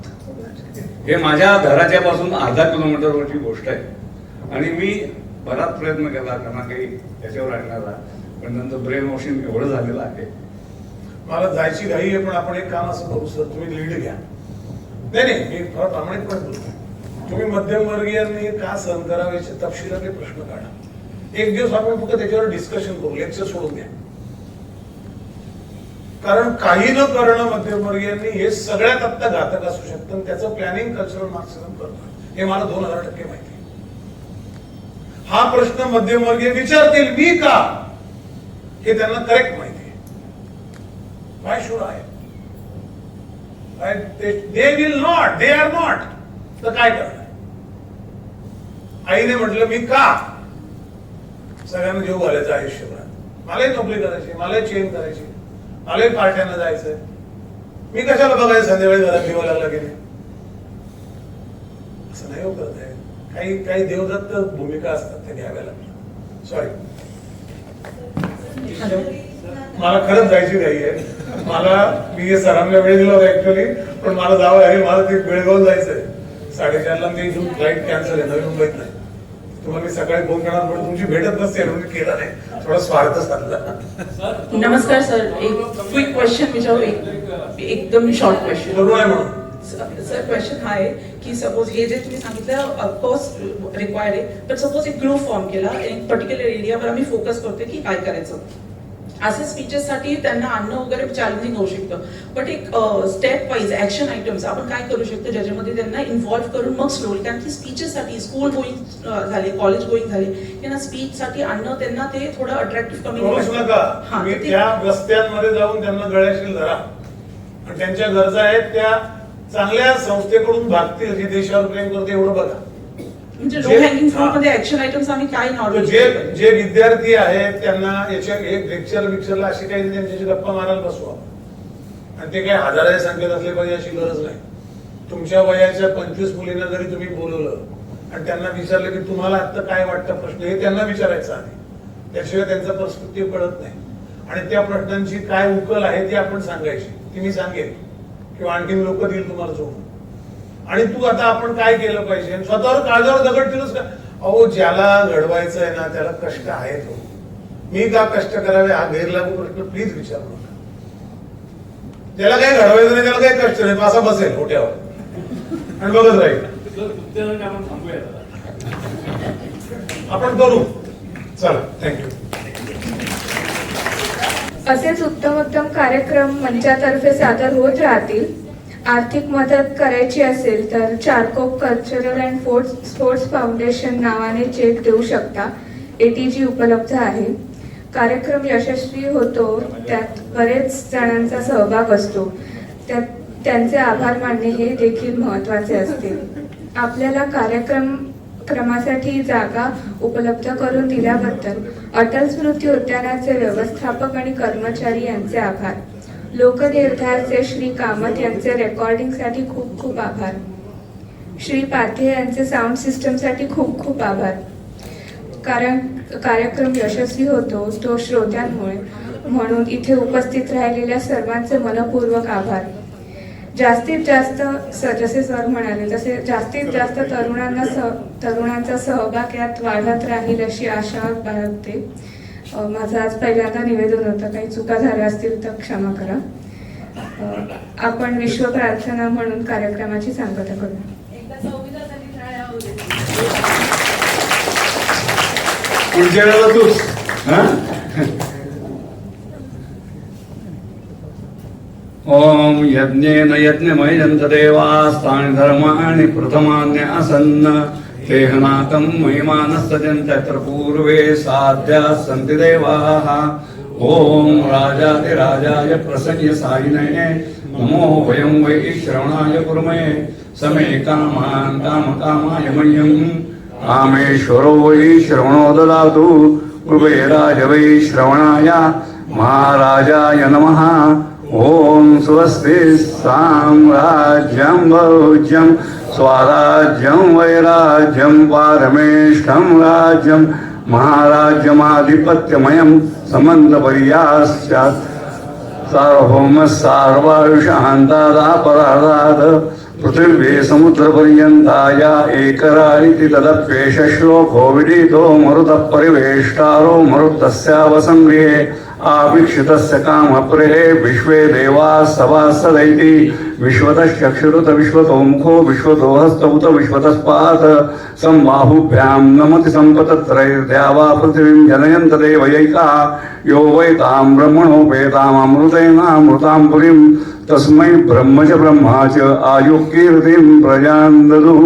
हे माझ्या घराच्या पासून अर्धा किलोमीटरवरची गोष्ट आहे. आणि मी बराच प्रयत्न केला त्यांना काही त्याच्यावर आणण्याचा, पण नंतर ब्रेन वॉशिंग एवढं झालेलं आहे. मला जायची घाई आहे, पण आपण एक काम असं करू सर, तुम्ही लीड घ्या. नाही, मी फार प्रामाणिकपणे बोलतो. तुम्ही मध्यमवर्गीयांनी का सहन करावे याचे तपशिलातले प्रश्न काढा. एक दिवस आपण फक्त त्याच्यावर डिस्कशन करू, लेक्चर सोडून द्या. कारण काही न करणं मध्यमवर्गीयांनी हे सगळ्यात आत्ता घातक असू शकतं आणि त्याचं प्लॅनिंग कल्चरल मार्क्सिझम करतोय हे मला 2000% माहिती आहे. हा प्रश्न मध्यमवर्गीय विचारतील मी का, हे त्यांना करेक्ट माहिती आहे. Why should I? They will not, they are not. तर काय करणार? आईने म्हटलं मी का सगळ्यांना जीव घालायचं आयुष्यभरात, मलाही नोकरी करायची, मलाही चेंज करायची, मलाही पार्ट्यांना जायचंय, मी कशाला बघायचं संध्याकाळी घरात दिवा लागला की नाही. असं नाही करत आहे. काही काही देवदत्त भूमिका असतात त्या घ्याव्या लागतात. सॉरी, मला खरंच जायची घाई आहे. मी हे सरांना वेळ दिला होता ऍक्च्युअली, पण मला जावं लागेल. मला ते बेळगाव जायचंय 4:30ला. मी इथून फ्लाईट कॅन्सल आहे, नवी मुंबईत नाही. तुम्हाला मी सकाळी फोन करणार पण तुमची भेटत नसते म्हणून केला नाही, थोडा स्वार्थ साधला. नमस्कार सर, एक क्विक क्वेश्चन विचारू, एकदम शॉर्ट क्वेश्चन. बरोबर आहे म्हणून सर क्वेश्चन हा आहे की सपोज हे जे तुम्ही सांगितलं ऑफकोर्स रिक्वायर्ड आहे, पण सपोज एक ग्रुप फॉर्म केला, एक पर्टिक्युलर एरियावर आम्ही फोकस करतोय की काय करायचं, असे स्पीचेससाठी त्यांना आणणं वगैरे चॅलेंजिंग होऊ शकतं. बट एक स्टेप वाईज ऍक्शन आयटम्स आपण काय करू शकतो ज्याच्यामध्ये त्यांना इन्व्हॉल्व्ह करून मग स्लोली, कारण की स्पीचेससाठी स्कूल गोईंग झाले, कॉलेज गोईंग झाले, त्यांना स्पीचसाठी आणणं त्यांना ते थोडं अट्रॅक्टिव्ह कमी नका. मी त्या रस्त्यांमध्ये जाऊन त्यांना गळ्याशील धरा आणि त्यांच्या गरजा आहेत त्या चांगल्या संस्थेकडून भागतील जी देशावर प्रेम करते एवढं बघा. म्हणजे लो हँगिंग फ्रूटमध्ये ऍक्शन आयटम्स आम्ही काय नॉर्मल जे विद्यार्थी आहेत त्यांना याच्या एक लेक्चरला अशी काही त्यांच्याशी गप्पा मारायला बसवा. आणि ते काही हजाराच्या संख्येत असले पाहिजे अशी गरज नाही. तुमच्या वयाच्या 25 मुलींना जरी तुम्ही बोलवलं आणि त्यांना विचारलं की तुम्हाला आता काय वाटतं प्रश्न, हे त्यांना विचारायचं आधी. त्याशिवाय त्यांचा पर्स्पेक्टिव्ह कळत नाही. आणि त्या प्रश्नांची काय उकल आहे ती आपण सांगायची, ती मी सांगेन किंवा आणखीन लोक देईल तुम्हाला जोडून. आणि तू आता आपण काय केलं पाहिजे, स्वतःवर काळजावर दगड ठेवूच का. अहो ज्याला घडवायचं आहे ना त्याला कष्ट आहेत. मी का कष्ट करावे हा गैरलागू प्रश्न प्लीज विचारू नका. ज्याला काही घडवायचं नाही त्याला काही कष्ट नाही, असा बसेल होट्यावर आणि बघत राहील. आपण करू. चला, थँक्यू. असेच उत्तम कार्यक्रम मंचातर्फे सादर होत राहतील. आर्थिक मदत करायची असेल तर Charkop cultural and sports foundation नावाने चेक देऊ शकता. ATG उपलब्ध आहे. कार्यक्रम यशस्वी होतो त्यात बरेच जणांचा सहभाग असतो, त्यात त्यांचे आभार मानणे हे देखील महत्त्वाचे असते. आपल्याला कार्यक्रमासाठी जागा उपलब्ध करून दिल्याबद्दल अटल स्मृती उद्यानाचे व्यवस्थापक आणि कर्मचारी यांचे आभार. लोकनिर्धारचे श्री कामत यांचे रेकॉर्डिंगसाठी खूप खूप आभार. श्री पाथे यांचे साऊंड सिस्टमसाठी खूप खूप आभार. कारण कार्यक्रम यशस्वी होतो तो श्रोत्यांमुळे, म्हणून इथे उपस्थित राहिलेल्या सर्वांचे मनपूर्वक आभार. जास्तीत जास्त जसे सर म्हणाले तसे जास्तीत जास्त तरुणांचा सहभाग यात वाढत राहील अशी आशा बाळगते. माझं आज पहिल्यांदा निवेदन होतं, काही चुका झाल्या असतील तर क्षमा करा. आपण विश्व प्रार्थना म्हणून कार्यक्रमाची सांगता करू. पुढच्या वेळेला तूच ओम यज्ञेन यज्ञमयजन्त देवास्तानि धर्माणि प्रथमान्यासन्न तेहनाकं महिमानस्तजन्त यत्र पूर्वे साध्याः सन्ति देवाः. ओम राजाधिराजाय प्रसन्न सायिने नमो वयं वै श्रवणाय कुर्महे समे कामान् कामकामाय मह्यं कामेश्वरो वै श्रवणो ददातु कुबेराय वै श्रवणाय महाराजाय नमः. ओम स्वस्ति साम्राज्यं भोज्यं स्वराज्यं वैराज्यं पारमेष्ठं राज्यं महाराज्यमाधिपत्यमयं समन्तपर्यास्यात् सार्वभौमः सार्वायुषान्तादापराधात् पृथिवी समुद्रपर्यन्ताया एकरारिति तदप्येष श्लोको विदितो मरुतः परिवेष्टारो मरुतस्यावसंगृहे आवीक्षितस्य कामप्रेहे विश्वे देवाः सभासदैति विश्वतश्चक्षुरुत विश्वतोमुखो विश्वतोहस्तौत विश्वतस्पात् संबाहुभ्यां नमति सम्पतत्रैर्द्यावा पृथिवीं जनयन्त देवयैका यो वै तां ब्रह्मणोपेतामृतेनामृतां पुरीं तस्मै ब्रह्म च ब्रह्मा च आयुः कीर्तिं प्रजां ददुः